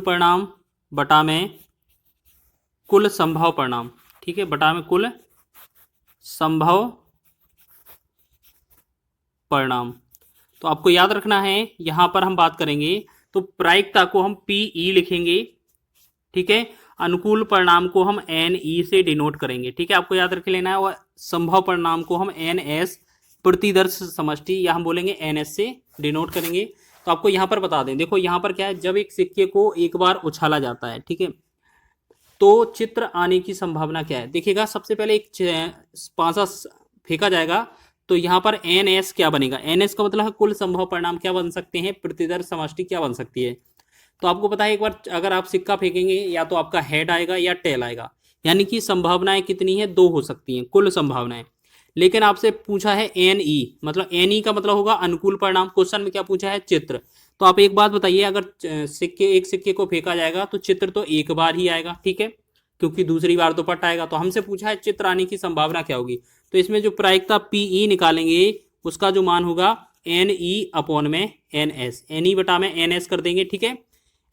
परिणाम बटा में कुल संभव परिणाम, ठीक है, बटा में कुल संभव परिणाम। तो आपको याद रखना है, यहां पर हम बात करेंगे तो प्रायिकता को हम पीई लिखेंगे, ठीक है। अनुकूल परिणाम को हम एन ई से डिनोट करेंगे, ठीक है, आपको याद रख लेना है। और संभव परिणाम को हम एन एस प्रतिदर्श समष्टि या हम बोलेंगे एन एस से डिनोट करेंगे। तो आपको यहाँ पर बता दें, देखो यहाँ पर क्या है, जब एक सिक्के को एक बार उछाला जाता है, ठीक है, तो चित्र आने की संभावना क्या है। देखिएगा, सबसे पहले एक पासा फेंका जाएगा तो यहाँ पर एन एस क्या बनेगा, एन एस का मतलब है कुल संभव परिणाम क्या बन सकते हैं, प्रतिदर्श समष्टि क्या बन सकती है। तो आपको पता है, एक बार अगर आप सिक्का फेंकेंगे या तो आपका हेड आएगा या टेल आएगा, यानी कि संभावनाएं कितनी है, 2 हो सकती हैं कुल संभावनाएं। लेकिन आपसे पूछा है एन ई, मतलब एन ई का मतलब होगा अनुकूल परिणाम। क्वेश्चन में क्या पूछा है, चित्र। तो आप एक बात बताइए, अगर एक सिक्के को फेंका जाएगा तो चित्र तो एक बार ही आएगा, ठीक है, क्योंकि दूसरी बार तो पट आएगा। तो हमसे पूछा है चित्र आने की संभावना क्या होगी। तो इसमें जो प्रायिकता पीई निकालेंगे उसका जो मान होगा एन ई अपॉन में एन एस, एन ई बटा में एन एस कर देंगे, ठीक है।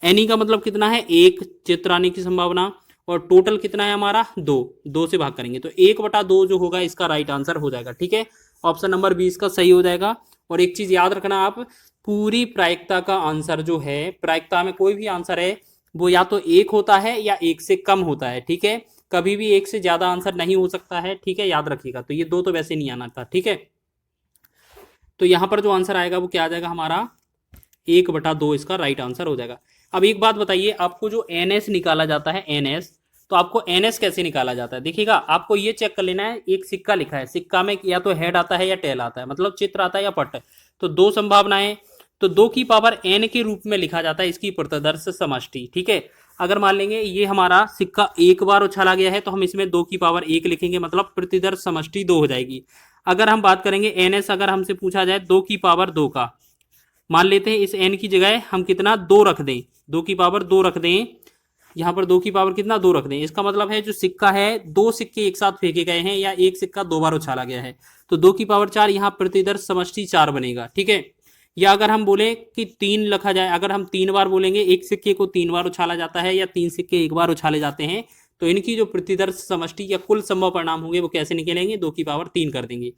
एन ई का मतलब कितना है, 1 चित्र आने की संभावना, और टोटल कितना है हमारा 2 से भाग करेंगे तो 1/2 जो होगा इसका राइट आंसर हो जाएगा, ठीक है। ऑप्शन नंबर 20 का सही हो जाएगा। और एक चीज याद रखना, आप पूरी प्रायिकता का आंसर जो है, प्रायिकता में कोई भी आंसर है वो या तो 1 होता है या 1 से कम होता है, ठीक है, कभी भी 1 से ज्यादा आंसर नहीं हो सकता है, ठीक है, याद रखिएगा। तो ये 2 तो वैसे नहीं आना था, ठीक है। तो यहां पर जो आंसर आएगा वो क्या आ जाएगा हमारा 1/2 इसका राइट आंसर हो जाएगा। अब एक बात बताइए, आपको जो एन एस निकाला जाता है एन एस, तो आपको एन एस कैसे निकाला जाता है। देखिएगा, आपको ये चेक कर लेना है, एक सिक्का लिखा है, सिक्का में या तो हेड आता है या टेल आता है, मतलब चित्र आता है या पट। तो 2 संभावनाएं, तो 2 की पावर एन के रूप में लिखा जाता है इसकी प्रतिदर्श समष्टि, ठीक है। अगर मान लेंगे ये हमारा सिक्का एक बार उछाला गया है तो हम इसमें 2 की पावर 1 लिखेंगे, मतलब प्रतिदर्श समष्टि 2 हो जाएगी। अगर हम बात करेंगे एन एस, अगर हमसे पूछा जाए 2 की पावर 2 का, मान लेते हैं इस एन की जगह हम कितना 2 रख दें, 2 की पावर 2 रख दें, यहाँ पर 2 की पावर कितना 2 रख दें। इसका मतलब है जो सिक्का है, 2 सिक्के एक साथ फेंके गए हैं या एक सिक्का 2 बार उछाला गया है, तो 2 की पावर 4 यहाँ प्रतिदर्श समष्टि 4 बनेगा, ठीक है। या अगर हम बोले कि 3 लिखा जाए, अगर हम 3 बार बोलेंगे, एक सिक्के को 3 बार उछाला जाता है या 3 सिक्के एक बार उछाले जाते हैं, तो इनकी जो प्रतिदर्श समष्टि या कुल संभव परिणाम होंगे वो कैसे निकलेंगे, 2 की पावर 3 कर देंगे,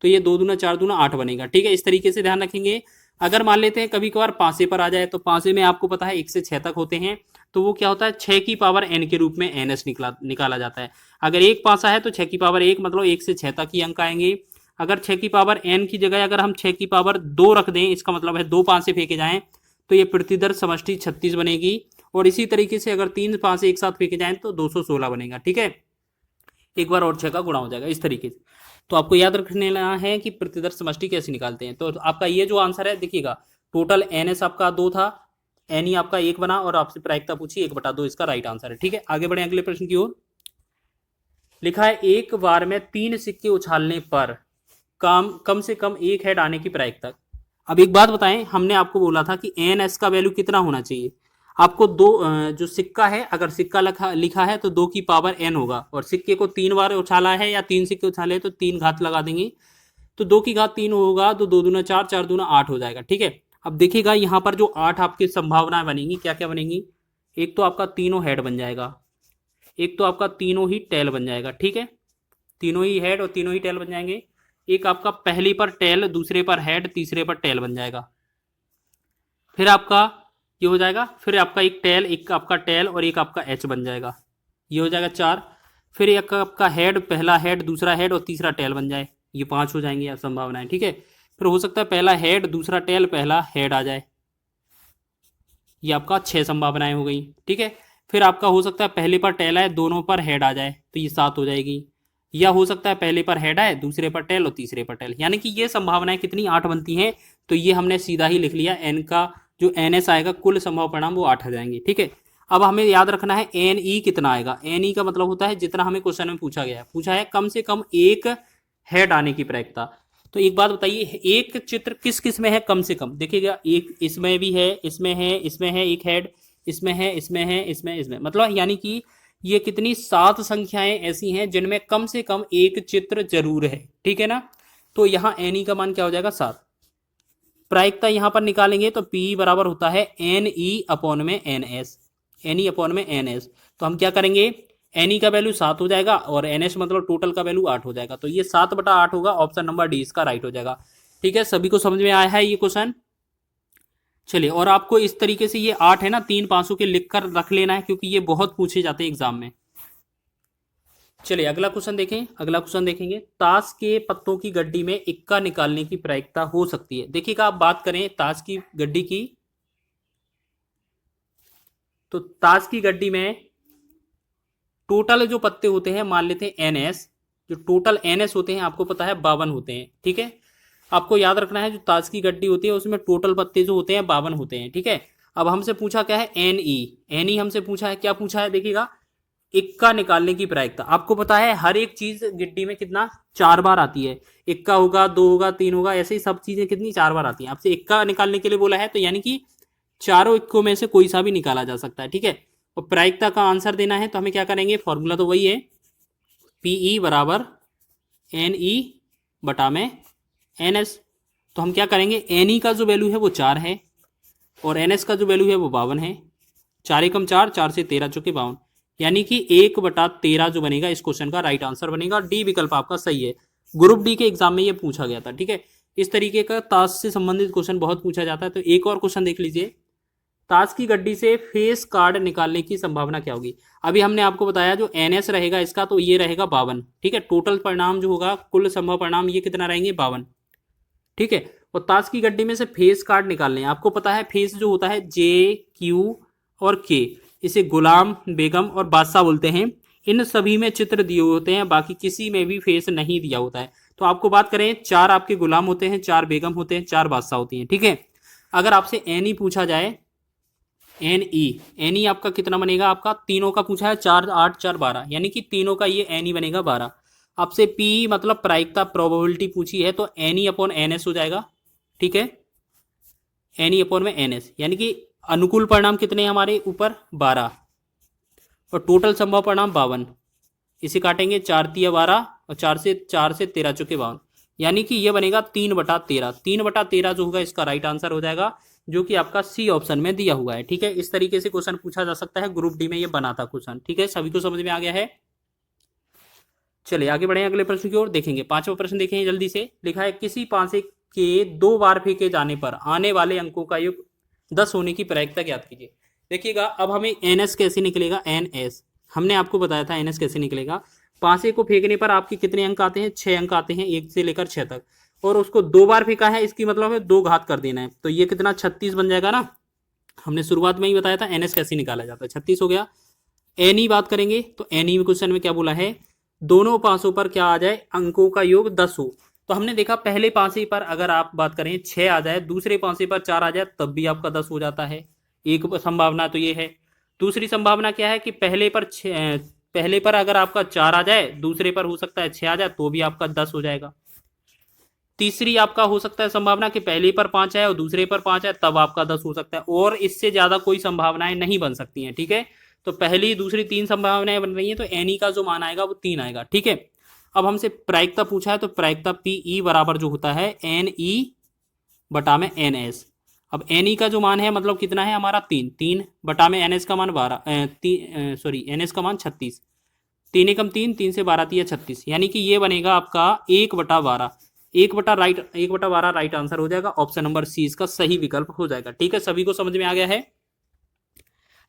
तो ये 2 दूना 4 दूना 8 बनेगा, ठीक है। इस तरीके से ध्यान रखेंगे। अगर मान लेते हैं कभी कभार पांसे पर आ जाए, तो पांसे में आपको पता है 1 से 6 तक होते हैं, तो वो क्या होता है 6 की पावर n के रूप में एन एस निकाला जाता है। अगर एक पासा है तो 6 की पावर 1, मतलब 1 से 6 तक ही अंक आएंगे। अगर 6 की पावर n की जगह अगर हम 6 की पावर 2 रख दें, इसका मतलब है 2 पासे फेंके जाएं, तो ये प्रतिदर्श समष्टि 36 बनेगी। और इसी तरीके से अगर 3 पासे एक साथ फेंके जाएं तो 216 बनेगा, ठीक है। एक बार और 6 का गुणा हो जाएगा इस तरीके से। तो आपको याद रखने है कि प्रतिदर्श समष्टि कैसे निकालते हैं। तो आपका ये जो आंसर है, देखिएगा, टोटल एन एस आपका 2 था, एन ई आपका 1 बना, और आपसे प्रायिकता पूछी 1/2 इसका राइट आंसर है, ठीक है। आगे बढ़े अगले प्रश्न की ओर। लिखा है एक बार में 3 सिक्के उछालने पर कम से कम 1 हेड आने की प्रायिकता। अब एक बात बताएं, हमने आपको बोला था कि एन एस का वैल्यू कितना होना चाहिए। आपको जो सिक्का है, अगर सिक्का लिखा है तो 2 की पावर n होगा, और सिक्के को 3 बार उछाला है या 3 सिक्के उछाले तो 3 घात लगा देंगे, तो 2 की घात 3 होगा, तो 2 दूना 4, 4 दूना 8 हो जाएगा, ठीक है। अब देखिएगा यहाँ पर जो 8 आपकी संभावनाएं बनेंगी, क्या क्या बनेंगी। एक तो आपका तीनों हेड बन जाएगा, एक तो आपका तीनों ही टेल बन जाएगा, ठीक है, तीनों ही हेड और तीनों ही टेल बन जाएंगे। एक आपका पहली पर टेल, दूसरे पर हेड, तीसरे पर टेल बन जाएगा। फिर आपका ये हो जाएगा, फिर आपका एक टेल, एक आपका टेल और एक आपका एच बन जाएगा, ये हो जाएगा 4। फिर एक आपका हेड, पहला हेड, दूसरा हेड और तीसरा टेल बन जाए, ये 5 हो जाएंगे संभावनाएं, ठीक है। फिर हो सकता है पहला हेड, दूसरा टेल, पहला हेड आ जाए, ये आपका 6 संभावनाएं हो गई, ठीक है। फिर आपका हो सकता है पहले पर टेल आए, दोनों पर हेड आ जाए, तो ये 7 हो जाएगी। या हो सकता है पहले पर हेड आए, दूसरे पर टेल और तीसरे पर टेल, यानी कि ये संभावनाएं कितनी 8 बनती हैं। तो ये हमने सीधा ही लिख लिया, एन का जो एन एस आएगा कुल संभव परिणाम वो 8 आ जाएंगे, ठीक है। अब हमें याद रखना है एन ई कितना आएगा। एन ई का मतलब होता है जितना हमें क्वेश्चन में पूछा गया है, पूछा है कम से कम एक हेड आने की प्रायिकता। तो एक बात बताइए, एक चित्र किस किस में है कम से कम, देखिएगा एक इसमें भी है, इसमें है, इसमें है एक हेड, इसमें है, इसमें है, इसमें मतलब यानी कि ये कितनी 7 संख्याएं ऐसी हैं जिनमें कम से कम एक चित्र जरूर है, ठीक है ना। तो यहाँ एन ई का मान क्या हो जाएगा 7। प्रायिकता यहां पर निकालेंगे तो पी बराबर होता है एन ई अपॉन में N S, N E upon में एन एस। तो हम क्या करेंगे, एन ई का वैल्यू 7 हो जाएगा और एन एस मतलब टोटल का वैल्यू 8 हो जाएगा, तो ये 7/8 होगा, ऑप्शन नंबर डी इसका राइट हो जाएगा, ठीक है। सभी को समझ में आया है ये क्वेश्चन। चलिए, और आपको इस तरीके से ये 8 है ना, 3 500 के लिख कर रख लेना है क्योंकि ये बहुत पूछे जाते हैं एग्जाम में। चलिए अगला क्वेश्चन देखें, अगला क्वेश्चन देखेंगे, ताश के पत्तों की गड्डी में इक्का निकालने की प्रायिकता हो सकती है। देखिएगा, आप बात करें ताश की गड्डी की, तो ताश की गड्डी में टोटल जो पत्ते होते हैं मान लेते हैं एन एस, जो टोटल एन एस होते हैं आपको पता है 52 होते हैं, ठीक है। आपको याद रखना है जो ताश की गड्डी होती है उसमें टोटल पत्ते जो होते हैं 52 होते हैं, ठीक है। अब हमसे पूछा क्या है, एन ई, एन ई हमसे पूछा है, क्या पूछा है देखिएगा, इक्का निकालने की प्रायिकता। आपको पता है हर एक चीज गिट्टी में कितना 4 बार आती है, इक्का होगा, 2 होगा, 3 होगा, ऐसे ही सब चीजें कितनी 4 बार आती हैं। आपसे इक्का निकालने के लिए बोला है तो यानी कि चारों इक्कों में से कोई सा भी निकाला जा सकता है, ठीक है। और प्रायिकता का आंसर देना है तो हमें क्या करेंगे, फॉर्मूला तो वही है, पीई बराबर एन ई बटा में एन एस। तो हम क्या करेंगे, एन ई का जो वैल्यू है वो 4 है और एन एस का जो वैल्यू है वो 52 है, 4 एकम 4, 4 से 13 चौके 52, यानी कि 1/13 जो बनेगा इस क्वेश्चन का राइट आंसर बनेगा। डी विकल्प आपका सही है, ग्रुप डी के एग्जाम में ये पूछा गया था, ठीक है। इस तरीके का ताश से संबंधित क्वेश्चन बहुत पूछा जाता है। तो एक और क्वेश्चन देख लीजिए, ताश की गड्डी से फेस कार्ड निकालने की संभावना क्या होगी। अभी हमने आपको बताया जो एनएस रहेगा इसका तो ये रहेगा 52, ठीक है। टोटल परिणाम जो होगा कुल संभव परिणाम ये कितना रहेंगे 52, ठीक है। और ताश की गड्डी में से फेस कार्ड निकालने, आपको पता है फेस जो होता है जे क्यू और के, इसे गुलाम, बेगम और बादशाह बोलते हैं। इन सभी में चित्र दिए होते हैं, बाकी किसी में भी फेस नहीं दिया होता है। तो आपको बात करें 4 आपके गुलाम होते हैं, 4 बेगम होते हैं, 4 बादशाह होती हैं, ठीक है। अगर आपसे एन ई पूछा जाए, एन ई आपका कितना बनेगा, आपका तीनों का पूछा है 4 8 4 12, यानी कि तीनों का ये एन ई बनेगा 12। आपसे पी मतलब प्रायिकता प्रोबेबिलिटी पूछी है तो N E upon N S हो जाएगा, ठीक है। एन ई अपॉन में एन एस, यानी कि अनुकूल परिणाम कितने हैं हमारे ऊपर 12 और टोटल संभव परिणाम 52। इसे काटेंगे 4 तिया 12 और 4 से 13 चौके 52, यानी कि ये बनेगा 3/13। 3/13 जो होगा इसका राइट आंसर हो जाएगा, जो कि आपका सी ऑप्शन में दिया हुआ है, ठीक है। इस तरीके से क्वेश्चन पूछा जा सकता है, ग्रुप डी में ये बना था क्वेश्चन, ठीक है। सभी को समझ में आ गया है। चलिए आगे बढ़े अगले प्रश्न की ओर, देखेंगे 5वां प्रश्न देखें जल्दी से। लिखा है किसी पासे के 2 बार फेंके जाने पर आने वाले अंकों का योग 10 होने की प्रायिकता ज्ञात कीजिए। देखिएगा अब हमें एन एस कैसे निकलेगा, एन एस हमने आपको बताया था एन एस कैसे निकलेगा। पासे को फेंकने पर आपके कितने अंक आते हैं, 6 अंक आते हैं, 1 से लेकर 6 तक, और उसको 2 बार फेंका है, इसकी मतलब है 2 घात कर देना है, तो ये कितना 36 बन जाएगा ना। हमने शुरुआत में ही बताया था एन एस कैसे निकाला जाता है, 36 हो गया। एन ई बात करेंगे तो एन ई क्वेश्चन में क्या बोला है, दोनों पासों पर क्या आ जाए, अंकों का योग 10 हो। तो हमने देखा पहले पासे पर अगर आप बात करें 6 आ जाए, दूसरे पासे पर 4 आ जाए, तब भी आपका 10 हो जाता है। एक संभावना तो ये है। दूसरी संभावना क्या है कि पहले पर अगर आपका 4 आ जाए, दूसरे पर हो सकता है 6 आ जाए, तो भी आपका 10 हो जाएगा। तीसरी आपका हो सकता है संभावना कि पहले पर 5 आए और दूसरे पर 5 आए, तब आपका 10 हो सकता है, और इससे ज्यादा कोई संभावनाएं नहीं बन सकती हैं, ठीक है। तो पहली दूसरी 3 संभावनाएं बन रही हैं, तो एन ई का जो मान आएगा वो 3 आएगा, ठीक है। अब हमसे प्रायिकता पूछा है, तो प्रायिकता पी ई बराबर जो होता है एन ई बटा में एन एस। अब एन ई का जो मान है मतलब कितना है हमारा 3, 3 बटा में एन एस का मान 12, सॉरी एन एस का मान 36, 3 एकम 3, 3 से 12 तिया 36, यानी कि ये बनेगा आपका 1/12, 1/12 राइट आंसर हो जाएगा। ऑप्शन नंबर सी इसका सही विकल्प हो जाएगा। ठीक है, सभी को समझ में आ गया है।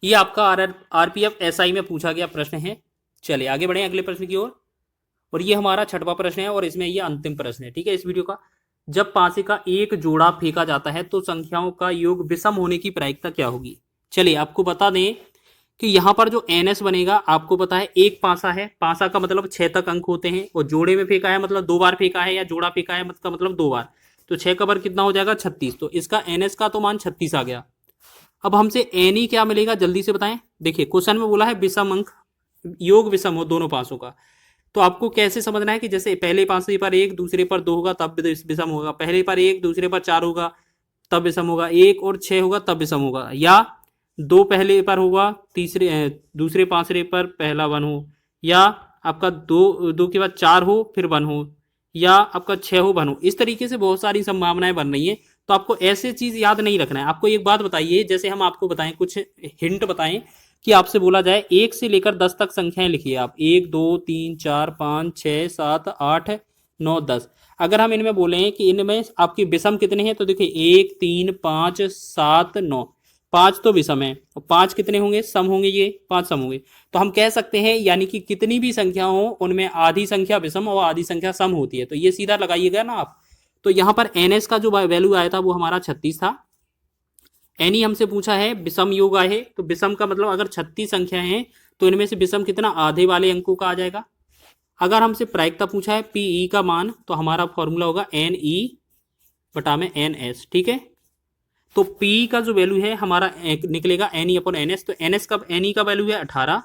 ये आपका आरपीएफ एसआई में पूछा गया प्रश्न है। चलिए आगे बढ़े अगले प्रश्न की ओर। और ये हमारा छठवां प्रश्न है और इसमें ये अंतिम प्रश्न है। ठीक है, इस वीडियो का, जब पासे का एक जोड़ा फेंका जाता है तो संख्याओं का योग विषम होने की प्रायिकता क्या होगी। चलिए आपको बता दें कि यहाँ पर जो एन एस बनेगा, आपको पता है एक पासा है, पासा का मतलब 6 तक अंक होते हैं, और जोड़े में फेंका है मतलब 2 बार फेंका है, या जोड़ा फेंका है मतलब 2 बार, तो 6 का वर्ग कितना हो जाएगा 36, तो इसका एन एस का तो मान 36 आ गया। अब हमसे एन ई क्या मिलेगा जल्दी से बताएं। देखिए क्वेश्चन में बोला है विषम अंक, योग विषम हो दोनों पासों का, तो आपको कैसे समझना है कि जैसे पहले पासे पर 1 दूसरे पर 2 होगा तब विषम होगा, पहले पर 1 दूसरे पर 4 होगा तब विषम होगा, 1 और 6 होगा तब विषम होगा, या 2 पहले पर होगा दूसरे पांचरे पर पहला 1 हो, या आपका 2 के बाद 4 हो फिर 1 हो, या आपका 6 हो 1 हो। इस तरीके से बहुत सारी संभावनाएं बन रही है। तो आपको ऐसे चीज याद नहीं रखना है। आपको एक बात बताइए, जैसे हम आपको बताएं कुछ हिंट बताएं कि आपसे बोला जाए 1 से लेकर 10 तक संख्याएं लिखिए आप, 1 2 3 4 5 6 7 8 9 10। अगर हम इनमें बोलें कि इनमें आपकी विषम कितने हैं, तो देखिए 1 3 5 7 9, 5 तो विषम है, और 5 कितने होंगे सम होंगे, ये 5 सम होंगे। तो हम कह सकते हैं यानी कि कितनी भी संख्या हो उनमें आधी संख्या विषम और आधी संख्या सम होती है। तो ये सीधा लगाइएगा ना आप। तो यहाँ पर एन एस का जो वैल्यू आया था वो हमारा 36 था। एन ई हमसे पूछा है विषम योग आए, तो विषम का मतलब अगर 36 संख्या है तो इनमें से विषम कितना आधे वाले अंकों का आ जाएगा। अगर हमसे प्रायिकता पूछा है पीई का मान, तो हमारा फॉर्मूला होगा एन ई बटा में एन एस। ठीक है, तो पी का जो वैल्यू है हमारा निकलेगा N E upon N S. तो एन एस का एन ई का वैल्यू है 18,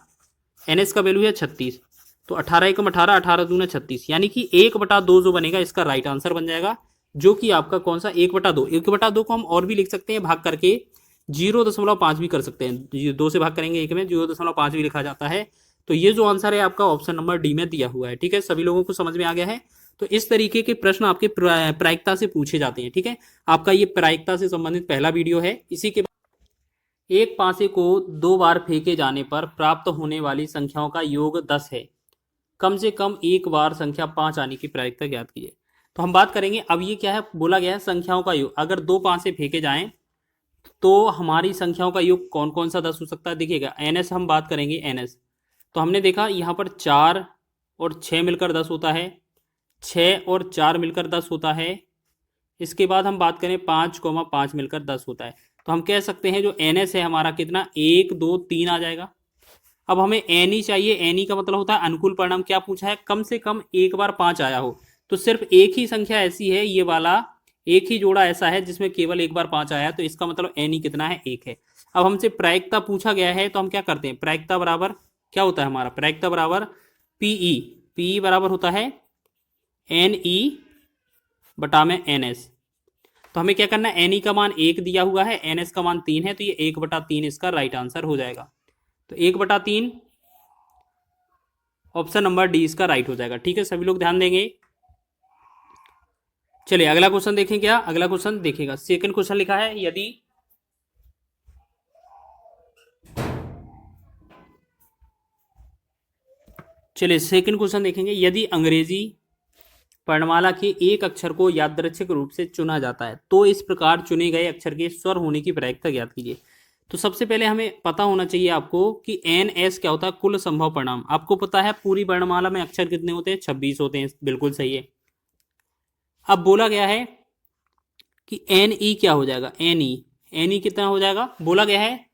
एन एस का वैल्यू है 36, तो 18 एकम 18, 18 दूना 36, यानी कि 1/2 जो बनेगा इसका राइट आंसर बन जाएगा, जो कि आपका कौन सा 1/2। 1/2 को हम और भी लिख सकते हैं भाग करके, 0.5 भी कर सकते हैं, 2 से भाग करेंगे 1 में 0.5 भी लिखा जाता है। तो ये जो आंसर है आपका ऑप्शन नंबर डी में दिया हुआ है। ठीक है, सभी लोगों को समझ में आ गया है। तो इस तरीके के प्रश्न आपके प्रायिकता से पूछे जाते हैं। ठीक है, आपका ये प्रायिकता से संबंधित पहला वीडियो है। इसी के बाद एक पासे को 2 बार फेंके जाने पर प्राप्त होने वाली संख्याओं का योग 10 है, कम से कम एक बार संख्या 5 आने की प्रायिकता ज्ञात कीजिए। तो हम बात करेंगे, अब ये क्या है बोला गया है संख्याओं का योग, अगर 2 पासे फेंके जाएं तो हमारी संख्याओं का योग कौन कौन सा 10 हो सकता है। देखिएगा एन एस हम बात करेंगे, एन एस तो हमने देखा यहाँ पर 4 और 6 मिलकर 10 होता है, 6 और 4 मिलकर 10 होता है। इसके बाद हम बात करें 5, 5 मिलकर 10 होता है। तो हम कह सकते हैं जो एन एस है हमारा कितना 1 2 3 आ जाएगा। अब हमें एन ई चाहिए, एन ई का मतलब होता है अनुकूल परिणाम। क्या पूछा है, कम से कम एक बार 5 आया हो। तो सिर्फ एक ही संख्या ऐसी है, ये वाला एक ही जोड़ा ऐसा है जिसमें केवल एक बार 5 आया है, तो इसका मतलब एन ई कितना है 1 है। अब हमसे प्रायिकता पूछा गया है, तो हम क्या करते हैं, प्रायिकता बराबर क्या होता है हमारा, प्रायिकता बराबर पीई, पीई बराबर होता है एन ई बटा में एन एस। तो हमें क्या करना है, एन ई का मान 1 दिया हुआ है, एन एस का मान 3 है, तो ये 1/3 इसका राइट आंसर हो जाएगा। तो 1/3 ऑप्शन नंबर डी इसका राइट हो जाएगा। ठीक है, सभी लोग ध्यान देंगे। चलिए अगला क्वेश्चन देखें। क्या अगला क्वेश्चन देखिएगा, सेकंड क्वेश्चन लिखा है, यदि चलिए सेकंड क्वेश्चन देखेंगे, यदि अंग्रेजी वर्णमाला के एक अक्षर को यादृच्छिक रूप से चुना जाता है तो इस प्रकार चुने गए अक्षर के स्वर होने की प्रायिकता ज्ञात कीजिए। तो सबसे पहले हमें पता होना चाहिए आपको कि एन एस क्या होता है, कुल संभव परिणाम। आपको पता है पूरी वर्णमाला में अक्षर कितने होते हैं, 26 होते हैं, बिल्कुल सही है। अब बोला गया है कि एन ई क्या हो जाएगा, एन ई कितना हो जाएगा, बोला गया है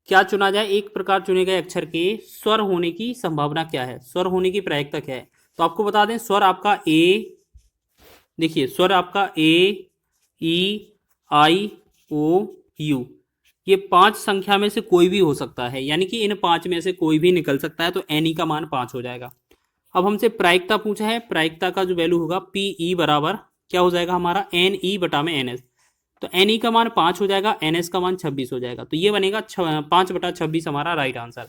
क्या चुना जाए, एक प्रकार चुने गए अक्षर के स्वर होने की संभावना क्या है, स्वर होने की प्रायिकता क्या है। तो आपको बता दें स्वर आपका ए, देखिए स्वर आपका ए ई आई ओ यू, ये 5 संख्या में से कोई भी हो सकता है, यानी कि इन 5 में से कोई भी निकल सकता है। तो एन ई का मान 5 हो जाएगा। अब हमसे प्रायिकता पूछा है, प्रायिकता का जो वैल्यू होगा पी ई बराबर क्या हो जाएगा हमारा एन ई बटा में एन एस। तो एन ई का मान 5 हो जाएगा, एन एस का मान 26 हो जाएगा। तो ये बनेगा 5/26 हमारा right answer.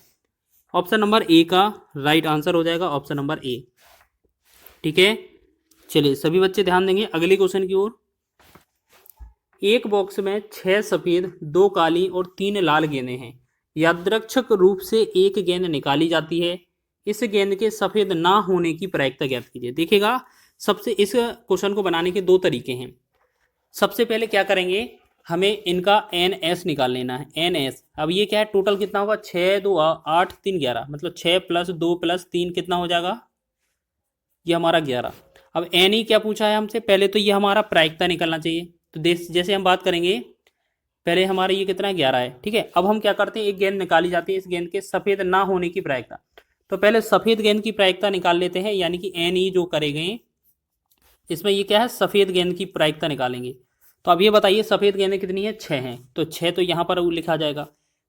Option number A का राइट आंसर हो जाएगा, ऑप्शन नंबर ए। ठीक है, चलिए सभी बच्चे ध्यान देंगे अगले क्वेश्चन की ओर। एक बॉक्स में 6 सफ़ेद, 2 काली और 3 लाल गेंदें हैं। यादृच्छिक रूप से एक गेंद निकाली जाती है। इस गेंद के सफ़ेद ना होने की प्रायिकता ज्ञात कीजिए। देखिएगा, सबसे इस क्वेश्चन को बनाने के दो तरीके हैं। सबसे पहले क्या करेंगे, हमें इनका NS निकाल लेना है। NS, अब ये क्या है, टोटल कितना होगा, 6 2 8 3 11, मतलब 6 + 2 + 3 कितना हो जाएगा, ये हमारा 11। अब NE क्या पूछा है हमसे, पहले तो ये हमारा प्रायिकता निकलना चाहिए। तो जैसे हम बात करेंगे, पहले हमारा ये कितना है, 11 है, ठीक है। अब हम क्या करते हैं, एक गेंद निकाली जाती है, इस गेंद के सफ़ेद ना होने की प्रायिकता। तो पहले सफ़ेद गेंद की प्रायिकता निकाल लेते हैं, यानी कि NE जो करेंगे, इसमें ये क्या है, सफ़ेद गेंद की प्रायिकता निकालेंगे। तो अब ये बताइए, सफ़ेद गेंदें कितनी है, 6 हैं, तो 6 तो यहाँ पर लिखा जाएगा।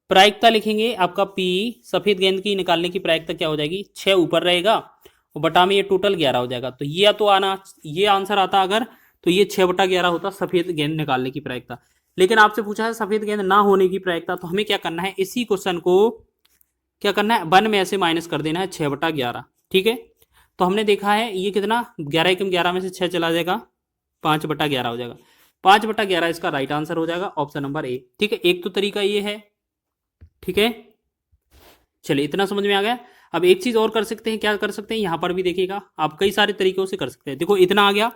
प्रायिकता लिखेंगे, आपका P सफ़ेद गेंद की निकालने की प्रायिकता क्या हो जाएगी, 6 ऊपर रहेगा और बटा में ये टोटल 11 हो जाएगा। तो ये तो आना, ये आंसर आता अगर, तो ये 6/11 होता सफ़ेद गेंद निकालने की प्रायिकता। लेकिन आपसे पूछा है सफ़ेद गेंद ना होने की प्रायिकता, तो हमें क्या करना है, इसी क्वेश्चन को क्या करना है, 1 में ऐसे माइनस कर देना है, 6/11, ठीक है। तो हमने देखा है ये कितना, 11 एकम 11 में से 6 चला जाएगा, 5/11 हो जाएगा। 5/11 इसका राइट आंसर हो जाएगा, ऑप्शन नंबर ए, ठीक है। एक तो तरीका ये है, ठीक है। चलिए, इतना समझ में आ गया। अब एक चीज़ और कर सकते हैं, क्या कर सकते हैं, यहाँ पर भी देखिएगा, आप कई सारे तरीकों से कर सकते हैं। देखो, इतना आ गया,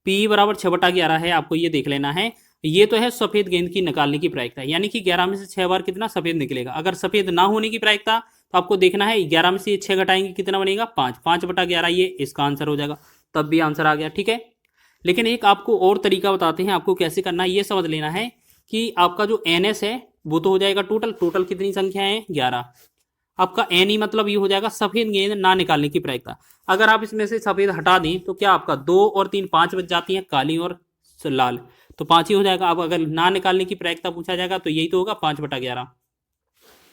P = 6/11 है, आपको ये देख लेना है। ये तो है सफ़ेद गेंद की निकालने की प्रायिकता, यानी कि 11 में से 6 बार कितना सफ़ेद निकलेगा। अगर सफ़ेद ना होने की प्रायिकता, तो आपको देखना है 11 में से ये 6 घटाएंगे, कितना बनेगा, 5। 5/11 ये इसका आंसर हो जाएगा, तब भी आंसर आ गया, ठीक है। लेकिन एक आपको और तरीका बताते हैं, आपको कैसे करना है, ये समझ लेना है कि आपका जो NS है वो तो हो जाएगा टोटल कितनी संख्या है, 11। आपका NE मतलब ये हो जाएगा सफ़ेद गेंद ना निकालने की प्रायिकता। अगर आप इसमें से सफ़ेद हटा दें तो क्या आपका 2 और 3 5 बच जाती हैं, काली और लाल, तो 5 ही हो जाएगा। अब अगर ना निकालने की प्रायिकता पूछा जाएगा तो यही तो होगा, 5/11।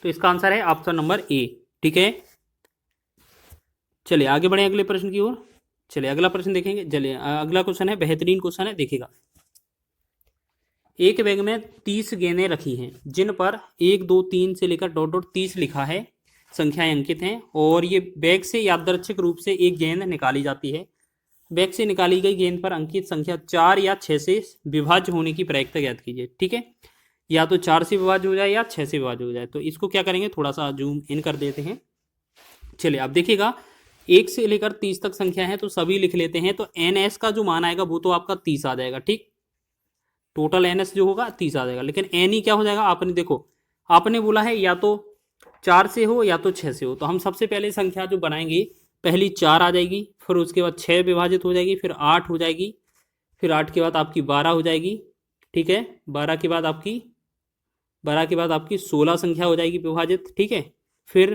तो इसका आंसर है ऑप्शन नंबर ए, ठीक है। चलिए आगे बढ़े अगले प्रश्न की ओर। चलिए अगला प्रश्न देखेंगे। चलिए अगला क्वेश्चन है, बेहतरीन क्वेश्चन है, देखिएगा। एक बैग में 30 गेंदें रखी हैं, जिन पर 1 2 3 से लेकर ... 30 लिखा है, संख्याएं अंकित हैं, और ये बैग से यादृच्छिक रूप से एक गेंद निकाली जाती है। बैग से निकाली गई गेंद पर अंकित संख्या 4 या 6 से विभाज्य होने की प्रायिकता ज्ञात कीजिए, ठीक है। या तो 4 से विभाज्य हो जाए या 6 से विभाज्य हो जाए। तो इसको क्या करेंगे, थोड़ा सा जूम इन कर देते हैं। चलिए आप देखिएगा, 1 से लेकर 30 तक संख्या है, तो सभी लिख लेते हैं। तो NS का जो मान आएगा वो तो आपका 30 आ जाएगा, ठीक। टोटल NS जो होगा 30 आ जाएगा। लेकिन NE क्या हो जाएगा, आपने देखो, आपने बोला है या तो 4 से हो या तो 6 से हो। तो हम सबसे पहले संख्या जो बनाएंगे, पहली 4 आ जाएगी, फिर उसके बाद 6 विभाजित हो जाएगी, फिर 8 हो जाएगी, फिर 8 के बाद आपकी 12 हो जाएगी, ठीक है। 12 के बाद आपकी 16 संख्या हो जाएगी विभाजित, ठीक है। फिर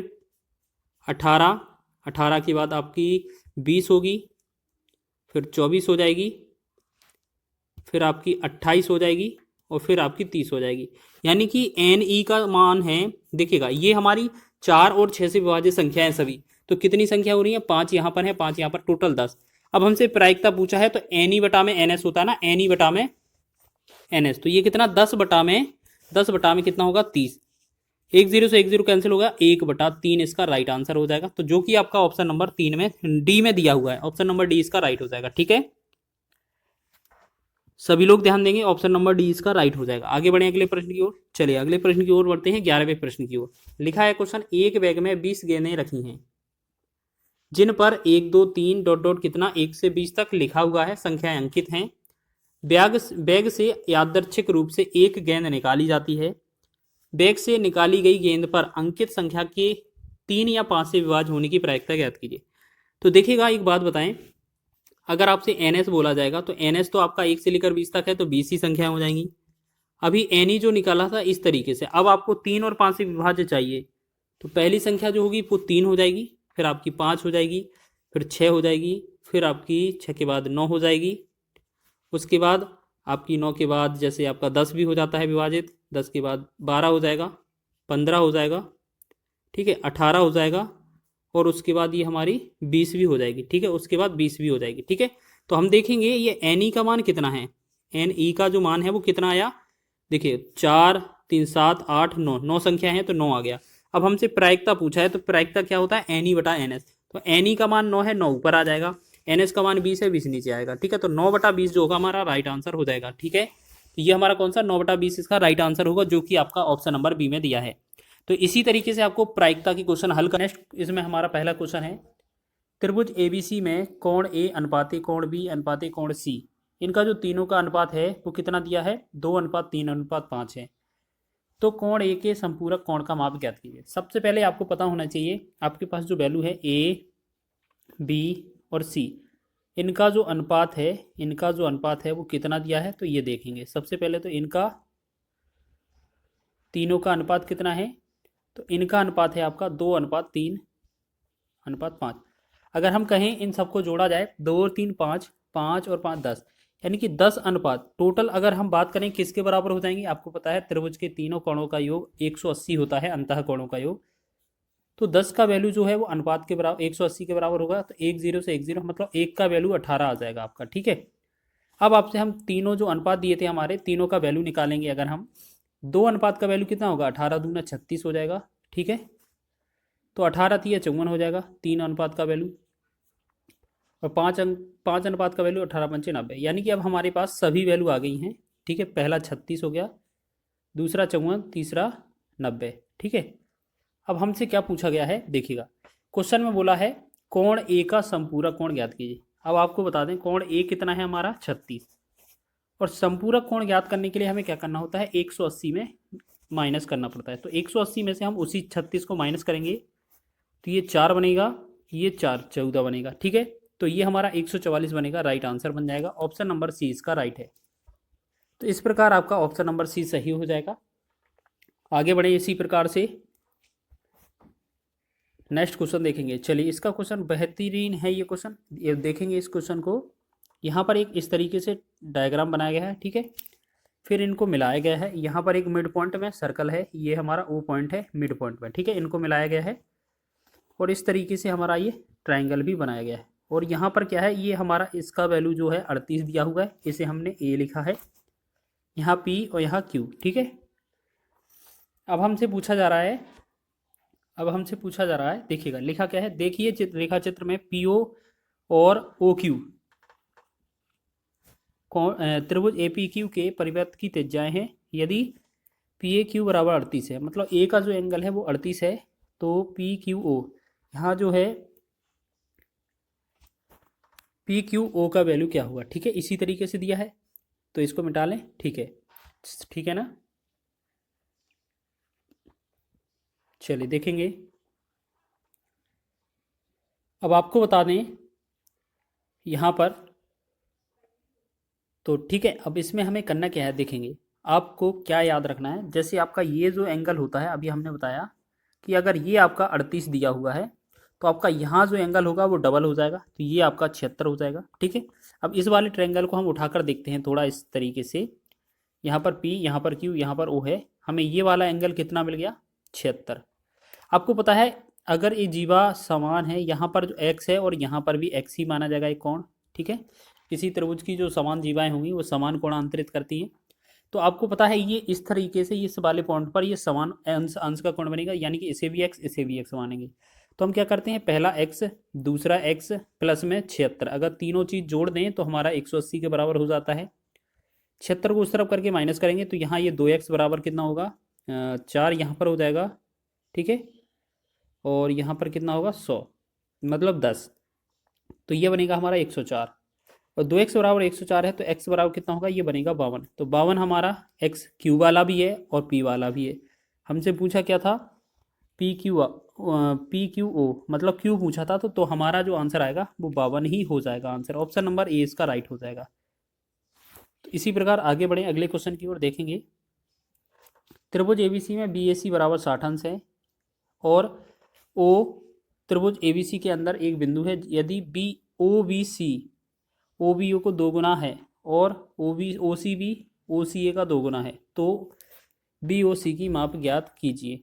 18 के बाद आपकी 20 होगी, फिर 24 हो जाएगी, फिर आपकी 28 हो जाएगी, और फिर आपकी 30 हो जाएगी। यानी कि NE का मान है, देखिएगा, ये हमारी 4 और 6 से विभाजित संख्या है सभी। तो कितनी संख्या हो रही है, 5 यहाँ पर है, 5 यहाँ पर, टोटल 10। अब हमसे प्रायिकता पूछा है, तो NE बटा में NS होता है ना, NE बटा में NS, तो ये कितना, 10 बटा में कितना होगा, 30। 1 0 से 1 0 कैंसिल होगा, 1/3 इसका राइट आंसर हो जाएगा। तो जो कि आपका ऑप्शन नंबर 3 में डी में दिया हुआ है, ऑप्शन नंबर डी इसका राइट हो जाएगा, ठीक है। सभी लोग ध्यान देंगे, ऑप्शन नंबर डी इसका राइट हो जाएगा। आगे बढ़े अगले प्रश्न की ओर। चलिए अगले प्रश्न की ओर बढ़ते हैं, 11वें प्रश्न की ओर। लिखा है क्वेश्चन, एक बैग में 20 गेंदें रखी हैं, जिन पर 1 2 3 ... कितना, 1 से 20 तक लिखा हुआ है, संख्याएं अंकित हैं। बैग से यादृच्छिक रूप से एक गेंद निकाली जाती है। बैग से निकाली गई गेंद पर अंकित संख्या के 3 या 5 से विभाज्य होने की प्रायिकता ज्ञात कीजिए। तो देखिएगा, एक बात बताएं, अगर आपसे NS बोला जाएगा तो NS तो आपका 1 से लेकर 20 तक है, तो 20 ही संख्या हो जाएंगी। अभी NE जो निकाला था इस तरीके से, अब आपको 3 और 5 से विभाज्य चाहिए, तो पहली संख्या जो होगी वो 3 हो जाएगी, फिर आपकी 5 हो जाएगी, फिर 6 हो जाएगी, फिर आपकी 6 के बाद 9 हो जाएगी, उसके बाद आपकी 9 के बाद जैसे आपका 10 भी हो जाता है विभाजित, 10 के बाद 12 हो जाएगा, 15 हो जाएगा, ठीक है, 18 हो जाएगा, और उसके बाद ये हमारी 20 भी हो जाएगी, ठीक है, उसके बाद 20 भी हो जाएगी, ठीक है। तो हम देखेंगे ये NE का मान कितना है, NE का जो मान है वो कितना आया, देखिए 4 3 7 8 9, 9 संख्या है तो 9 आ गया। अब हमसे प्रायिकता पूछा है, तो प्रायिकता क्या होता है, NE बटा NS। तो NE का मान 9 है, 9 ऊपर आ जाएगा, NS का मान 20 है, 20 नीचे आएगा, ठीक है। तो 9/20 जो होगा हमारा राइट आंसर हो जाएगा, ठीक है। तो ये हमारा कौन सा 9/20 इसका राइट आंसर होगा, जो कि आपका ऑप्शन नंबर बी में दिया है। तो इसी तरीके से आपको प्रायिकता की क्वेश्चन हल करना। नेक्स्ट इसमें हमारा पहला क्वेश्चन है, त्रिभुज एबीसी में कोण ए अनुपाती कोण बी अनुपाती कोण सी, इनका जो तीनों का अनुपात है वो कितना दिया है, 2:3:5 है। तो कोण ए के संपूरक कोण का माप ज्ञात कीजिए। सबसे पहले आपको पता होना चाहिए आपके पास जो वैल्यू है ए बी और सी, इनका जो अनुपात है वो कितना दिया है, तो ये देखेंगे। सबसे पहले तो इनका तीनों का अनुपात कितना है, तो इनका अनुपात है आपका 2:3:5। अगर हम कहें इन सबको जोड़ा जाए 2 और 3 5, 5 और 5 10, यानी कि 10 अनुपात टोटल अगर हम बात करें किसके बराबर हो जाएंगे। आपको पता है त्रिभुज के तीनों कोणों का योग 180 होता है, अंतः कोणों का योग। तो 10 का वैल्यू जो है वो अनुपात के बराबर 180 के बराबर होगा। तो 1 0 से 1 0 मतलब 1 का वैल्यू 18 आ जाएगा आपका, ठीक है। अब आपसे हम तीनों जो अनुपात दिए थे हमारे, तीनों का वैल्यू निकालेंगे। अगर हम 2 अनुपात का वैल्यू कितना होगा, 18 दूना 36 हो जाएगा, ठीक है। तो 18 3 54 हो जाएगा 3 अनुपात का वैल्यू, और 5 अनुपात का वैल्यू 18 पंचे 90, यानी कि अब हमारे पास सभी वैल्यू आ गई हैं, ठीक है। पहला 36 हो गया, दूसरा 54, तीसरा 90, ठीक है। अब हमसे क्या पूछा गया है देखिएगा, क्वेश्चन में बोला है कोण ए का संपूरक कोण ज्ञात कीजिए। अब आपको बता दें कोण ए कितना है हमारा 36, और संपूरक कोण ज्ञात करने के लिए हमें क्या करना होता है, 180 में माइनस करना पड़ता है। तो 180 में से हम उसी 36 को माइनस करेंगे, तो ये 4 बनेगा, ये 4 14 बनेगा, ठीक है। तो ये हमारा 144 बनेगा, राइट आंसर बन जाएगा। ऑप्शन नंबर सी इसका राइट है। तो इस प्रकार आपका ऑप्शन नंबर सी सही हो जाएगा। आगे बढ़े इसी प्रकार से नेक्स्ट क्वेश्चन देखेंगे। चलिए इसका क्वेश्चन बेहतरीन है ये क्वेश्चन, ये देखेंगे इस क्वेश्चन को। यहाँ पर एक इस तरीके से डायग्राम बनाया गया है, ठीक है। फिर इनको मिलाया गया है, यहाँ पर एक मिड पॉइंट में सर्कल है, ये हमारा ओ पॉइंट है मिड पॉइंट में, ठीक है। इनको मिलाया गया है और इस तरीके से हमारा ये ट्राइंगल भी बनाया गया है। और यहाँ पर क्या है, ये हमारा इसका वैल्यू जो है 38 दिया हुआ है, इसे हमने ए लिखा है, यहाँ पी और यहाँ क्यू, ठीक है। अब हमसे पूछा जा रहा है, देखिएगा लिखा क्या है, देखिए रेखा चित्र में पी ओ और ओ क्यू त्रिभुज ए पी क्यू के परिवर्त की त्रिज्याएं हैं। यदि पी ए क्यू बराबर 38 है, मतलब ए का जो एंगल है वो 38 है, तो पी क्यू ओ यहाँ जो है पी क्यू ओ का वैल्यू क्या हुआ, ठीक है। इसी तरीके से दिया है, तो इसको मिटा लें, ठीक है, ठीक है ना। चलिए देखेंगे। अब आपको बता दें यहाँ पर, तो ठीक है। अब इसमें हमें करना क्या है देखेंगे, आपको क्या याद रखना है। जैसे आपका ये जो एंगल होता है, अभी हमने बताया कि अगर ये आपका 38 दिया हुआ है, तो आपका यहाँ जो एंगल होगा वो डबल हो जाएगा, तो ये आपका 76 हो जाएगा, ठीक है। अब इस वाले ट्रायंगल को हम उठाकर देखते हैं थोड़ा इस तरीके से। यहाँ पर P, यहाँ पर Q, यहाँ पर O है, हमें ये वाला एंगल कितना मिल गया, 76। आपको पता है अगर ये जीवा समान है, यहाँ पर जो x है और यहाँ पर भी x ही माना जाएगा एक कोण, ठीक है। किसी त्रिभुज की जो समान जीवाएं होंगी वो समान कोण अंतरित करती हैं। तो आपको पता है ये इस तरीके से इस वाले पॉइंट पर ये समान अंश अंश का कोण बनेगा, यानी कि इसे भी x इसे भी x मानेंगे। तो हम क्या करते हैं, पहला x दूसरा x प्लस में 76, अगर तीनों चीज़ जोड़ दें तो हमारा 180 के बराबर हो जाता है। 76 को उस तरफ करके माइनस करेंगे तो यहाँ ये 2x बराबर कितना होगा, 4 यहाँ पर हो जाएगा, ठीक है। और यहाँ पर कितना होगा 100, मतलब 10, तो ये बनेगा हमारा 104। और 2x बराबर 104 है, तो x बराबर कितना होगा, ये बनेगा 52। तो 52 हमारा x क्यू वाला भी है और p वाला भी है। हमसे पूछा क्या था, पी क्यू ओ, मतलब क्यू पूछा था, तो हमारा जो आंसर आएगा वो 52 ही हो जाएगा आंसर। ऑप्शन नंबर ए इसका राइट हो जाएगा। तो इसी प्रकार आगे बढ़े अगले क्वेश्चन की ओर देखेंगे। त्रिभुज एबीसी में बी ए सी बराबर 60 अंश है, और ओ त्रिभुज एबीसी के अंदर एक बिंदु है। यदि B O B C O B O को 2 गुना है और ओ बी ओ सी बी ओ सी ए का 2 गुना है, तो बी ओ सी की माप ज्ञात कीजिए।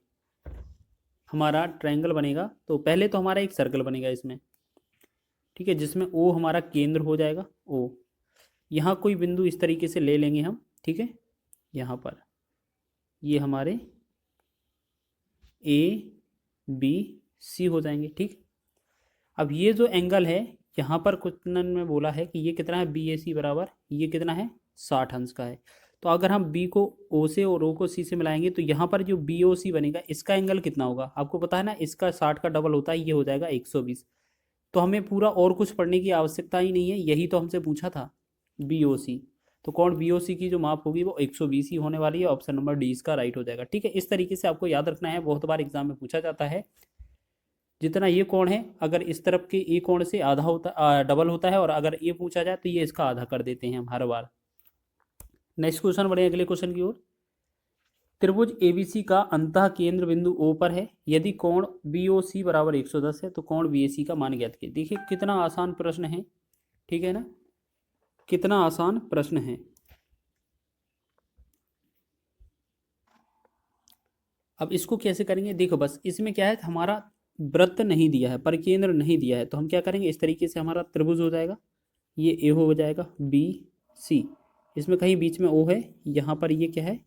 हमारा ट्रायंगल बनेगा, तो पहले तो हमारा एक सर्कल बनेगा इसमें, ठीक है, जिसमें ओ हमारा केंद्र हो जाएगा। ओ यहाँ कोई बिंदु इस तरीके से ले लेंगे हम, ठीक है। यहाँ पर ये हमारे ए बी सी हो जाएंगे, ठीक। अब ये जो एंगल है यहाँ पर क्वेश्चन में बोला है कि ये कितना है, बी ए सी बराबर ये कितना है 60 अंश का है। तो अगर हम बी को ओ से और ओ को सी से मिलाएंगे तो यहाँ पर जो बी ओ सी बनेगा इसका एंगल कितना होगा, आपको पता है ना, इसका 60 का डबल होता है, ये हो जाएगा 120। तो हमें पूरा और कुछ पढ़ने की आवश्यकता ही नहीं है, यही तो हमसे पूछा था बी ओ सी। तो कौन बी ओ सी की जो माप होगी वो 120 ही होने वाली है। ऑप्शन नंबर डी इसका राइट हो जाएगा। ठीक है, इस तरीके से आपको याद रखना है, बहुत बार एग्जाम में पूछा जाता है। जितना ये कोण है, अगर इस तरफ के ए कोण से आधा होता डबल होता है, और अगर ये पूछा जाए तो ये इसका आधा कर देते हैं हम हर बार। नेक्स्ट क्वेश्चन बढ़े अगले क्वेश्चन की ओर। त्रिभुज एबीसी का अंतः केंद्र बिंदु ओ पर है, यदि कोण बीओसी बराबर 110 है तो कोण बीएसी का मान ज्ञात कीजिए। देखिए कितना आसान प्रश्न है, ठीक है ना, कितना आसान प्रश्न है। अब इसको कैसे करेंगे, देखो बस इसमें क्या है, हमारा वृत्त नहीं दिया है, परिकेंद्र नहीं दिया है, तो हम क्या करेंगे, इस तरीके से हमारा त्रिभुज हो जाएगा, ये ए हो जाएगा, बी सी, इसमें कहीं बीच में ओ है, यहाँ पर ये क्या है,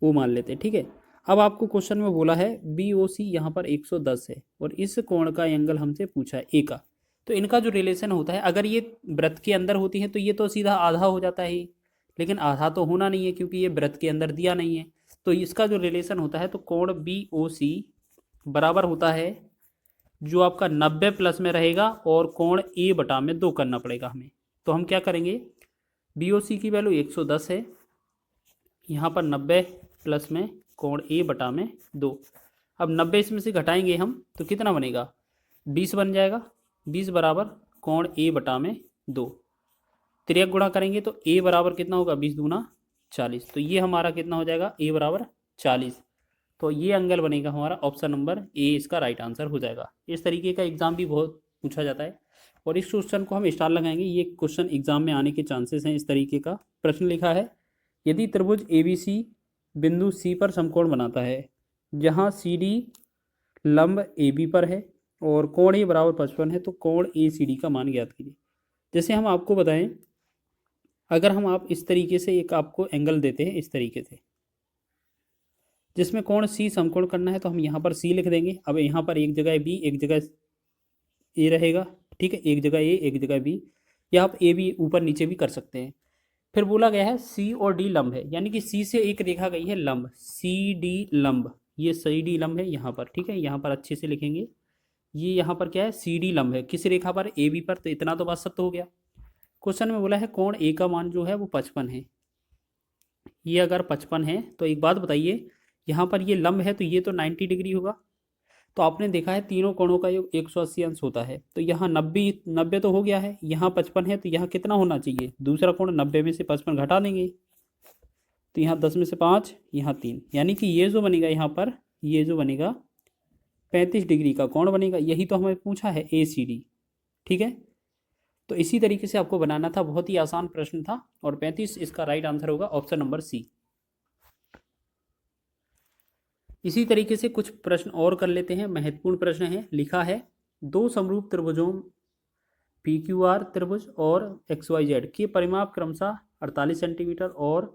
ओ मान लेते हैं। ठीक है, अब आपको क्वेश्चन में बोला है बी ओ सी यहाँ पर 110 है और इस कोण का एंगल हमसे पूछा है ए का। तो इनका जो रिलेशन होता है, अगर ये वृत्त के अंदर होती है तो ये तो सीधा आधा हो जाता है, लेकिन आधा तो होना नहीं है क्योंकि ये वृत्त के अंदर दिया नहीं है। तो इसका जो रिलेशन होता है, तो कोण बी ओ सी बराबर होता है जो आपका 90 प्लस में रहेगा और कोण ए बटा में 2 करना पड़ेगा हमें। तो हम क्या करेंगे, बी ओ सी की वैल्यू 110 है, यहाँ पर 90 प्लस में कोण ए बटा में 2। अब 90 इसमें से घटाएंगे हम तो कितना बनेगा, 20 बन जाएगा। 20 बराबर कोण ए बटा में 2, तिर्यक गुणा करेंगे तो ए बराबर कितना होगा, 20 दूना 40। तो ये हमारा कितना हो जाएगा, ए बराबर 40। तो ये एंगल बनेगा हमारा, ऑप्शन नंबर ए इसका राइट आंसर हो जाएगा। इस तरीके का एग्जाम भी बहुत पूछा जाता है और इस क्वेश्चन को हम स्टार लगाएंगे, ये क्वेश्चन एग्जाम में आने के चांसेस हैं। इस तरीके का प्रश्न लिखा है, यदि त्रिभुज एबीसी बिंदु सी पर समकोण बनाता है जहां सी डी लंब ए बी पर है और कोण ए बराबर 55 है, तो कोण ए सी डी का मान ज्ञात कीजिए। जैसे हम आपको बताएं, अगर हम आप इस तरीके से एक आपको एंगल देते हैं इस तरीके से, जिसमें कोण सी समकोण करना है, तो हम यहाँ पर सी लिख देंगे। अब यहाँ पर एक जगह बी एक जगह ए रहेगा, ठीक है, एक जगह ए एक जगह बी, या आप ए बी ऊपर नीचे भी कर सकते हैं। फिर बोला गया है सी और डी लंब है, यानी कि सी से एक रेखा गई है लंब, सी डी लंब, ये सी डी लंब है यहाँ पर, ठीक है, यहाँ पर अच्छे से लिखेंगे। ये यहाँ पर क्या है, सी डी लंब है, किस रेखा पर, ए बी पर। तो इतना तो बात सत्य हो गया। क्वेश्चन में बोला है कोण ए का मान जो है वो 55 है। ये अगर 55 है तो एक बात बताइए, यहाँ पर ये लंब है तो ये तो 90 डिग्री होगा। तो आपने देखा है तीनों कोणों का योग 180 अंश होता है, तो यहाँ 90 तो हो गया है, यहाँ 55 है, तो यहाँ कितना होना चाहिए, दूसरा कोण 90 में से 55 घटा देंगे, तो यहाँ 10 में से 5, यहाँ 3, यानी कि ये जो बनेगा यहाँ पर, ये जो बनेगा 35 डिग्री का कोण बनेगा। यही तो हमें पूछा है ए सी डी, ठीक है। तो इसी तरीके से आपको बनाना था, बहुत ही आसान प्रश्न था और 35 इसका राइट आंसर होगा, ऑप्शन नंबर सी। इसी तरीके से कुछ प्रश्न और कर लेते हैं, महत्वपूर्ण प्रश्न है। लिखा है दो समरूप त्रिभुजों पी क्यू आर त्रिभुज और एक्स वाई जेड के परिमाप क्रमशः 48 सेंटीमीटर और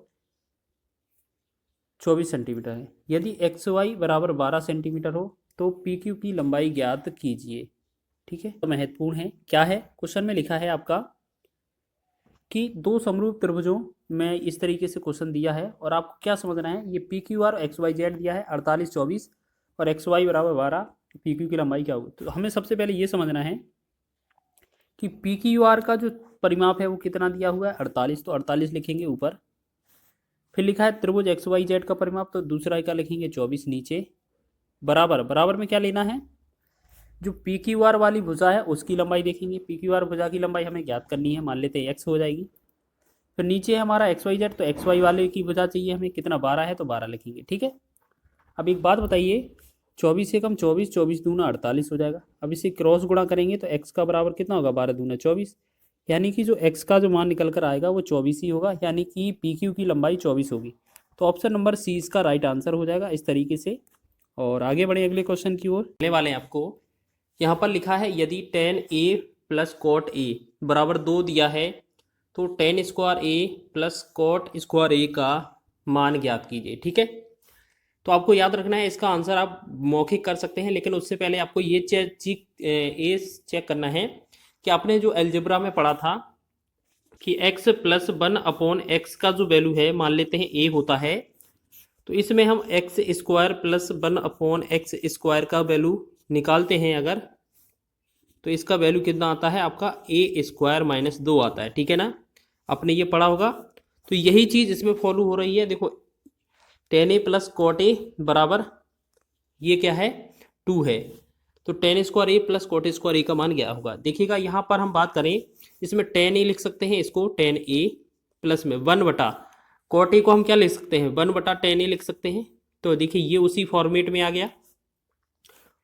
24 सेंटीमीटर है। यदि एक्स वाई बराबर 12 सेंटीमीटर हो तो पी क्यू की लंबाई ज्ञात कीजिए। ठीक है, तो महत्वपूर्ण है, क्या है क्वेश्चन में लिखा है आपका कि दो समरूप त्रिभुजों में इस तरीके से क्वेश्चन दिया है और आपको क्या समझना है, ये P Q R X Y Z दिया है 48 24 और एक्स वाई बराबर 12, पी क्यू की लंबाई क्या होगी। तो हमें सबसे पहले ये समझना है कि पी क्यू आर का जो परिमाप है वो कितना दिया हुआ है, 48, तो 48 लिखेंगे ऊपर। फिर लिखा है त्रिभुज एक्स वाई जेड का परिमाप, तो दूसरा का लिखेंगे 24 नीचे, बराबर, बराबर में क्या लेना है, जो पी क्यू आर वाली भुजा है उसकी लंबाई देखेंगे। पी क्यू आर भुजा की लंबाई हमें ज्ञात करनी है, मान लेते हैं एक्स हो जाएगी। फिर नीचे हमारा एक्स वाई जेड, तो एक्स वाई वाले की भुजा चाहिए हमें, कितना 12 है तो 12 लिखेंगे। ठीक है, अब एक बात बताइए, 24 से कम 24, 24 दूना 48 हो जाएगा। अब इसे क्रॉस गुणा करेंगे तो एक्स का बराबर कितना होगा, 12 दूना 24, यानी कि जो एक्स का जो मान निकल कर आएगा वो 24 ही होगा, यानी कि पी क्यू की लंबाई 24 होगी। तो ऑप्शन नंबर सी इसका राइट आंसर हो जाएगा इस तरीके से। और आगे बढ़े अगले क्वेश्चन की ओर। पहले वाले आपको यहाँ पर लिखा है यदि tan a plus cot a बराबर 2 दिया है तो tan square a plus cot square a का मान ज्ञात कीजिए। ठीक है, तो आपको याद रखना है, इसका आंसर आप मौखिक कर सकते हैं, लेकिन उससे पहले आपको ये चेक करना है कि आपने जो अलजेब्रा में पढ़ा था कि x प्लस 1/x का जो वैल्यू है मान लेते हैं a होता है, तो इसमें हम एक्स स्क्वायर प्लस 1/x² का वैल्यू निकालते हैं अगर, तो इसका वैल्यू कितना आता है आपका a² - 2 आता है, ठीक है ना। आपने ये पढ़ा होगा। तो यही चीज़ इसमें फॉलो हो रही है। देखो tan a plus cot a बराबर ये क्या है 2 है, तो tan² a plus cot² a का मान क्या होगा। देखिएगा यहाँ पर हम बात करें, इसमें tan a लिख सकते हैं, इसको tan a प्लस में 1/cot a को हम क्या लिख सकते हैं 1/tan a लिख सकते हैं। तो देखिए ये उसी फॉर्मेट में आ गया।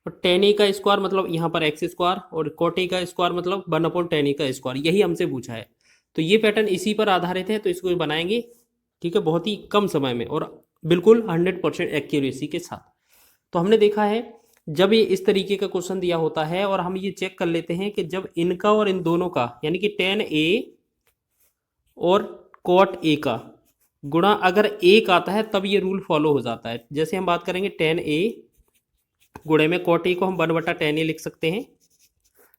और tan a का स्क्वायर मतलब यहाँ पर x² और cot a का स्क्वायर मतलब 1/tan a का स्क्वायर, यही हमसे पूछा है। तो ये पैटर्न इसी पर आधारित है, तो इसको बनाएंगे, ठीक है, बहुत ही कम समय में और बिल्कुल 100% एक्यूरेसी के साथ। तो हमने देखा है जब ये इस तरीके का क्वेश्चन दिया होता है और हम ये चेक कर लेते हैं कि जब इनका और इन दोनों का यानी कि tan a और cot a का गुणा अगर 1 आता है तब ये रूल फॉलो हो जाता है। जैसे हम बात करेंगे tan a गुणे में cot a को हम 1/tan a लिख सकते हैं,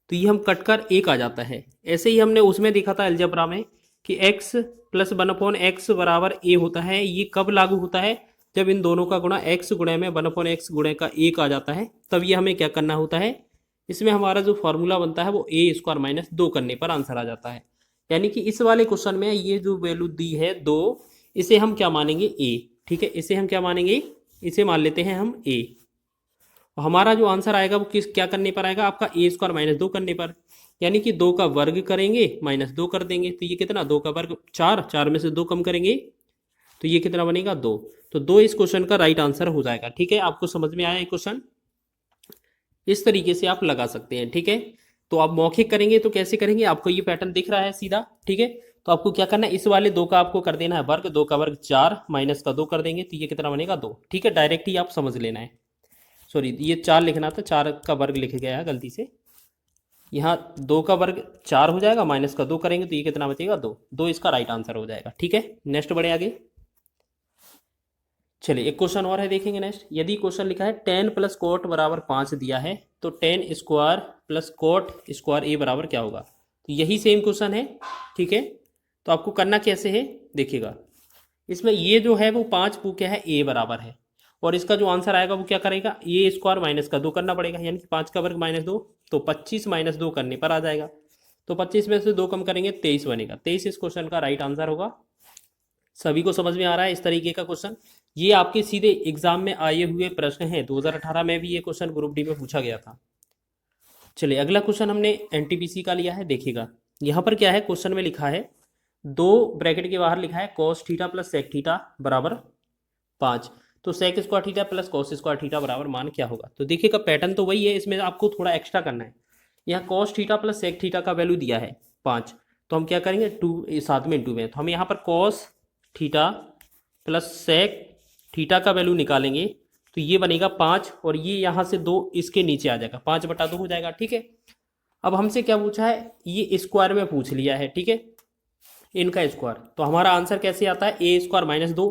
तो ये हम कट कर 1 आ जाता है। ऐसे ही हमने उसमें देखा था अलजेब्रा में कि x प्लस 1/x बराबर a होता है। ये कब लागू होता है, जब इन दोनों का गुणा x गुणे में 1/x गुणे का 1 आ जाता है, तब ये हमें क्या करना होता है। इसमें हमारा जो फॉर्मूला बनता है वो a² - 2 करने पर आंसर आ जाता है। यानी कि इस वाले क्वेश्चन में ये जो वैल्यू दी है 2, इसे हम क्या मानेंगे a, ठीक है, इसे हम क्या मानेंगे, इसे मान लेते हैं हम a। हमारा जो आंसर आएगा वो किस क्या करने पर आएगा आपका a² - 2 करने पर, यानी कि 2 का वर्ग करेंगे -2 कर देंगे, तो ये कितना 2 का वर्ग 4, 4 में से 2 कम करेंगे तो ये कितना बनेगा 2। तो 2 इस क्वेश्चन का राइट आंसर हो जाएगा। ठीक है, आपको समझ में आया ये क्वेश्चन, इस तरीके से आप लगा सकते हैं। ठीक है, तो आप मौखिक करेंगे तो कैसे करेंगे, आपको ये पैटर्न दिख रहा है सीधा। ठीक है, तो आपको क्या करना है, इस वाले 2 का आपको कर देना है वर्ग, 2 का वर्ग 4 माइनस का 2 कर देंगे तो ये कितना बनेगा 2। ठीक है, डायरेक्ट ही आप समझ लेना है, सॉरी ये 4 लिखना था, 4 का वर्ग लिख गया है गलती से। यहाँ 2 का वर्ग 4 हो जाएगा, माइनस का 2 करेंगे तो ये कितना बचेगा 2। 2 इसका राइट आंसर हो जाएगा। ठीक है, नेक्स्ट बढ़े आगे। चलिए एक क्वेश्चन और है, देखेंगे नेक्स्ट। यदि क्वेश्चन लिखा है tan प्लस कोट बराबर 5 दिया है, तो tan square plus coat square a बराबर क्या होगा। तो यही सेम क्वेश्चन है। ठीक है, तो आपको करना कैसे है, देखिएगा इसमें ये जो है वो 5 वो क्या है a बराबर है, और इसका जो आंसर आएगा वो क्या करेगा, a² माइनस का 2 करना पड़ेगा, यानी कि 5 का वर्ग -2, तो 25 - 2 करने पर आ जाएगा। तो 25 में से 2 कम करेंगे 23 बनेगा। 23 इस क्वेश्चन का राइट आंसर होगा। सभी को समझ में आ रहा है इस तरीके का क्वेश्चन। ये आपके सीधे एग्जाम में आए हुए प्रश्न हैं, 2018 में भी ये क्वेश्चन ग्रुप डी में पूछा गया था। चलिए अगला क्वेश्चन हमने एनटीपीसी का लिया है, देखिएगा यहाँ पर क्या है, क्वेश्चन में लिखा है 2 ब्रैकेट के बाहर लिखा है cos theta plus sec theta बराबर 5, तो sec square theta plus cos square theta बराबर मान क्या होगा। तो देखिएगा पैटर्न तो वही है, इसमें आपको थोड़ा एक्स्ट्रा करना है। यहाँ cos theta plus sec theta का वैल्यू दिया है 5, तो हम क्या करेंगे 2 साथ में इंटू में, तो हम यहाँ पर cos theta plus sec theta का वैल्यू निकालेंगे तो ये बनेगा 5, और ये यहाँ से 2 इसके नीचे आ जाएगा, 5/2 हो जाएगा। ठीक है, अब हमसे क्या पूछा है, ये स्क्वायर में पूछ लिया है। ठीक है, इनका स्क्वायर, तो हमारा आंसर कैसे आता है a² - 2,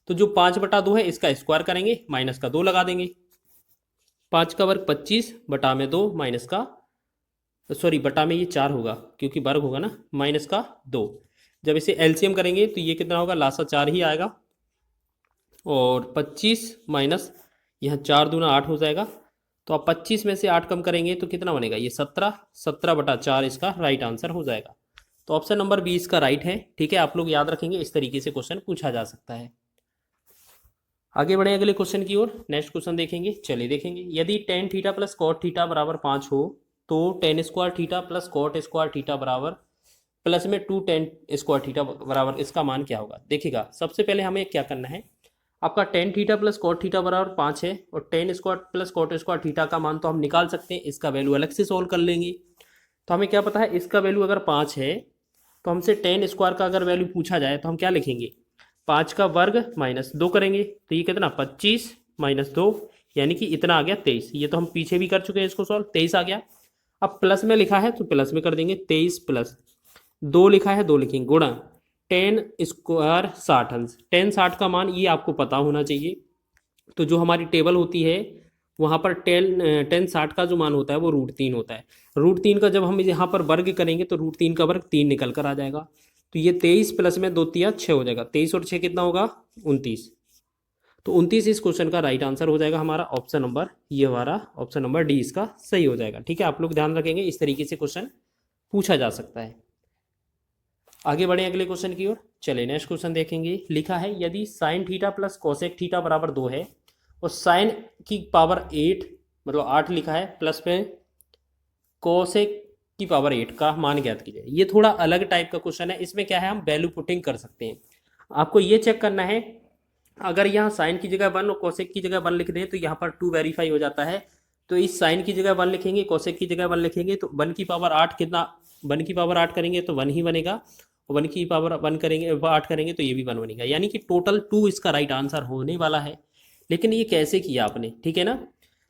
तो जो 5/2 है इसका स्क्वायर करेंगे, माइनस का 2 लगा देंगे, 5 का वर्ग 25 बटा में 2 माइनस का, सॉरी बटा में ये 4 होगा क्योंकि वर्ग होगा ना, माइनस का 2। जब इसे एलसीएम करेंगे तो ये कितना होगा, लासा 4 ही आएगा, और 25 माइनस यहाँ 4 दूना 8 हो जाएगा, तो आप 25 में से 8 कम करेंगे तो कितना बनेगा, ये 17, 17/4 इसका राइट आंसर हो जाएगा। तो ऑप्शन नंबर 20 का राइट है। ठीक है, आप लोग याद रखेंगे, इस तरीके से क्वेश्चन पूछा जा सकता है। आगे बढ़े अगले क्वेश्चन की ओर, नेक्स्ट क्वेश्चन देखेंगे। चलिए देखेंगे, यदि tan theta plus cot theta बराबर 5 हो, तो tan square theta plus cot square theta बराबर प्लस में 2 tan स्क्वायर थीटा बराबर इसका मान क्या होगा। देखिएगा सबसे पहले हमें क्या करना है, आपका tan theta plus cot theta बराबर 5 है, और tan square plus cot square theta का मान तो हम निकाल सकते हैं, इसका वैल्यू अलग से सॉल्व कर लेंगे। तो हमें क्या पता है, इसका वैल्यू अगर 5 है तो हमसे tan स्क्वायर का अगर वैल्यू पूछा जाए तो हम क्या लिखेंगे, 5 का वर्ग -2 करेंगे, तो ये कितना 25 - 2, यानी कि इतना आ गया 23। ये तो हम पीछे भी कर चुके हैं इसको सॉल्व, 23 आ गया। अब प्लस में लिखा है तो प्लस में कर देंगे, 23 प्लस 2 लिखा है 2 लिखेंगे, गुणा tan स्क्वायर 60 अंश, tan 60 का मान ये आपको पता होना चाहिए। तो जो हमारी टेबल होती है वहाँ पर tan 60 का जो मान होता है वो √3 होता है। √3 का जब हम यहाँ पर वर्ग करेंगे तो √3 का वर्ग 3 निकल कर आ जाएगा। तो ये 23 प्लस में 2 तिया 6 हो जाएगा, 23 और 6 कितना होगा 29। तो 29 इस क्वेश्चन का राइट आंसर हो जाएगा हमारा ऑप्शन नंबर, ये हमारा ऑप्शन नंबर डी इसका सही हो जाएगा। ठीक है, आप लोग ध्यान रखेंगे, इस तरीके से क्वेश्चन पूछा जा सकता है। आगे बढ़े अगले क्वेश्चन की ओर। चलिए नेक्स्ट क्वेश्चन देखेंगे। लिखा है यदि sine theta plus cosec theta बराबर 2 है और साइन की पावर 8 मतलब 8 लिखा है प्लस में कोसेक की पावर 8 का मान ज्ञात कीजिए। ये थोड़ा अलग टाइप का क्वेश्चन है, इसमें क्या है हम वैल्यू पुटिंग कर सकते हैं। आपको ये चेक करना है, अगर यहाँ साइन की जगह 1 और कोसेक की जगह 1 लिख दें तो यहाँ पर 2 वेरीफाई हो जाता है। तो इस साइन की जगह 1 लिखेंगे, कोसेक की जगह 1 लिखेंगे तो 1 की पावर 8 कितना, 1 की पावर 8 करेंगे तो 1 ही बनेगा, और 1 की पावर 1 करेंगे 8 करेंगे तो ये भी 1 बनेगा, यानी कि टोटल 2 इसका राइट आंसर होने वाला है। लेकिन ये कैसे किया आपने, ठीक है ना।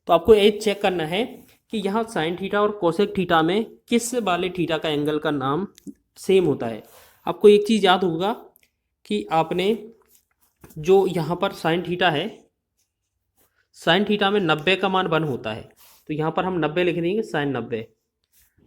तो आपको ये चेक करना है कि यहाँ साइन थीटा और कोसेक थीटा में किस वाले थीटा का एंगल का नाम सेम होता है। आपको एक चीज़ याद होगा कि आपने जो यहाँ पर साइन थीटा है, साइन थीटा में 90 का मान 1 होता है, तो यहाँ पर हम 90 लिख देंगे साइन 90।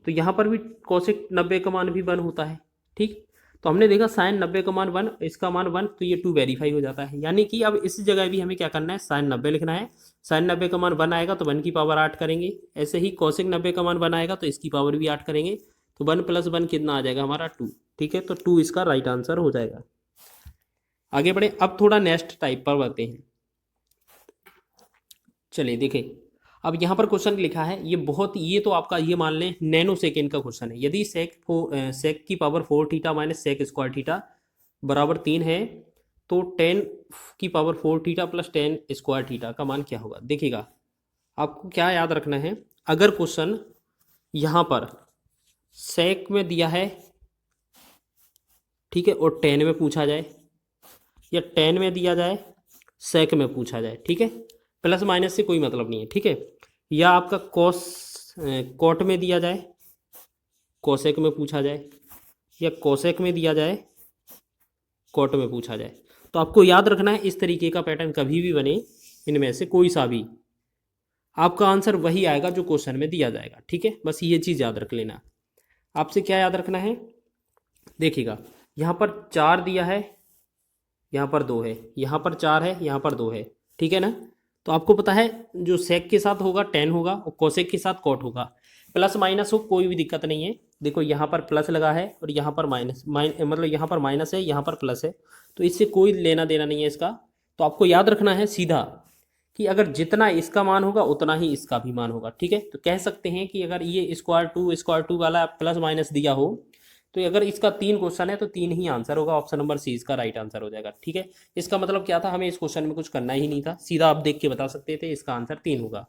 तो यहाँ पर भी कोसेक 90 का मान भी 1 होता है। ठीक, तो हमने देखा साइन 90 का मान 1, इसका मान 1, तो ये 2 वेरीफाई हो जाता है। यानी कि अब इस जगह भी हमें क्या करना है, साइन 90 लिखना है। साइन 90 का मान 1 आएगा तो 1 की पावर 8 करेंगे। ऐसे ही कोसेक 90 का मान 1 आएगा तो इसकी पावर भी 8 करेंगे। तो 1 + 1 कितना आ जाएगा हमारा 2। ठीक है, तो 2 इसका राइट आंसर हो जाएगा। आगे बढ़े, अब थोड़ा नेक्स्ट टाइप पर बढ़ते हैं। चलिए देखें, अब यहाँ पर क्वेश्चन लिखा है, ये बहुत, ये तो आपका ये मान लें नैनो सेकेंड का क्वेश्चन है। यदि सेक की power 4 theta minus sec square theta बराबर 3 है तो 10 की power 4 theta plus 10 square theta का मान क्या होगा। देखिएगा, आपको क्या याद रखना है, अगर क्वेश्चन यहाँ पर सेक में दिया है, ठीक है, और 10 में पूछा जाए, या 10 में दिया जाए सेक में पूछा जाए, ठीक है, प्लस माइनस से कोई मतलब नहीं है, ठीक है, या आपका कोट में दिया जाए, कोसेक में पूछा जाए, या कोसेक में दिया जाए, कोट में पूछा जाए, तो आपको याद रखना है इस तरीके का पैटर्न कभी भी बने, इनमें से कोई सा भी, आपका आंसर वही आएगा जो क्वेश्चन में दिया जाएगा। ठीक है, बस ये चीज़ याद रख लेना। आपसे क्या याद रखना है, देखिएगा यहाँ पर 4 दिया है, यहाँ पर 2 है, यहाँ पर 4 है, यहाँ पर 2 है, ठीक है ना। तो आपको पता है जो सेक के साथ होगा 10 होगा और कोसेक के साथ कोट होगा। प्लस माइनस हो कोई भी दिक्कत नहीं है। देखो यहाँ पर प्लस लगा है और यहाँ पर माइनस, मतलब यहाँ पर माइनस है, यहाँ पर प्लस है, तो इससे कोई लेना देना नहीं है इसका। तो आपको याद रखना है सीधा कि अगर जितना इसका मान होगा उतना ही इसका भी मान होगा। ठीक है, तो कह सकते हैं कि अगर ये स्क्वायर टू वाला प्लस माइनस दिया हो तो अगर इसका 3 क्वेश्चन है तो 3 ही आंसर होगा, ऑप्शन नंबर सी इसका राइट आंसर हो जाएगा। ठीक है, इसका मतलब क्या था, हमें इस क्वेश्चन में कुछ करना ही नहीं था, सीधा आप देख के बता सकते थे इसका आंसर 3 होगा।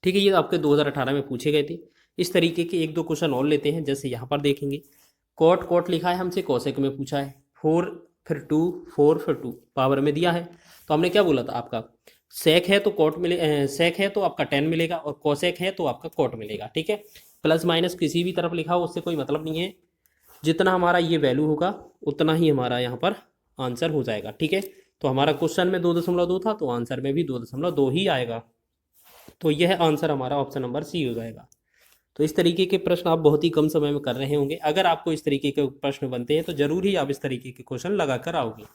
ठीक है, ये आपके 2018 में पूछे गए थे। इस तरीके के 1-2 क्वेश्चन और लेते हैं, जैसे यहाँ पर देखेंगे कोट कोट लिखा है, हमसे कोसेक में पूछा है, 4 फिर 2 4 फिर 2 पावर में दिया है। तो हमने क्या बोला था, आपका सेक है तो कोट मिले, सेक है तो आपका 10 मिलेगा और कोसेक है तो आपका कोट मिलेगा। ठीक है, प्लस माइनस किसी भी तरफ लिखा हो उससे कोई मतलब नहीं है, जितना हमारा ये वैल्यू होगा उतना ही हमारा यहाँ पर आंसर हो जाएगा। ठीक है, तो हमारा क्वेश्चन में 2.2 था तो आंसर में भी 2.2 ही आएगा, तो यह आंसर हमारा ऑप्शन नंबर सी हो जाएगा। तो इस तरीके के प्रश्न आप बहुत ही कम समय में कर रहे होंगे। अगर आपको इस तरीके के प्रश्न बनते हैं तो जरूर ही आप इस तरीके के क्वेश्चन लगा कर आओगे।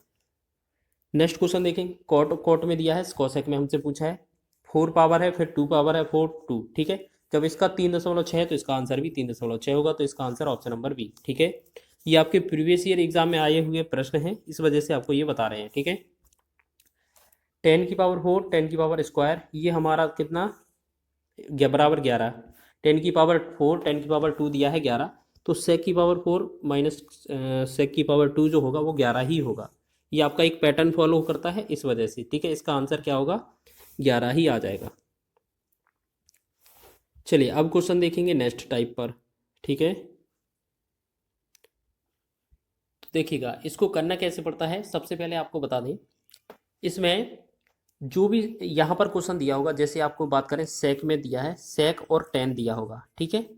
नेक्स्ट क्वेश्चन देखेंगे, कोट में दिया है, कोसेक में हमसे पूछा है, 4 पावर है फिर 2 पावर है 4 2। ठीक है, जब इसका 3.6 तो इसका आंसर भी 3.6 होगा, तो इसका आंसर ऑप्शन नंबर बी। ठीक है, ये आपके प्रीवियस ईयर एग्जाम में आए हुए प्रश्न हैं, इस वजह से आपको ये बता रहे हैं। ठीक है, 10 की पावर 4 10 की पावर स्क्वायर, ये हमारा कितना बराबर 11, 10 की पावर 4 10 की पावर 2 दिया है 11, तो सेक की पावर 4 माइनस सेक की पावर 2 जो होगा वो 11 ही होगा। ये आपका एक पैटर्न फॉलो करता है इस वजह से। ठीक है, इसका आंसर क्या होगा, 11 ही आ जाएगा। चलिए अब क्वेश्चन देखेंगे नेक्स्ट टाइप पर। ठीक है, तो देखिएगा इसको करना कैसे पड़ता है। सबसे पहले आपको बता दें, इसमें जो भी यहाँ पर क्वेश्चन दिया होगा, जैसे आपको बात करें सेक में दिया है, सेक और 10 दिया होगा। ठीक है,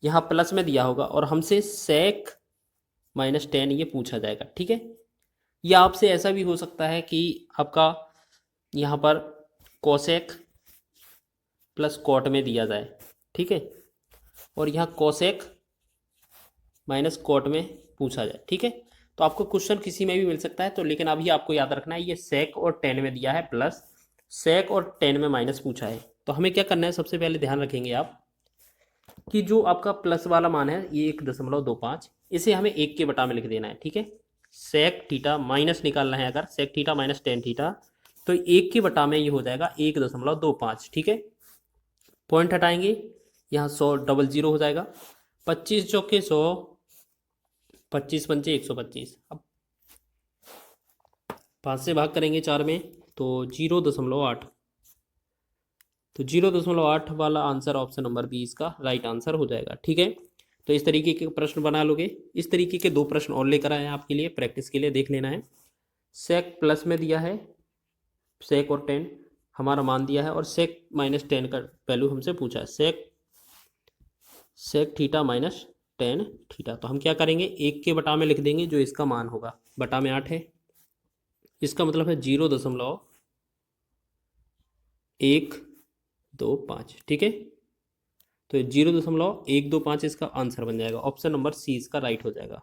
यहाँ प्लस में दिया होगा और हमसे सेक माइनस 10 ये पूछा जाएगा। ठीक है, या आपसे ऐसा भी हो सकता है कि आपका यहाँ पर कोसेक प्लस कोट में दिया जाए। ठीक है, और यहाँ कोसेक माइनस कोट में पूछा जाए, ठीक है। तो आपको क्वेश्चन किसी में भी मिल सकता है, तो लेकिन अभी आपको याद रखना है ये सेक और टेन में दिया है प्लस, सेक और टेन में माइनस पूछा है। तो हमें क्या करना है, सबसे पहले ध्यान रखेंगे आप कि जो आपका प्लस वाला मान है ये 1.25, इसे हमें 1 के बटा में लिख देना है, ठीक है। सेक थीटा माइनस निकालना है, अगर sec theta minus tan theta, तो 1 के बटा में ये हो जाएगा 1.25, ठीक है। पॉइंट हटाएंगे, यहाँ 100 डबल जीरो हो जाएगा, 25 चौके 100, 25 पंचे 125। अब 5 से भाग करेंगे 4 में तो 0.8, तो 0.8 वाला आंसर ऑप्शन नंबर बी इसका राइट आंसर हो जाएगा, ठीक है। तो इस तरीके के प्रश्न बना लोगे। इस तरीके के 2 प्रश्न और लेकर आए हैं आपके लिए, प्रैक्टिस के लिए देख लेना है। सेक प्लस में दिया है, सेक और टेन हमारा मान दिया है, और सेक माइनस टेन का वैल्यू हमसे पूछा है, sec theta minus tan theta. तो हम क्या करेंगे, 1 के बटा में लिख देंगे जो इसका मान होगा, बटा में 8 है, इसका मतलब है 0.125, ठीक है। तो 0.125 इसका आंसर बन जाएगा, ऑप्शन नंबर सी इसका राइट हो जाएगा।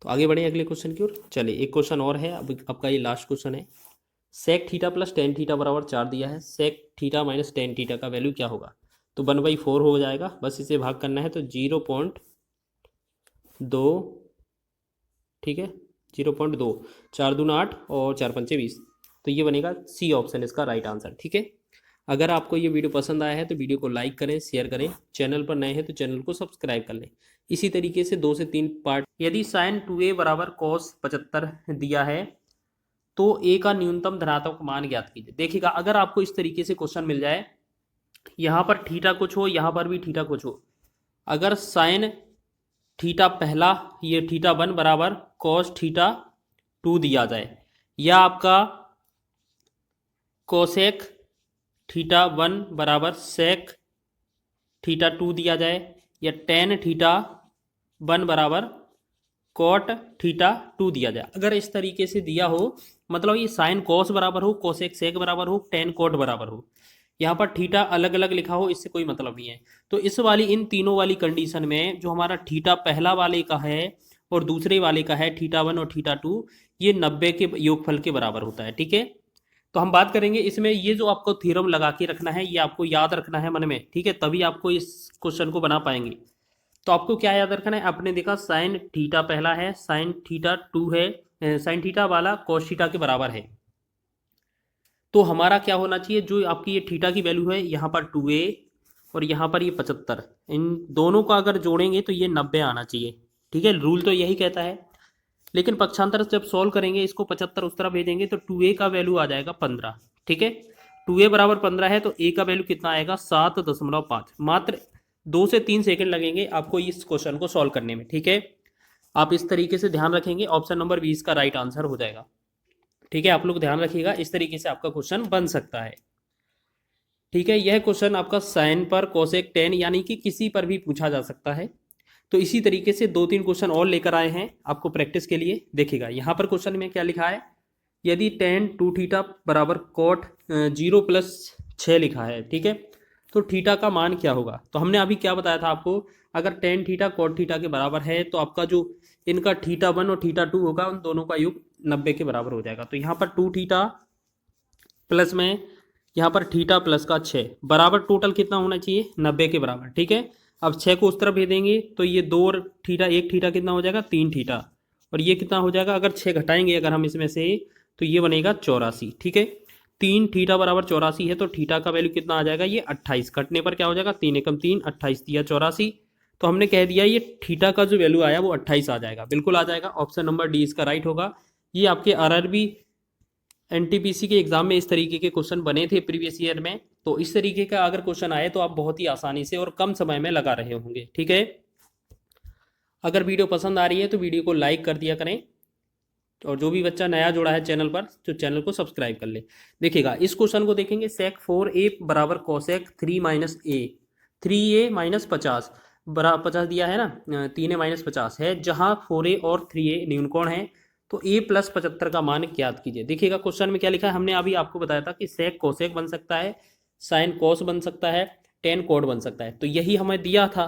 तो आगे बढ़े अगले क्वेश्चन की ओर। चलिए एक क्वेश्चन और है, अब आपका ये लास्ट क्वेश्चन है। Sec theta plus tan theta बराबर 4 दिया है, sec theta minus tan theta का वैल्यू क्या होगा। तो 1/4 हो जाएगा, बस इसे भाग करना है, तो 0.2, ठीक है, 0.2, 4 दूना 8 और 4 पंचे 20, तो ये बनेगा सी ऑप्शन इसका राइट आंसर, ठीक है। अगर आपको ये वीडियो पसंद आया है तो वीडियो को लाइक करें, शेयर करें, चैनल पर नए हैं तो चैनल को सब्सक्राइब कर लें। इसी तरीके से 2 से 3 पार्ट। यदि साइन 2a बराबर cos 75 दिया है तो a का न्यूनतम धनात्मक मान ज्ञात कीजिए। देखिएगा, अगर आपको इस तरीके से क्वेश्चन मिल जाए, यहाँ पर थीटा कुछ हो, यहाँ पर भी थीटा कुछ हो, अगर साइन थीटा पहला, ये थीटा 1 बराबर cos थीटा 2 दिया जाए, या आपका कोसेक थीटा 1 बराबर सेक थीटा 2 दिया जाए, या टेन थीटा 1 बराबर कोट थीटा 2 दिया जाए। अगर इस तरीके से दिया हो, मतलब ये साइन कोस बराबर हो, कोसेक सेक बराबर हो, टेन कोट बराबर हो, यहाँ पर थीटा अलग अलग लिखा हो, इससे कोई मतलब नहीं है। तो इस वाली, इन तीनों वाली कंडीशन में जो हमारा थीटा पहला वाले का है और दूसरे वाले का है थीटा 1 और थीटा 2, ये 90 के योगफल के बराबर होता है, ठीक है। तो हम बात करेंगे इसमें, ये जो आपको थ्योरम लगा के रखना है, ये आपको याद रखना है मन में, ठीक है, तभी आपको इस क्वेश्चन को बना पाएंगे। तो आपको क्या याद रखना है, आपने देखा साइन थीटा पहला है, साइन थीटा 2 है, साइन थीटा वाला कॉस थीटा के बराबर है, तो हमारा क्या होना चाहिए, जो आपकी ये थीटा की वैल्यू है, यहाँ पर 2a और यहाँ पर ये 75, इन दोनों का अगर जोड़ेंगे तो ये 90 आना चाहिए, ठीक है। रूल तो यही कहता है, लेकिन पक्षांतर जब सॉल्व करेंगे, इसको 75 उस तरफ भेजेंगे तो 2a का वैल्यू आ जाएगा 15, ठीक है। 2a बराबर 15 है, तो a का वैल्यू कितना आएगा 7.5। मात्र 2 से 3 सेकंड लगेंगे आपको इस क्वेश्चन को सॉल्व करने में, ठीक है। आप इस तरीके से ध्यान रखेंगे, ऑप्शन नंबर 20 का राइट आंसर हो जाएगा, ठीक है। आप लोग ध्यान रखिएगा, इस तरीके से आपका क्वेश्चन बन सकता है, ठीक है। यह क्वेश्चन आपका साइन पर, कोसेक, टेन, यानी कि किसी पर भी पूछा जा सकता है। तो इसी तरीके से 2-3 क्वेश्चन और लेकर आए हैं आपको प्रैक्टिस के लिए। देखिएगा यहाँ पर क्वेश्चन में क्या लिखा है, यदि टेन 2 थीटा बराबर कोट 0+6 लिखा है, ठीक है, तो थीटा का मान क्या होगा। तो हमने अभी क्या बताया था आपको, अगर टेन थीटा कोट थीटा के बराबर है तो आपका जो इनका थीटा 1 और थीटा 2 होगा, उन दोनों का योग 90 के बराबर हो जाएगा। तो यहाँ पर 2 थीटा प्लस में यहाँ पर थीटा प्लस का 6 बराबर टोटल कितना होना चाहिए, 90 के बराबर, ठीक है। अब 6 को उस तरफ भेजेंगे तो ये 2 और थीटा, 1 थीटा कितना हो जाएगा 3 थीटा, और ये कितना हो जाएगा, अगर 6 घटाएंगे अगर हम इसमें से, तो ये बनेगा 84, ठीक है। 3 थीटा बराबर 84 है, तो थीटा का वैल्यू कितना आ जाएगा, ये 28, घटने पर क्या हो जाएगा 3 एकम 3, 28 दिया 84, तो हमने कह दिया ये थीटा का जो वैल्यू आया वो 28 आ जाएगा, बिल्कुल आ जाएगा, ऑप्शन नंबर डी इसका राइट होगा। ये आपके आरआरबी एनटीपीसी के एग्जाम में इस तरीके के क्वेश्चन बने थे प्रीवियस ईयर में, तो इस तरीके का अगर क्वेश्चन आए तो आप बहुत ही आसानी से और कम समय में लगा रहे होंगे, ठीक है। अगर वीडियो पसंद आ रही है तो वीडियो को लाइक कर दिया करें, और जो भी बच्चा नया जुड़ा है चैनल पर तो चैनल को सब्सक्राइब कर ले। देखिएगा इस क्वेश्चन को देखेंगे, सेक 4a बराबर cosec 3 minus a, 3a minus 50 बराबर 50 दिया है ना, 3a माइनस 50 है, जहाँ 4a और 3a न्यूनकोण है, तो a प्लस 75 का मान ज्ञात कीजिए। देखिएगा क्वेश्चन में क्या लिखा है, हमने अभी आपको बताया था कि सेक कोसेक बन सकता है, साइन कोस बन सकता है, टेन कोट बन सकता है, तो यही हमें दिया था,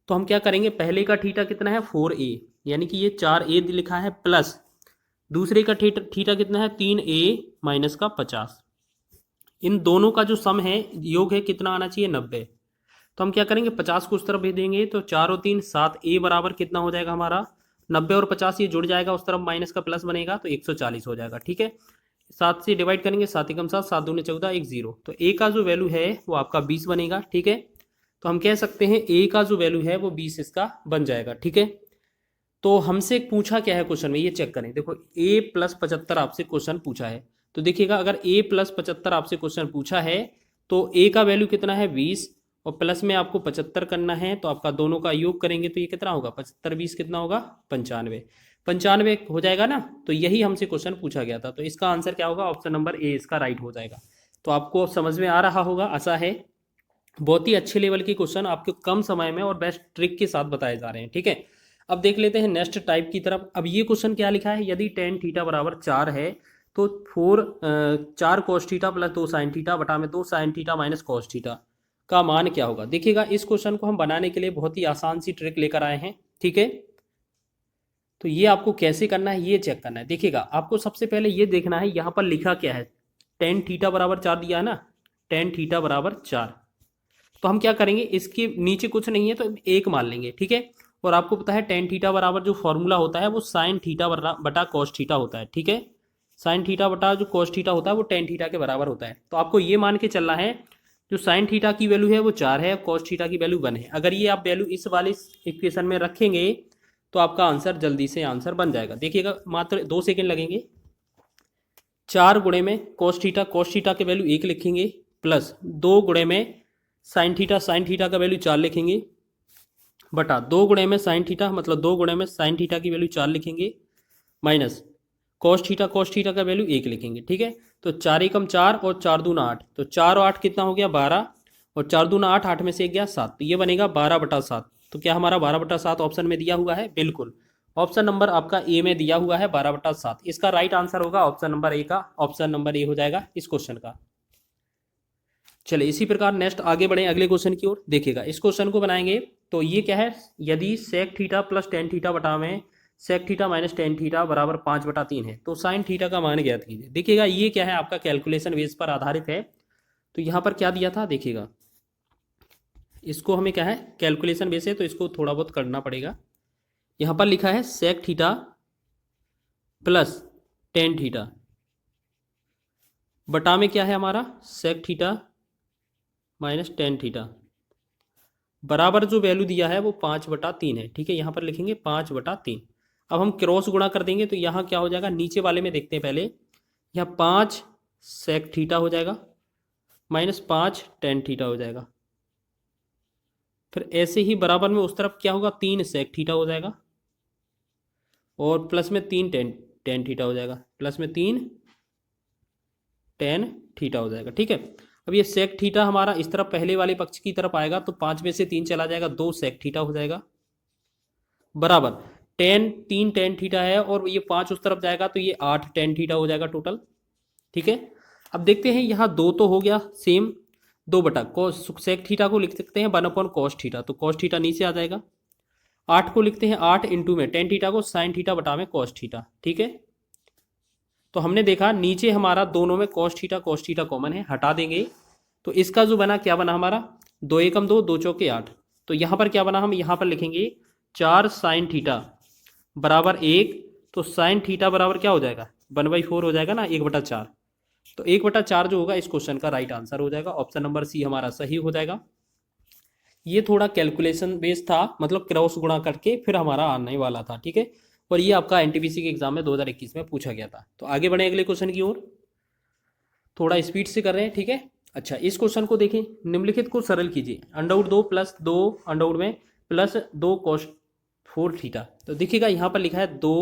तो हम क्या करेंगे, पहले का थीटा कितना है 4a, यानी कि ये 4a लिखा है, प्लस दूसरे का थीटा कितना है 3a माइनस का 50। इन दोनों का जो सम है, योग है, कितना आना चाहिए 90। तो हम क्या करेंगे, 50 को उस तरफ भेज देंगे, तो 4 और 3 7, a बराबर कितना हो जाएगा हमारा 90, और 50 ये जुड़ जाएगा, उस तरफ माइनस का प्लस बनेगा, तो 140 हो जाएगा। ठीक है, 7 से डिवाइड करेंगे, 7 एकम 7, 7 दूनी 14, 1 0, तो a का जो वैल्यू है वो आपका 20 बनेगा। ठीक है, तो हम कह सकते हैं a का जो वैल्यू है वो 20 इसका बन जाएगा। ठीक है, तो हमसे पूछा क्या है क्वेश्चन में, ये चेक करें। देखो a प्लस 75 आपसे क्वेश्चन पूछा है, तो देखिएगा अगर a प्लस 75 आपसे क्वेश्चन पूछा है तो a का वैल्यू कितना है 20, और प्लस में आपको 75 करना है, तो आपका दोनों का योग करेंगे तो ये कितना होगा 75 20 कितना होगा 95, 95 हो जाएगा ना। तो यही हमसे क्वेश्चन पूछा गया था, तो इसका आंसर क्या होगा, ऑप्शन नंबर ए इसका राइट हो जाएगा। तो आपको समझ में आ रहा होगा, आशा है। बहुत ही अच्छे लेवल के क्वेश्चन आपके कम समय में और बेस्ट ट्रिक के साथ बताए जा रहे हैं। ठीक है, अब देख लेते हैं नेक्स्ट टाइप की तरफ। अब ये क्वेश्चन क्या लिखा है, यदि टेन थीटा बराबर 4 है तो 4 cos theta plus 2 sine theta बटा में 2 sine theta minus cos theta का मान क्या होगा। देखिएगा इस क्वेश्चन को हम बनाने के लिए बहुत ही आसान सी ट्रिक लेकर आए हैं। ठीक है, तो ये आपको कैसे करना है ये चेक करना है। देखिएगा आपको सबसे पहले ये देखना है यहाँ पर लिखा क्या है, टेन थीटा बराबर 4 दिया है ना, टेन थीटा बराबर 4। तो हम क्या करेंगे, इसके नीचे कुछ नहीं है तो एक मान लेंगे। ठीक है, और आपको पता है टेन थीटा बराबर जो फॉर्मूला होता है वो साइन थीटा बटा कॉस थीटा होता है। ठीक है, साइन थीटा बटा जो कॉस थीटा होता है वो टेन थीटा के बराबर होता है। तो आपको ये मान के चलना है जो साइन थीटा की वैल्यू है वो 4 है, कॉस थीटा की वैल्यू 1 है। अगर ये आप वैल्यू इस वाले इक्वेशन में रखेंगे तो आपका आंसर जल्दी से आंसर बन जाएगा। देखिएगा मात्र 2 सेकेंड लगेंगे। 4 गुणे में कॉस थीटा के वैल्यू 1 लिखेंगे, प्लस 2 गुणे में साइन थीटा का वैल्यू 4 लिखेंगे, बटा 2 गुणे में साइन थीटा मतलब 2 गुणे में साइन थीटा की वैल्यू 4 लिखेंगे, माइनस कॉस थीटा का वैल्यू 1 लिखेंगे। ठीक है, तो 4 एकम 4 और 4 दूना 8, तो 4 और 8 कितना हो गया 12, और 4 दूना 8, 8 में से 1 गया 7, तो ये बनेगा 12/7। तो क्या हमारा 12/7 ऑप्शन में दिया हुआ है, बिल्कुल ऑप्शन नंबर आपका ए में दिया हुआ है 12/7। इसका राइट आंसर होगा ऑप्शन नंबर ए का, ऑप्शन नंबर ए हो जाएगा इस क्वेश्चन का। चलिए इसी प्रकार नेक्स्ट आगे बढ़े अगले क्वेश्चन की ओर। देखिएगा इस क्वेश्चन को बनाएंगे तो ये क्या है, यदि sec theta plus tan theta बटा में sec theta minus tan theta बराबर 5/3 है तो साइन थीटा का मान ज्ञात कीजिए। देखिएगा ये क्या है, आपका कैलकुलेशन बेस पर आधारित है। तो यहाँ पर क्या दिया था, देखिएगा इसको हमें क्या है कैलकुलेशन बेस है तो इसको थोड़ा बहुत करना पड़ेगा। यहाँ पर लिखा है sec theta plus tan theta बटा में क्या है हमारा sec theta minus tan theta बराबर जो वैल्यू दिया है वो 5/3 है। ठीक है, यहाँ पर लिखेंगे 5/3। अब हम क्रॉस गुणा कर देंगे तो यहाँ क्या हो जाएगा, नीचे वाले में देखते हैं पहले, यहाँ 5 सेक थीटा हो जाएगा माइनस 5 टेन थीटा हो जाएगा, फिर ऐसे ही बराबर में उस तरफ क्या होगा 3 सेक थीटा हो जाएगा, और प्लस में 3 टेन थीटा हो जाएगा, प्लस में 3 टेन थीटा हो जाएगा। ठीक है, अब ये सेक थीटा हमारा इस तरफ पहले वाले पक्ष की तरफ आएगा तो 5 में से 3 चला जाएगा, 2 सेक थीटा हो जाएगा, बराबर तीन टेन थीटा है, और ये 5 उस तरफ जाएगा तो ये 8 टेन थीटा हो जाएगा टोटल। ठीक है, अब देखते हैं यहाँ 2 तो हो गया सेम, 2/cos सेक थीटा को लिख सकते हैं 1/cos थीटा, तो cos थीटा नीचे आ जाएगा। 8 को लिखते हैं 8 इंटू में टेन थीटा को साइन थीटा बटा में cos थीटा। ठीक है, तो हमने देखा नीचे हमारा दोनों में cos थीटा कॉमन है, हटा देंगे तो इसका जो बना क्या बना हमारा 2 एकम 2, 2 चौके 8। तो यहाँ पर क्या बना, हम यहाँ पर लिखेंगे 4 साइन थीटा बराबर 1, तो साइन थीटा बराबर क्या हो जाएगा 1/4 हो जाएगा ना, 1/4। तो 1/4 जो होगा इस क्वेश्चन का राइट आंसर हो जाएगा, ऑप्शन नंबर सी हमारा सही हो जाएगा। ये थोड़ा कैलकुलेशन बेस्ड था, मतलब क्रॉस गुणा करके फिर हमारा आने वाला था। ठीक है, और ये आपका एनटीपीसी के एग्जाम में 2021 में पूछा गया था। तो आगे बढ़े अगले क्वेश्चन की ओर, थोड़ा स्पीड से कर रहे हैं। ठीक है, अच्छा इस क्वेश्चन को देखें, निम्नलिखित को सरल कीजिए, √2 प्लस 2 अंडरवुड में प्लस 2 cos 4 थीटा। तो देखिएगा यहाँ पर लिखा है 2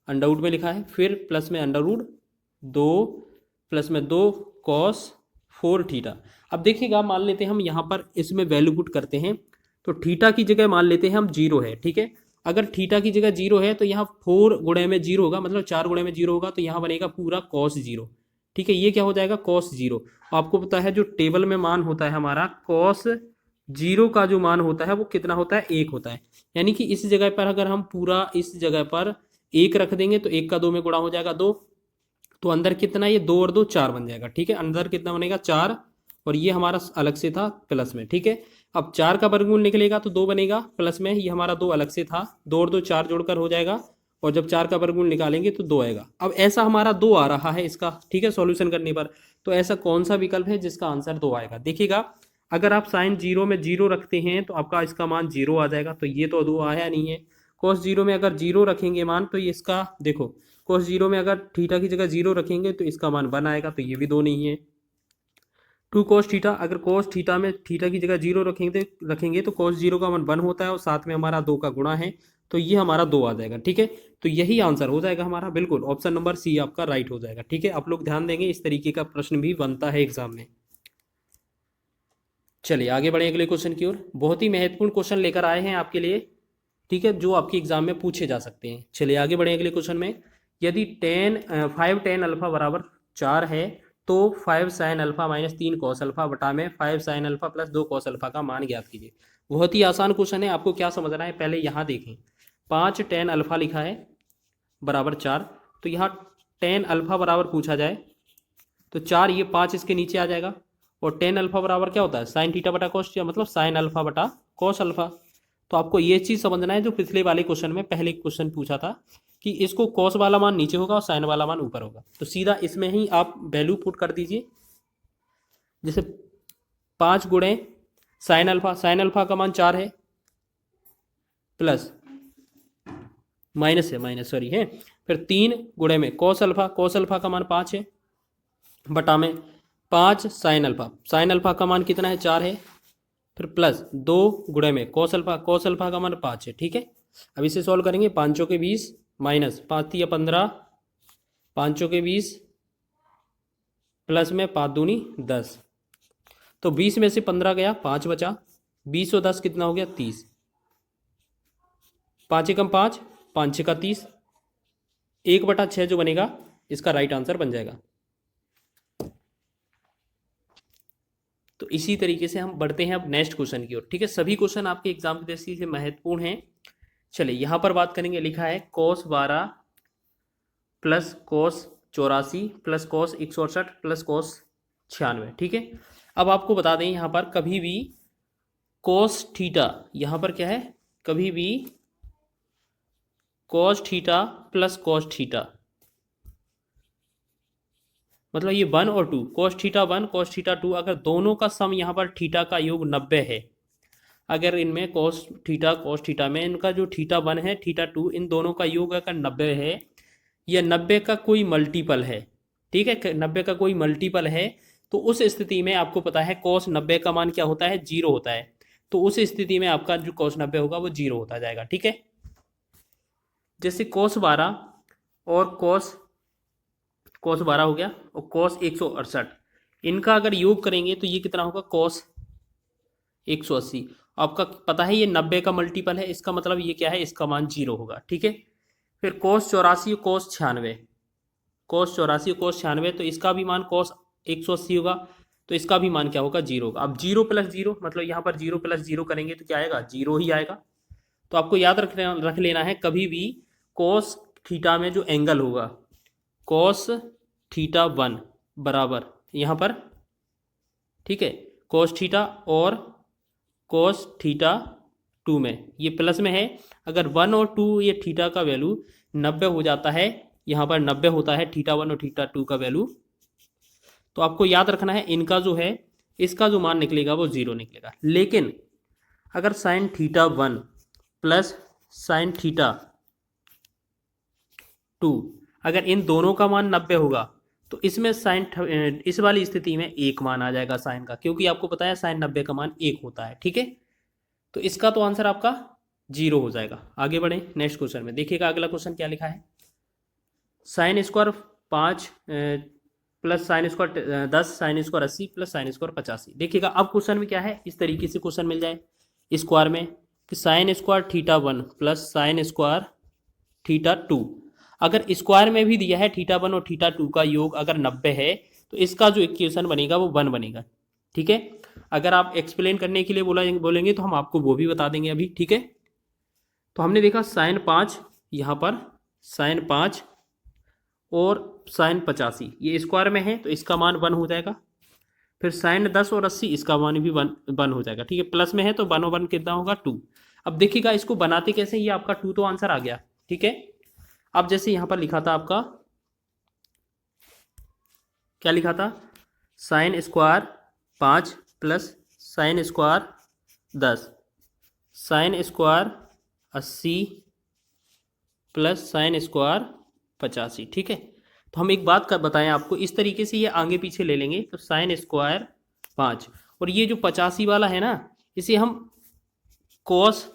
अंडरवुड में लिखा है, फिर प्लस में √2 प्लस में 2 cos 4 थीटा। अब देखिएगा मान लेते हैं हम यहाँ पर इसमें वैल्यू पुट करते हैं, तो थीटा की जगह मान लेते हैं हम 0 है। ठीक है, अगर थीटा की जगह 0 है तो यहाँ 4 गुणे में 0 होगा, मतलब 4 गुणे में 0 होगा, तो यहाँ बनेगा पूरा cos 0। ठीक है, ये क्या हो जाएगा cos 0। आपको पता है जो टेबल में मान होता है हमारा cos जीरो का जो मान होता है वो कितना होता है, 1 होता है। यानी कि इस जगह पर अगर हम पूरा इस जगह पर 1 रख देंगे तो 1 का 2 में गुणा हो जाएगा 2, तो अंदर कितना, ये 2 और 2 4 बन जाएगा। ठीक है, अंदर कितना बनेगा 4, और ये हमारा अलग से था प्लस में। ठीक है, अब 4 का वर्गमूल निकलेगा तो 2 बनेगा प्लस में, ये हमारा 2 अलग से था, 2 और 2 4 जोड़कर हो जाएगा, और जब 4 का वर्गमूल निकालेंगे तो 2 आएगा। अब ऐसा हमारा 2 आ रहा है इसका, ठीक है, सॉल्यूशन करने पर। तो ऐसा कौन सा विकल्प है जिसका आंसर 2 आएगा? देखिएगा, अगर आप साइन जीरो में जीरो रखते हैं तो आपका इसका मान 0 आ जाएगा, तो ये तो 2 आया नहीं है। कॉस जीरो में अगर 0 रखेंगे मान, तो ये इसका देखो, कॉस जीरो में अगर थीटा की जगह 0 रखेंगे तो इसका मान 1 आएगा, तो ये भी 2 नहीं है। टू कोस थीटा, अगर कोस थीटा में थीटा की जगह 0 रखेंगे तो कोस जीरो का मान 1 होता है, और साथ में हमारा 2 का गुणा है, तो ये हमारा 2 आ जाएगा। ठीक है, तो यही आंसर हो जाएगा हमारा, बिल्कुल ऑप्शन नंबर सी आपका राइट हो जाएगा। ठीक है, आप लोग ध्यान देंगे, इस तरीके का प्रश्न भी बनता है एग्जाम में। चलिए आगे बढ़े अगले क्वेश्चन की ओर। बहुत ही महत्वपूर्ण क्वेश्चन लेकर आए हैं आपके लिए, ठीक है, जो आपके एग्जाम में पूछे जा सकते हैं। चलिए आगे बढ़े अगले क्वेश्चन में। यदि 5 tan अल्फा बराबर 4 है तो 5 sin alpha minus 3 cos alpha बटा में 5 sin alpha plus 2 cos alpha का मान ज्ञात कीजिए। बहुत ही आसान क्वेश्चन है, आपको क्या समझना है पहले यहाँ देखें। 5 tan अल्फा लिखा है बराबर 4, तो यहाँ tan अल्फा बराबर पूछा जाए तो 4, ये 5 इसके नीचे आ जाएगा, और tan अल्फा बराबर क्या होता है, साइन थीटा बटा कॉस थीटा, मतलब साइन अल्फा बटा कॉस अल्फा। तो आपको ये चीज़ समझना है जो पिछले वाले क्वेश्चन में पहले क्वेश्चन पूछा था कि इसको कॉस वाला मान नीचे होगा और साइन वाला मान ऊपर होगा, तो सीधा इसमें ही आप वैल्यू पुट कर दीजिए। जैसे 5 गुणे साइन अल्फा का मान 4 है, प्लस माइनस है, माइनस सॉरी है, फिर 3 गुणे में कॉस अल्फा का मान 5 है, बटा में 5 साइन अल्फा का मान कितना है, 4 है, फिर प्लस 2 गुणे में कॉस अल्फा का मान 5 है। ठीक है, अब इसे सॉल्व करेंगे, 5 चौके 20 माइनस 5 या 15, 5 चौके 20 प्लस में 5 दूनी 10, तो 20 में से 15 गया, 5 बचा, 20 और 10 कितना हो गया, 30, 5 एकम 5, 5 6 का 30, 1/6 जो बनेगा इसका राइट आंसर बन जाएगा। तो इसी तरीके से हम बढ़ते हैं अब नेक्स्ट क्वेश्चन की ओर। ठीक है, सभी क्वेश्चन आपके एग्जाम की दृष्टि से महत्वपूर्ण हैं। चलिए यहाँ पर बात करेंगे, लिखा है cos 12 plus cos 84 plus cos 168 plus cos 96। ठीक है, अब आपको बता दें यहाँ पर कभी भी cos थीटा, यहाँ पर क्या है, कभी भी cos theta plus cos theta, मतलब ये 1 और 2, cos थीटा 1 cos थीटा 2, अगर दोनों का सम यहाँ पर थीटा का योग 90 है, अगर इनमें cos थीटा में इनका जो थीटा 1 है थीटा 2, इन दोनों का योग अगर 90 है, या 90 का कोई मल्टीपल है, ठीक है, 90 का कोई मल्टीपल है, तो उस स्थिति में आपको पता है cos 90 का मान क्या होता है, 0 होता है। तो उस स्थिति में आपका जो cos 90 होगा वो 0 होता जाएगा। ठीक है, जैसे cos 12 और cos 12 हो गया, और cos 168, इनका अगर योग करेंगे तो ये कितना होगा, cos 180। आपका पता है ये 90 का मल्टीपल है, इसका मतलब ये क्या है, इसका मान 0 होगा। ठीक है, फिर cos 84 और cos 96, तो इसका भी मान cos 180 होगा, तो इसका भी मान क्या होगा, 0 होगा। अब 0 प्लस 0, मतलब यहाँ पर 0 प्लस 0 करेंगे तो क्या आएगा, 0 ही आएगा। तो आपको याद रख लेना है, कभी भी cos थीटा में जो एंगल होगा, cos थीटा 1 बराबर यहाँ पर, ठीक है, cos थीटा और cos थीटा 2 में, ये प्लस में है, अगर 1 और 2 ये थीटा का वैल्यू 90 हो जाता है, यहाँ पर 90 होता है थीटा 1 और थीटा 2 का वैल्यू, तो आपको याद रखना है इनका जो है, इसका जो मान निकलेगा वो 0 निकलेगा। लेकिन अगर sine theta 1 plus sine theta 2, अगर इन दोनों का मान 90 होगा तो इसमें इस वाली स्थिति में 1 मान आ जाएगा साइन का, क्योंकि आपको पता है साइन 90 का मान 1 होता है। ठीक है, तो इसका तो आंसर आपका 0 हो जाएगा। आगे बढ़े नेक्स्ट क्वेश्चन में, देखिएगा अगला क्वेश्चन क्या लिखा है, sine square 5 plus sine square 10 sine square 80 plus sine square 85। देखिएगा अब क्वेश्चन में क्या है, इस तरीके से क्वेश्चन मिल जाए स्क्वायर में कि sine square theta 1 plus sine square theta 2, अगर स्क्वायर में भी दिया है थीटा 1 और थीटा 2 का योग अगर 90 है, तो इसका जो इक्वेशन बनेगा वो 1 बनेगा। ठीक है। अगर आप एक्सप्लेन करने के लिए बोलेंगे तो हम आपको वो भी बता देंगे अभी, ठीक है। तो हमने देखा साइन 5, यहाँ पर साइन 5 और साइन 85 ये स्क्वायर में है तो इसका मान 1 हो जाएगा। फिर साइन 10 और 80 इसका मान भी 1 हो जाएगा, ठीक है। प्लस में है तो 1 और 1 कितना होगा 2। अब देखिएगा इसको बनाते कैसे, ये आपका 2 तो आंसर आ गया, ठीक है। अब जैसे यहाँ पर लिखा था आपका, क्या लिखा था, sine square 5 plus sine square 10 sine square 80 plus sine square 85, ठीक है। तो हम एक बात बताएं आपको, इस तरीके से ये आगे पीछे ले लेंगे तो साइन स्क्वायर 5 और ये जो 85 वाला है ना, इसे हम कॉस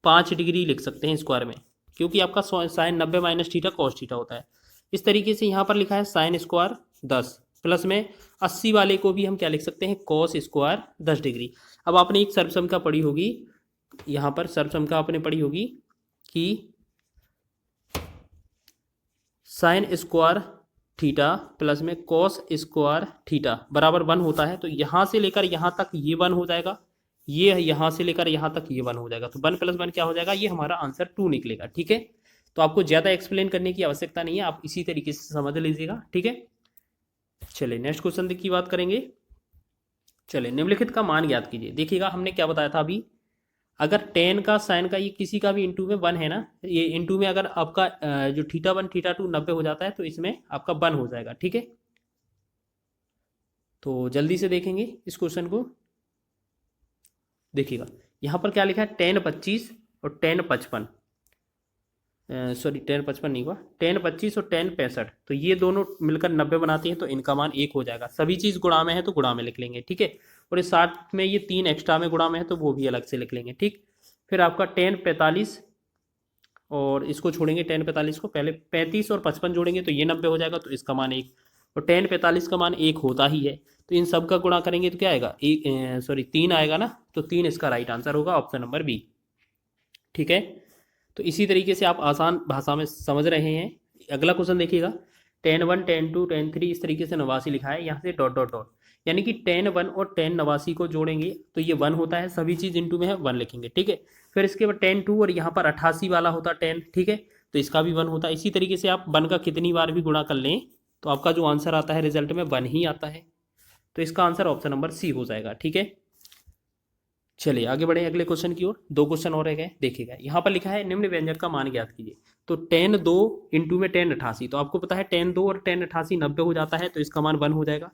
5 डिग्री लिख सकते हैं स्क्वायर में, क्योंकि आपका sine 90 minus theta cos theta होता है। इस तरीके से यहाँ पर लिखा है साइन स्क्वायर 10 प्लस में 80 वाले को भी हम क्या लिख सकते हैं, कॉस स्क्वायर 10 डिग्री। अब आपने एक सर्वसम पढ़ी होगी, यहाँ पर सर्वसम आपने पढ़ी होगी कि साइन स्क्वायर थीटा प्लस में कॉस स्क्वायर थीटा बराबर 1 होता है। तो यहाँ से लेकर यहाँ तक ये 1 हो जाएगा, ये यहाँ से लेकर यहाँ तक ये 1 हो जाएगा, तो 1 प्लस 1 क्या हो जाएगा, ये हमारा आंसर 2 निकलेगा, ठीक है। तो आपको ज़्यादा एक्सप्लेन करने की आवश्यकता नहीं है, आप इसी तरीके से समझ लीजिएगा, ठीक है। चलिए नेक्स्ट क्वेश्चन की बात करेंगे। चलिए निम्नलिखित का मान ज्ञात कीजिए। देखिएगा हमने क्या बताया था अभी, अगर टेन का साइन का ये किसी का भी इंटू में 1 है ना, ये इंटू में अगर आपका जो थीटा 1 थीटा 2 90 हो जाता है तो इसमें आपका 1 हो जाएगा, ठीक है। तो जल्दी से देखेंगे इस क्वेश्चन को। देखिएगा यहाँ पर क्या लिखा है, टेन 25 और टेन 55, सॉरी टेन 55 नहीं हुआ, टेन 25 और टेन 65, तो ये दोनों मिलकर 90 बनाते हैं तो इनका मान 1 हो जाएगा। सभी चीज़ गुणा में है तो गुणा में लिख लेंगे, ठीक है। और इस 60 में ये 3 एक्स्ट्रा में गुणा में है तो वो भी अलग से लिख लेंगे, ठीक। फिर आपका टेन 45 और इसको छोड़ेंगे, टेन 45 को, पहले 35 और 55 जोड़ेंगे तो ये 90 हो जाएगा, तो इसका मान 1, और टेन 45 का मान 1 होता ही है। तो इन सब का गुणा करेंगे तो क्या आएगा, 3 आएगा ना, तो 3 इसका राइट आंसर होगा, ऑप्शन नंबर बी, ठीक है। तो इसी तरीके से आप आसान भाषा में समझ रहे हैं। अगला क्वेश्चन देखिएगा, टेन 1 टेन 2 टेन 3 इस तरीके से 89 लिखा है, यहाँ से डॉट डॉट डॉट, यानी कि टेन 1 और टेन 89 को जोड़ेंगे तो ये 1 होता है, सभी चीज़ इंटू में है 1 लिखेंगे, ठीक है। फिर इसके बाद टेन 2 और यहाँ पर 88 वाला होता 10, ठीक है, तो इसका भी 1 होता है। इसी तरीके से आप 1 का कितनी बार भी गुणा कर लें तो आपका जो आंसर आता है रिजल्ट में 1 ही आता है, तो इसका आंसर ऑप्शन नंबर सी हो जाएगा, ठीक है। चलिए आगे बढ़े अगले क्वेश्चन की ओर, 2 क्वेश्चन और रह गए। देखिएगा यहाँ पर लिखा है निम्न व्यंजक का मान ज्ञात कीजिए। तो टेन 2 इंटू में टेन 88, तो आपको पता है टेन 2 और टेन 88 90 हो जाता है, तो इसका मान 1 हो जाएगा।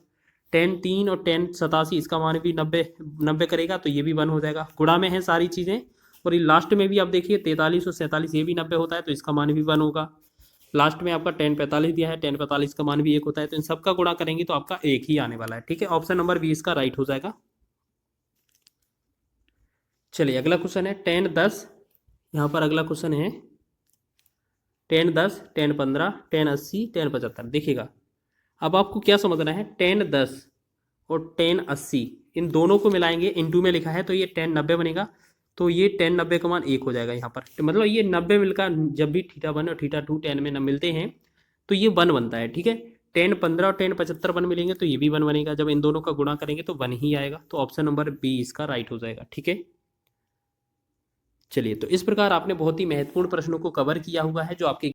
टेन 3 और टेन 87 इसका मान भी 90 करेगा, तो ये भी 1 हो जाएगा। गुणा में है सारी चीज़ें, और ये लास्ट में भी आप देखिए 43 और 47 ये भी 90 होता है, तो इसका मान भी 1 होगा। लास्ट में आपका टेन 45 दिया है, टेन 45 का मान भी 1 होता है, तो इन सबका गुणा करेंगे तो आपका 1 ही आने वाला है, ठीक है। ऑप्शन नंबर बी इसका राइट हो जाएगा। चलिए अगला क्वेश्चन है टेन 10, यहाँ पर अगला क्वेश्चन है टेन 10 टेन 15 टेन 80 टेन 75। देखिएगा अब आपको क्या समझना है, टेन 10 और टेन 80 इन दोनों को मिलाएंगे, इंटू में लिखा है तो ये टेन 90 बनेगा, तो ये टेन 90 का मान 1 हो जाएगा यहाँ पर, तो मतलब ये 90 मिलकर जब भी थीटा 1 और थीटा 2 टेन में न मिलते हैं तो ये 1 बनता है, ठीक है। टेन 15 और टेन 75 1 मिलेंगे तो ये भी 1 बनेगा, जब इन दोनों का गुणा करेंगे तो 1 ही आएगा, तो ऑप्शन नंबर बी इसका राइट हो जाएगा, ठीक है। चलिए तो इस प्रकार आपने बहुत ही महत्वपूर्ण प्रश्नों को कवर किया हुआ है जो आपके